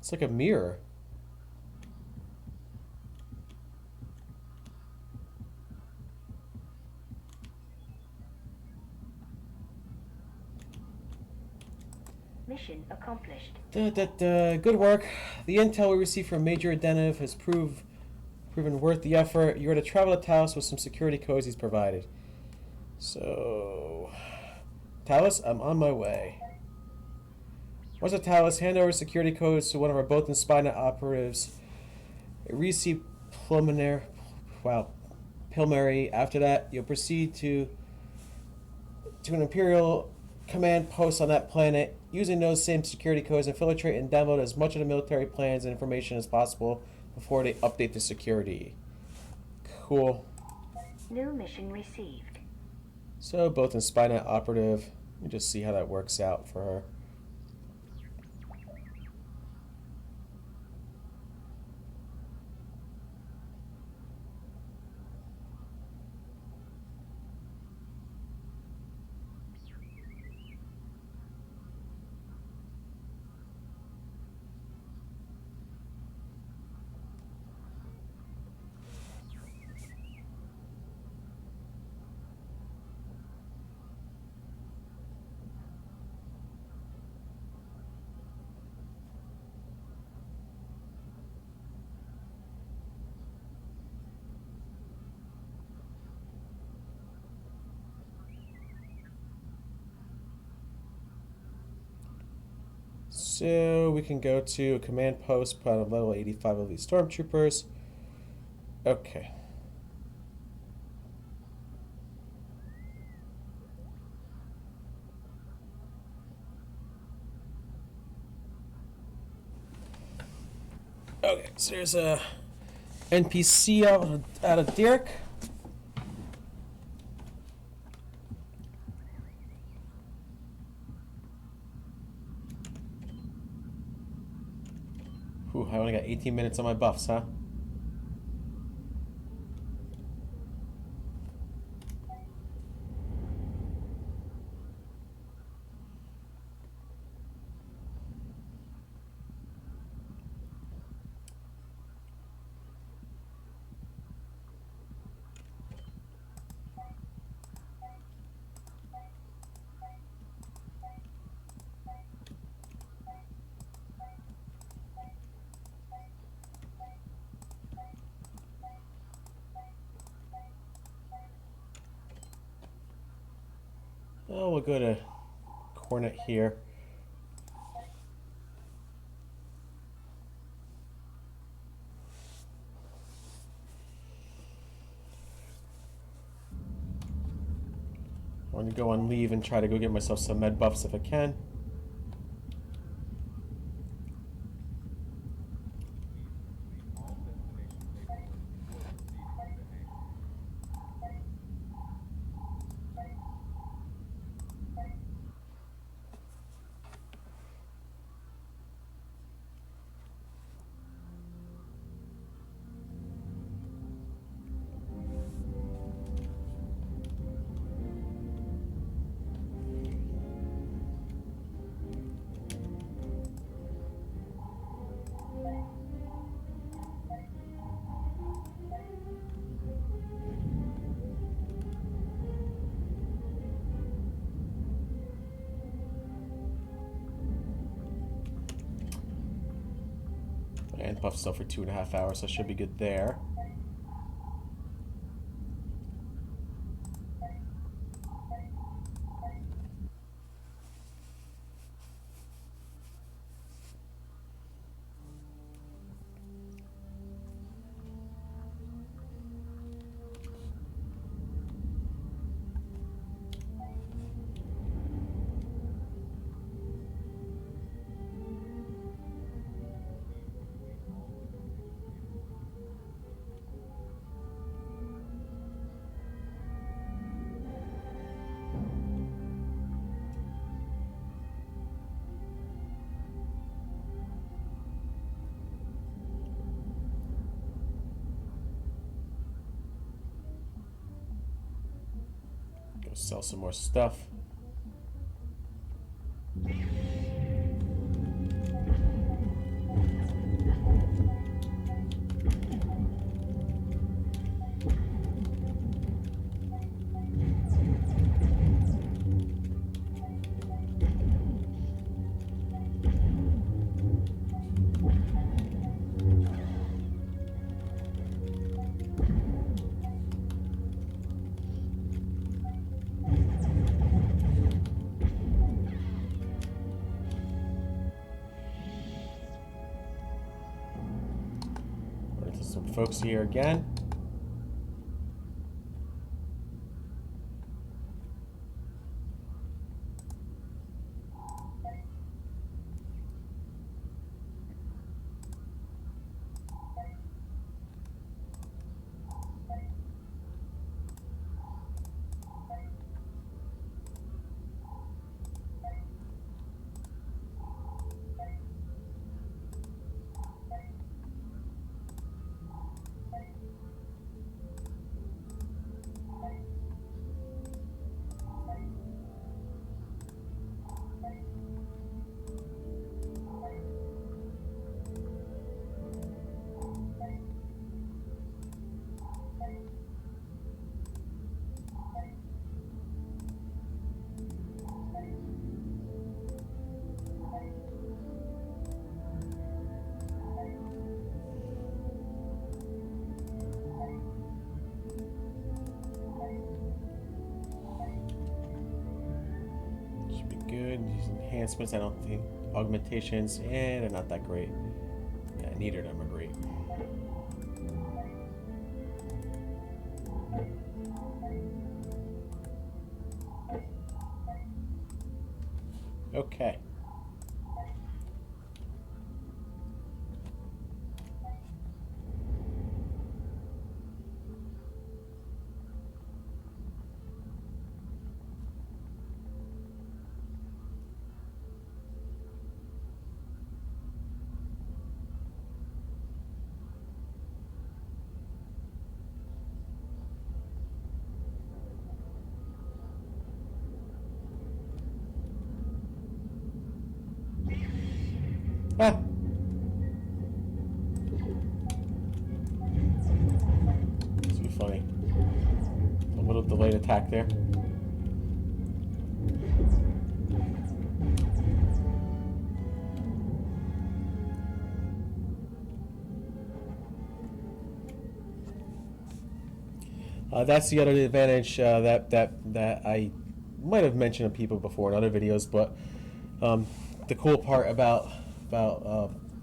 It's like a mirror. Mission accomplished. Good work. The intel we received from Major Adenev has proven worth the effort. You are to travel to Talos with some security codes he's provided. So, Talos, I'm on my way. Once at Talos, hand over security codes to one of our both and Spynet operatives. Receive Pilmary. After that, you'll proceed to to an Imperial command post on that planet. Using those same security codes, infiltrate and download as much of the military plans and information as possible before they update the security. Cool. New mission received. So both in Spynet operative. Let me just see how that works out for her. So we can go to a command post, put on level 85 of these stormtroopers. Okay. Okay, so there's a NPC out of Derek. Whew, I only got 18 minutes on my buffs, huh? Oh, we'll go to Cornet here. I'm going to go on leave and try to go get myself some med buffs if I can. And buff stuff for 2.5 hours, so I should be good there. Go sell some more stuff. Some folks here again. enhancements, I don't think. Augmentations, they're not that great. Yeah, neither of them are great. Okay. Ah! This would be funny. A little delayed attack there. That's the other advantage that I might have mentioned to people before in other videos, but the cool part about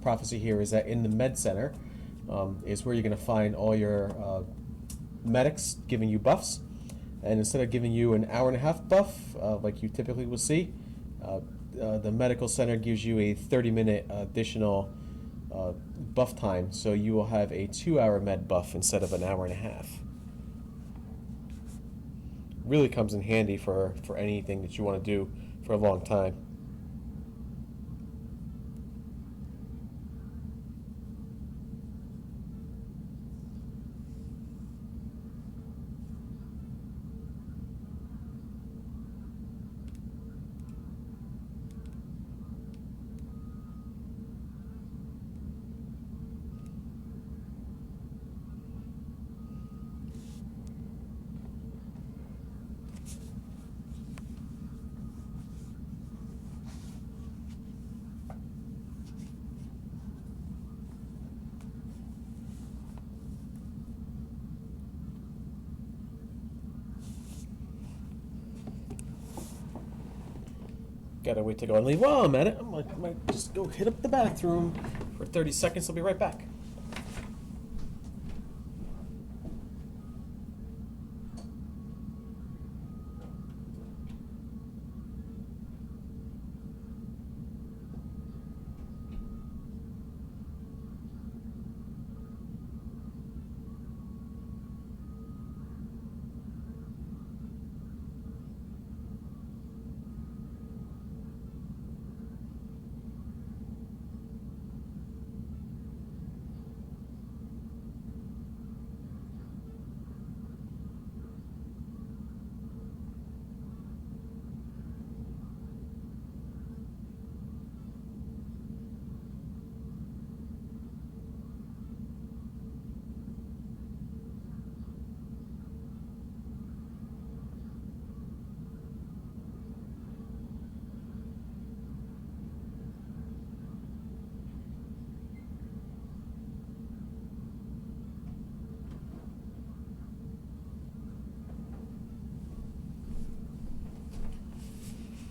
Prophecy here is that in the med center is where you're going to find all your medics giving you buffs, and instead of giving you an hour and a half buff like you typically would see, the medical center gives you a 30-minute additional buff time, so you will have a 2-hour med buff instead of an hour and a half. Really comes in handy for anything that you want to do for a long time. Gotta wait to go and leave. While I'm at it, I might just go hit up the bathroom for 30 seconds. I'll be right back.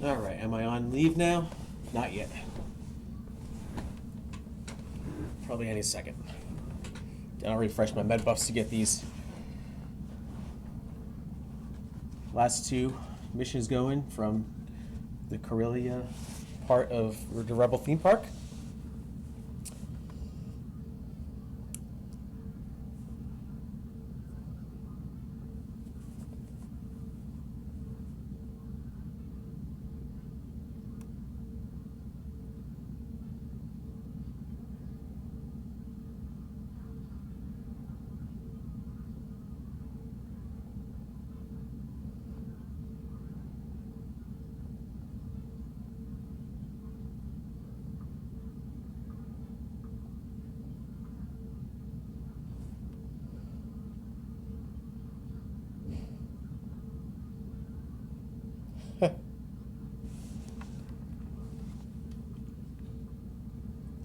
Alright, am I on leave now? Not yet. Probably any second. Then I'll refresh my med buffs to get these last 2 missions going from the Corellia part of the Rebel Themepark.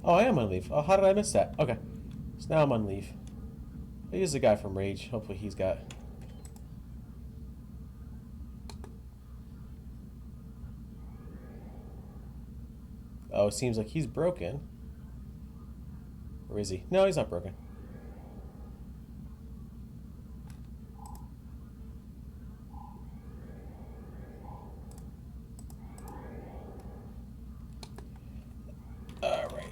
Oh, I am on leave. Oh, how did I miss that? Okay. So now I'm on leave. Here's the guy from Rage. Hopefully he's got... Oh, it seems like he's broken. Or is he? No, he's not broken. Alright.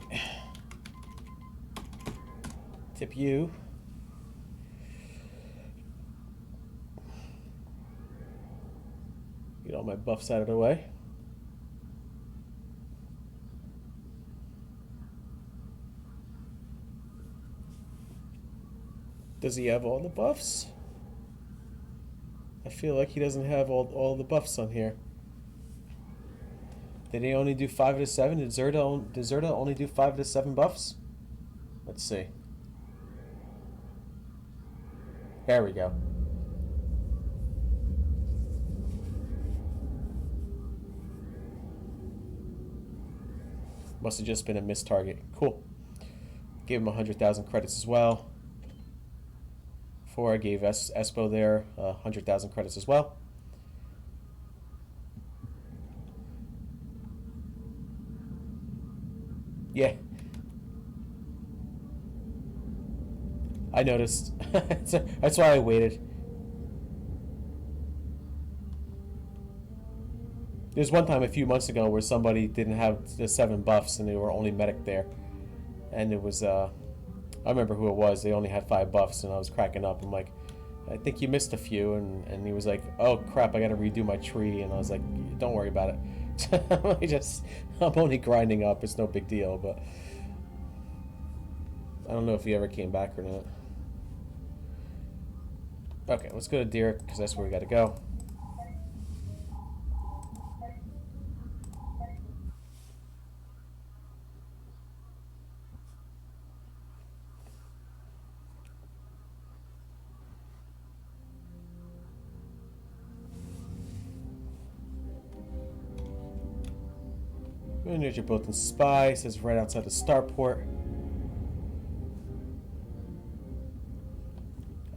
Tip you. Get all my buffs out of the way. Does he have all the buffs? I feel like he doesn't have all the buffs on here. Did he only do 5 to 7? Did Zerda only do 5 to 7 buffs? Let's see. There we go. Must have just been a missed target. Cool. Gave him 100,000 credits as well. Before I gave Espo there 100,000 credits as well. Yeah. I noticed. That's why I waited. There's one time a few months ago where somebody didn't have the 7 buffs and they were only medic there. And it was, I remember who it was. They only had 5 buffs and I was cracking up. I'm like, I think you missed a few. And he was like, oh crap, I gotta redo my tree. And I was like, don't worry about it. I'm only grinding up. It's no big deal, but I don't know if he ever came back or not. Okay, let's go to Derek because that's where we gotta go. There's your boat and spy. It says right outside the starport.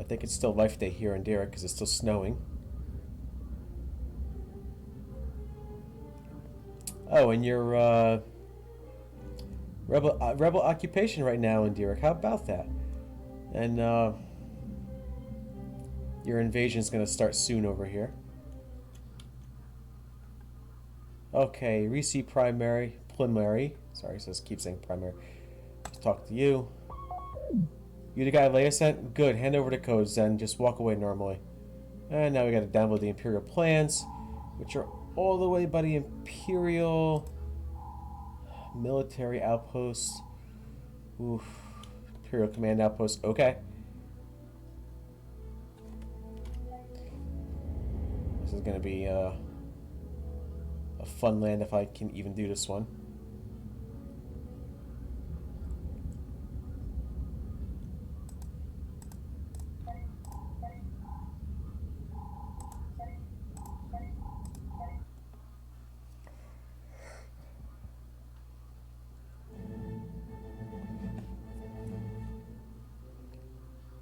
I think it's still life day here in Derek because it's still snowing. Oh, and your rebel occupation right now in Derek. How about that? And your invasion is going to start soon over here. Okay, receive primary. Sorry, it says keep saying primary. Let's talk to you. You the guy Leia sent? Good, hand over the codes then. Just walk away normally. And now we gotta download the Imperial plans, which are all the way by the Imperial military outpost. Oof. Imperial command outpost. Okay. This is gonna be a fun land if I can even do this one.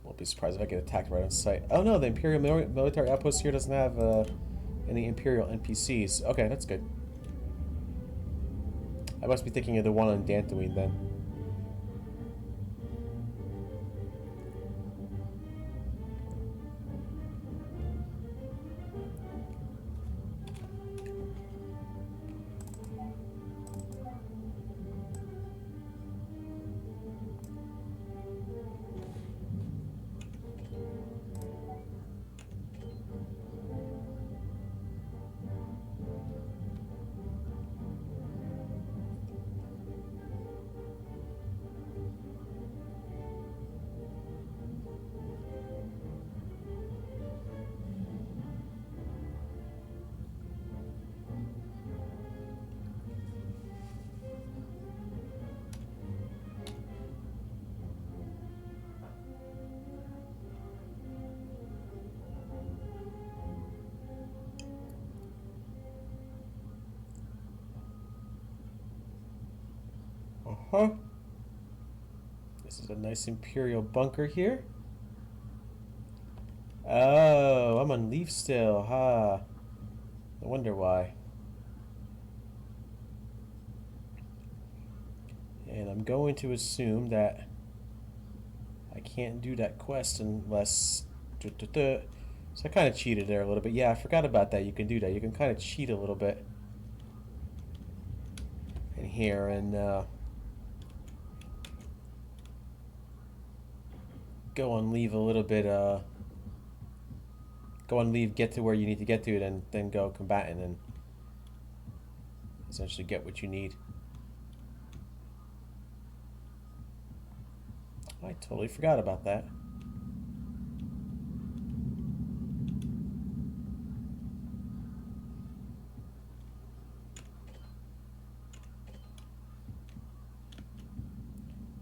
Won't be surprised if I get attacked right on sight. Oh no, the Imperial military outpost here doesn't have any Imperial NPCs. Okay, that's good. I must be thinking of the one on Dantooine then. This is a nice Imperial bunker here. Oh, I'm on leave still, huh? I wonder why. And I'm going to assume that I can't do that quest unless... So I kind of cheated there a little bit. Yeah, I forgot about that. You can do that. You can kind of cheat a little bit in here and go and leave a little bit. Go and leave, get to where you need to get to, and then go combatant and essentially get what you need. I totally forgot about that.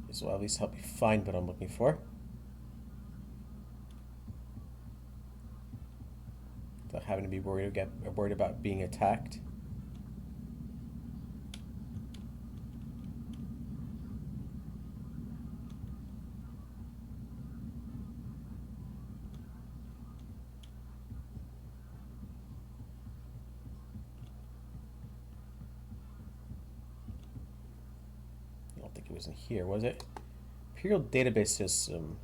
This will at least help me find what I'm looking for. Without having to be worried about being attacked. I don't think it was in here, was it? Imperial database system.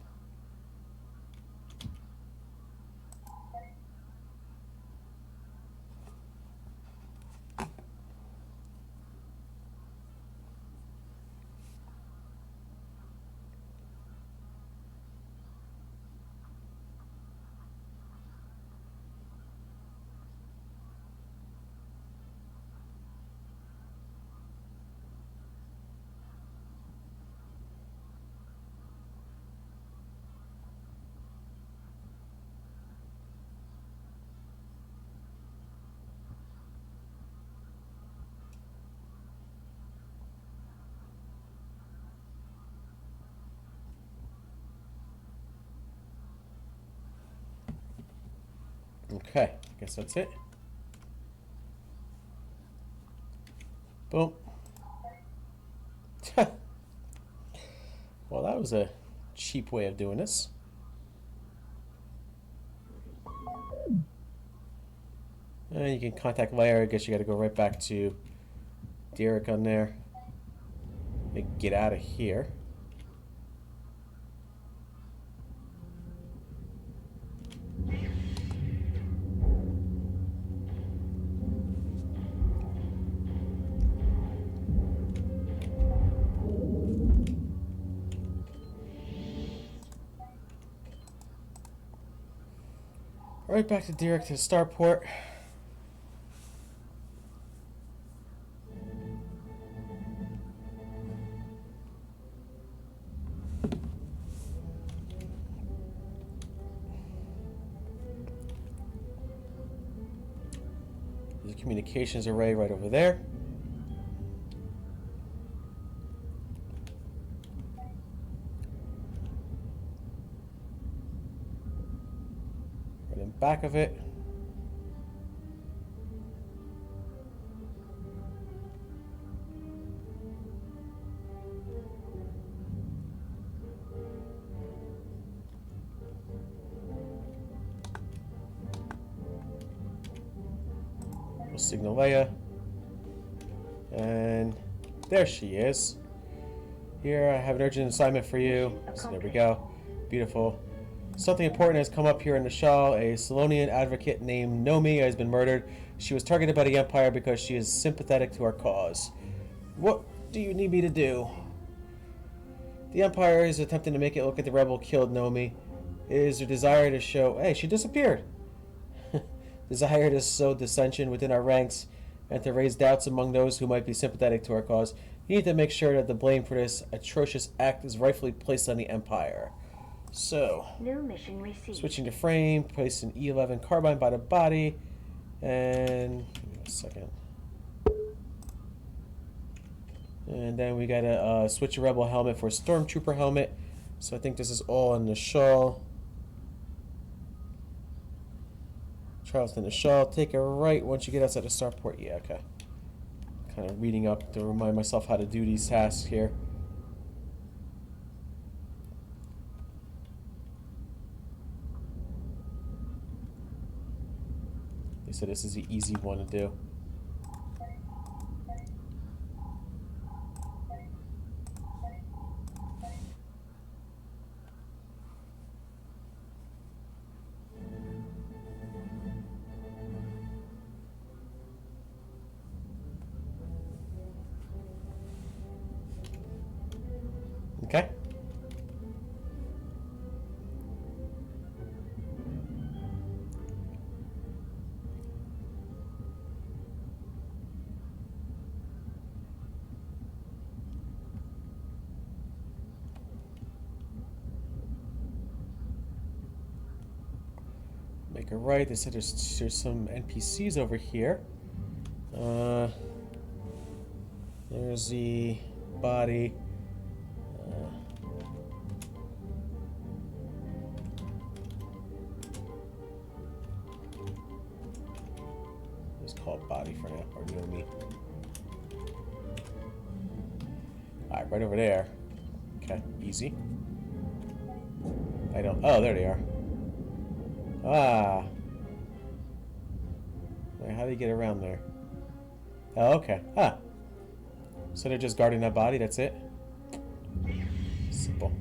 Okay, I guess that's it. Boom. Well, that was a cheap way of doing this. And you can contact Leia. I guess you got to go right back to Derek on there. Get out of here. Right back to Derek to the starport. There's a communications array right over there. Right in back of it. We'll signal Leia. And there she is. Here, I have an urgent assignment for you. So there we go. Beautiful. Something important has come up here in the Shah. A Solonian advocate named Nomi has been murdered. She was targeted by the Empire because she is sympathetic to our cause. What do you need me to do? The Empire is attempting to make it look like the rebel killed Nomi. It is their desire to show... Hey, she disappeared! Desire to sow dissension within our ranks and to raise doubts among those who might be sympathetic to our cause. You need to make sure that the blame for this atrocious act is rightfully placed on the Empire. So, New mission received. switching to frame, place an E11 carbine by the body, and give me a second. And then we gotta switch a rebel helmet for a stormtrooper helmet. So I think this is all in the shawl. Charleston the shawl. Take a right once you get outside the starport. Yeah, okay. Kind of reading up to remind myself how to do these tasks here. They said this is the easy one to do. Make a right. They said there's some NPCs over here. There's the body. Let's call it body for now, or you know me. Alright, right over there. Okay, easy. I don't. Oh, there they are. Ah. Wait, how do you get around there? Oh, okay. Ah. So they're just guarding that body, that's it? Simple.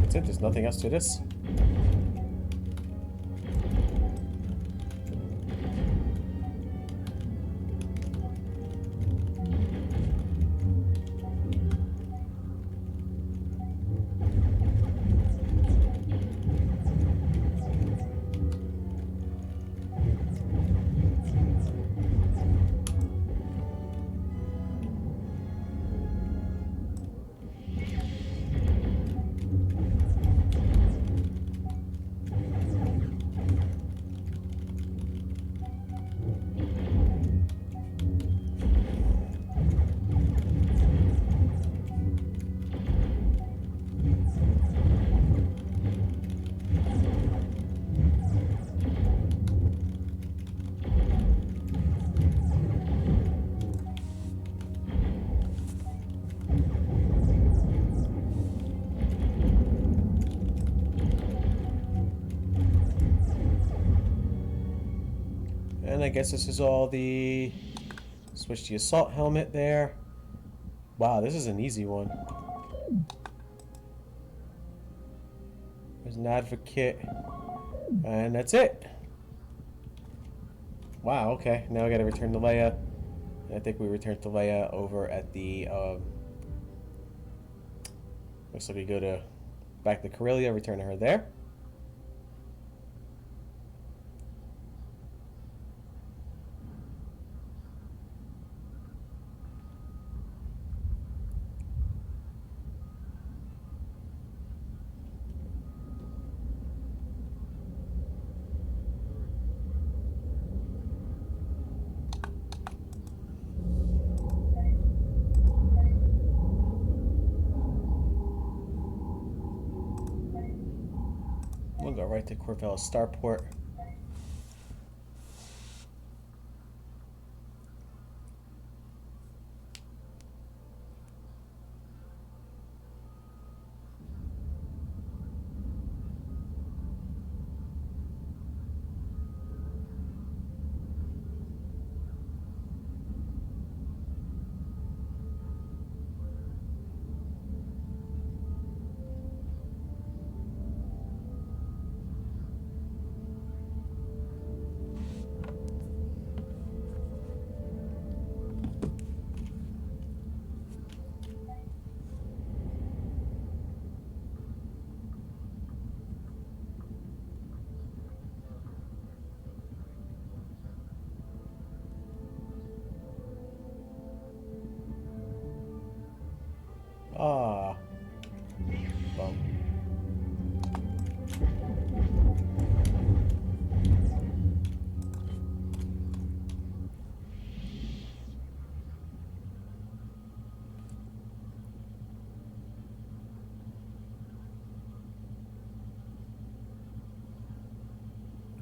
That's it, there's nothing else to this? And I guess this is all the... Switch the assault helmet there. Wow, this is an easy one. There's an advocate. And that's it. Wow, okay. Now I gotta return to Leia. I think we returned to Leia over at the... looks like we go to... back to Corellia, return to her there. We'll go right to Corvella Starport. Ah. Bum.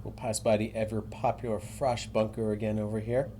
We'll pass by the ever popular Frosh bunker again over here.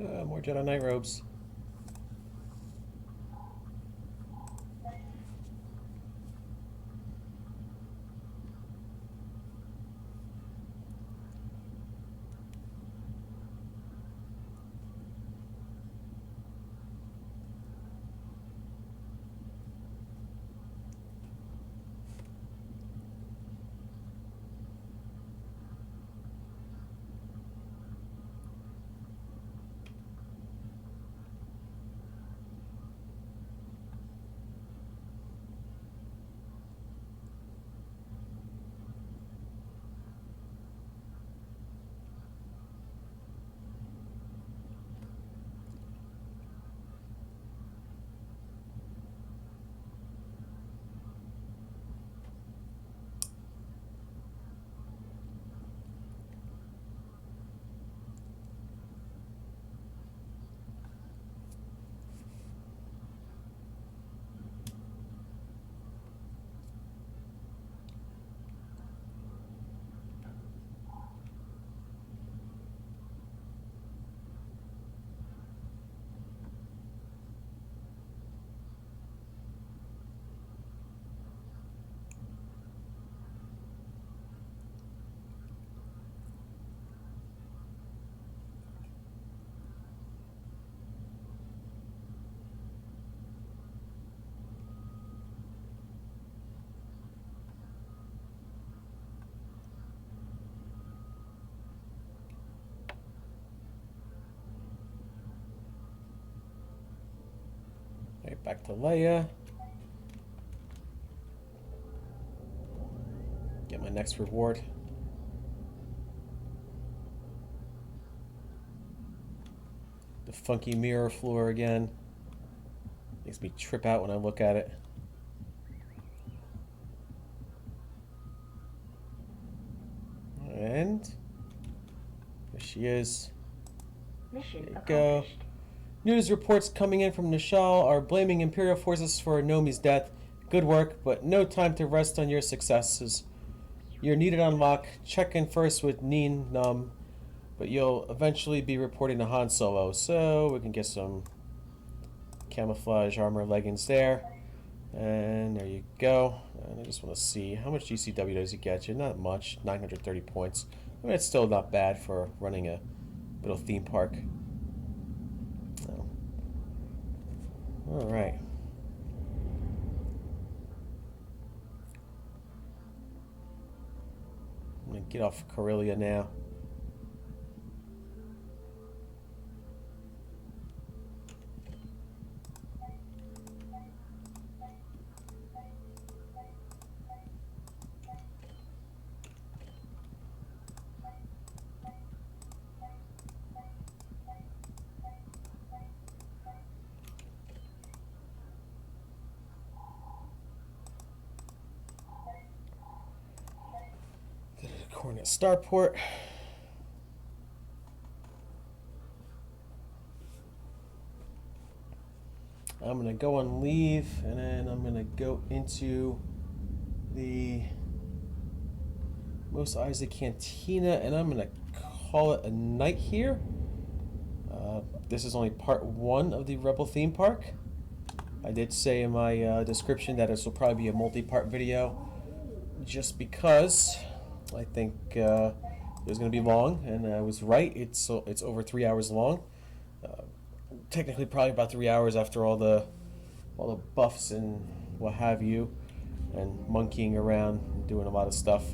More Jedi Knight robes. Right, back to Leia. Get my next reward. The funky mirror floor again. Makes me trip out when I look at it. And there she is. Mission There you go. accomplished. News reports coming in from Nishal are blaming Imperial forces for Nomi's death. Good work, but no time to rest on your successes. You're needed on lock. Check in first with Neen Num, but you'll eventually be reporting to Han Solo, so we can get some camouflage armor leggings there. And there you go. And I just want to see how much GCW does it get you? Not much, 930 points. I mean, it's still not bad for running a little theme park. So. All right. I'm gonna get off Corellia now. Coordinate starport. I'm gonna go on leave, and then I'm gonna go into the Mos Eisley Cantina, and I'm gonna call it a night here. This is only part 1 of the Rebel Themepark. I did say in my description that this will probably be a multi-part video, just because I think it was going to be long, and I was right. It's over 3 hours long. Technically, probably about 3 hours after all the buffs and what have you, and monkeying around and doing a lot of stuff.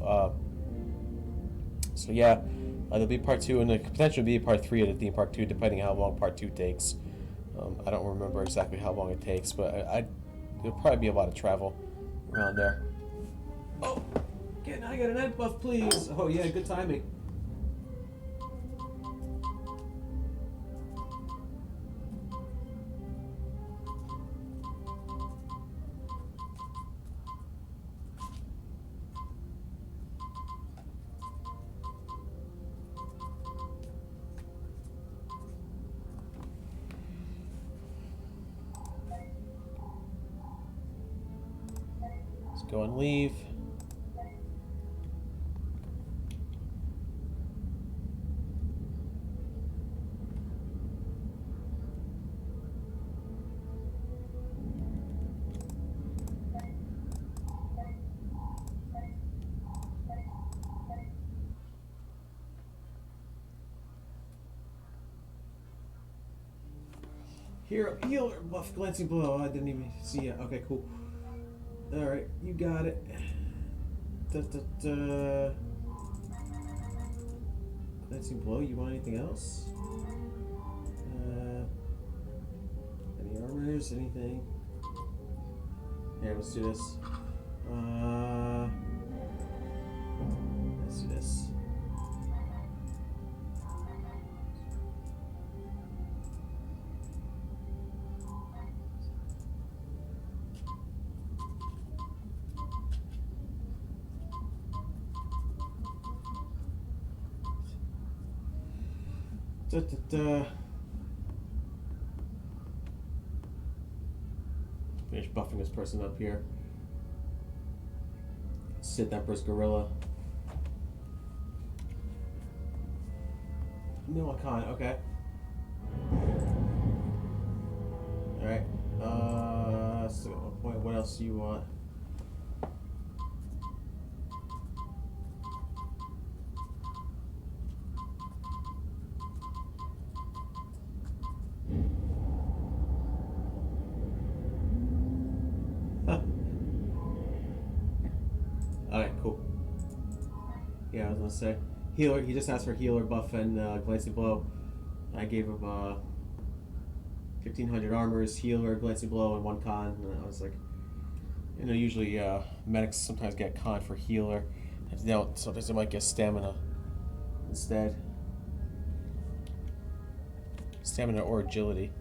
So yeah, there'll be part 2, and there could potentially be part 3 of the theme park 2, depending how long part 2 takes. I don't remember exactly how long it takes, but there'll probably be a lot of travel around there. Oh, can I get an ed buff, please? Oh yeah, good timing. Let's go and leave. Healer buff, glancing blow. I didn't even see it. Okay, cool. Alright, you got it. Glancing blow, you want anything else? Any armors, anything? Here, let's do this. Let's do this. Finish buffing this person up here. Sith Emperor's Gorilla. No, I can't. Okay. Alright. So at what point, what else do you want? Alright, cool. Yeah, I was gonna say. Healer, he just asked for healer buff and glancing blow. I gave him 1500 armors, healer, glancing blow, and 1 con. And I was like, you know, usually medics sometimes get con for healer. If they don't, sometimes they might get stamina instead. Stamina or agility.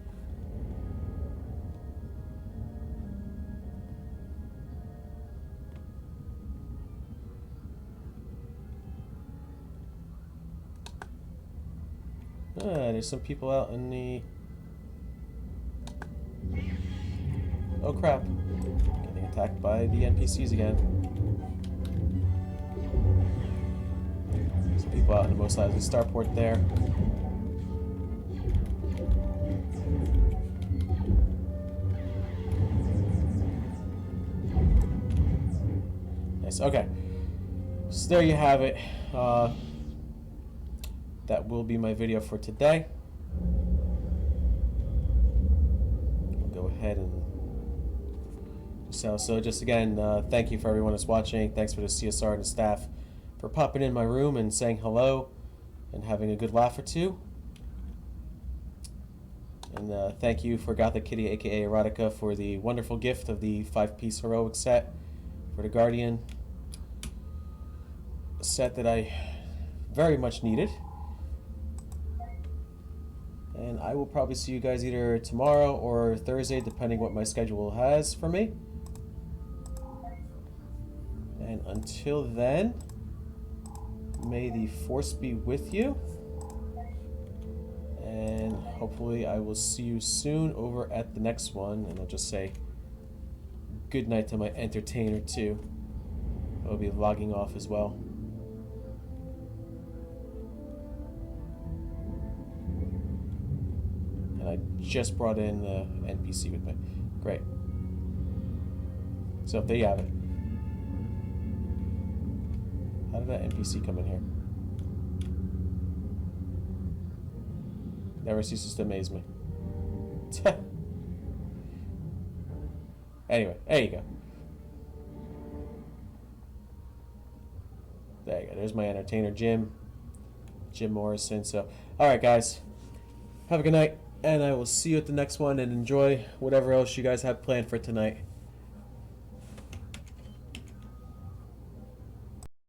There's some people out in the... Oh crap. Getting attacked by the NPCs again. Some people out in the Mos Eisley starport there. Nice, okay. So there you have it. That will be my video for today. I'll go ahead and so just again, thank you for everyone that's watching. Thanks for the CSR and the staff for popping in my room and saying hello and having a good laugh or two. And thank you for Gothic Kitty, aka Erotica, for the wonderful gift of the 5-piece heroic set for the Guardian. A set that I very much needed. And I will probably see you guys either tomorrow or Thursday, depending what my schedule has for me. And until then, may the Force be with you. And hopefully I will see you soon over at the next one. And I'll just say good night to my entertainer too. I'll be logging off as well. I just brought in the NPC with me. Great. So there you have it. How did that NPC come in here? Never ceases to amaze me. Anyway, there you go. There you go. There's my entertainer, Jim Morrison. So, alright guys. Have a good night. And I will see you at the next one, and enjoy whatever else you guys have planned for tonight.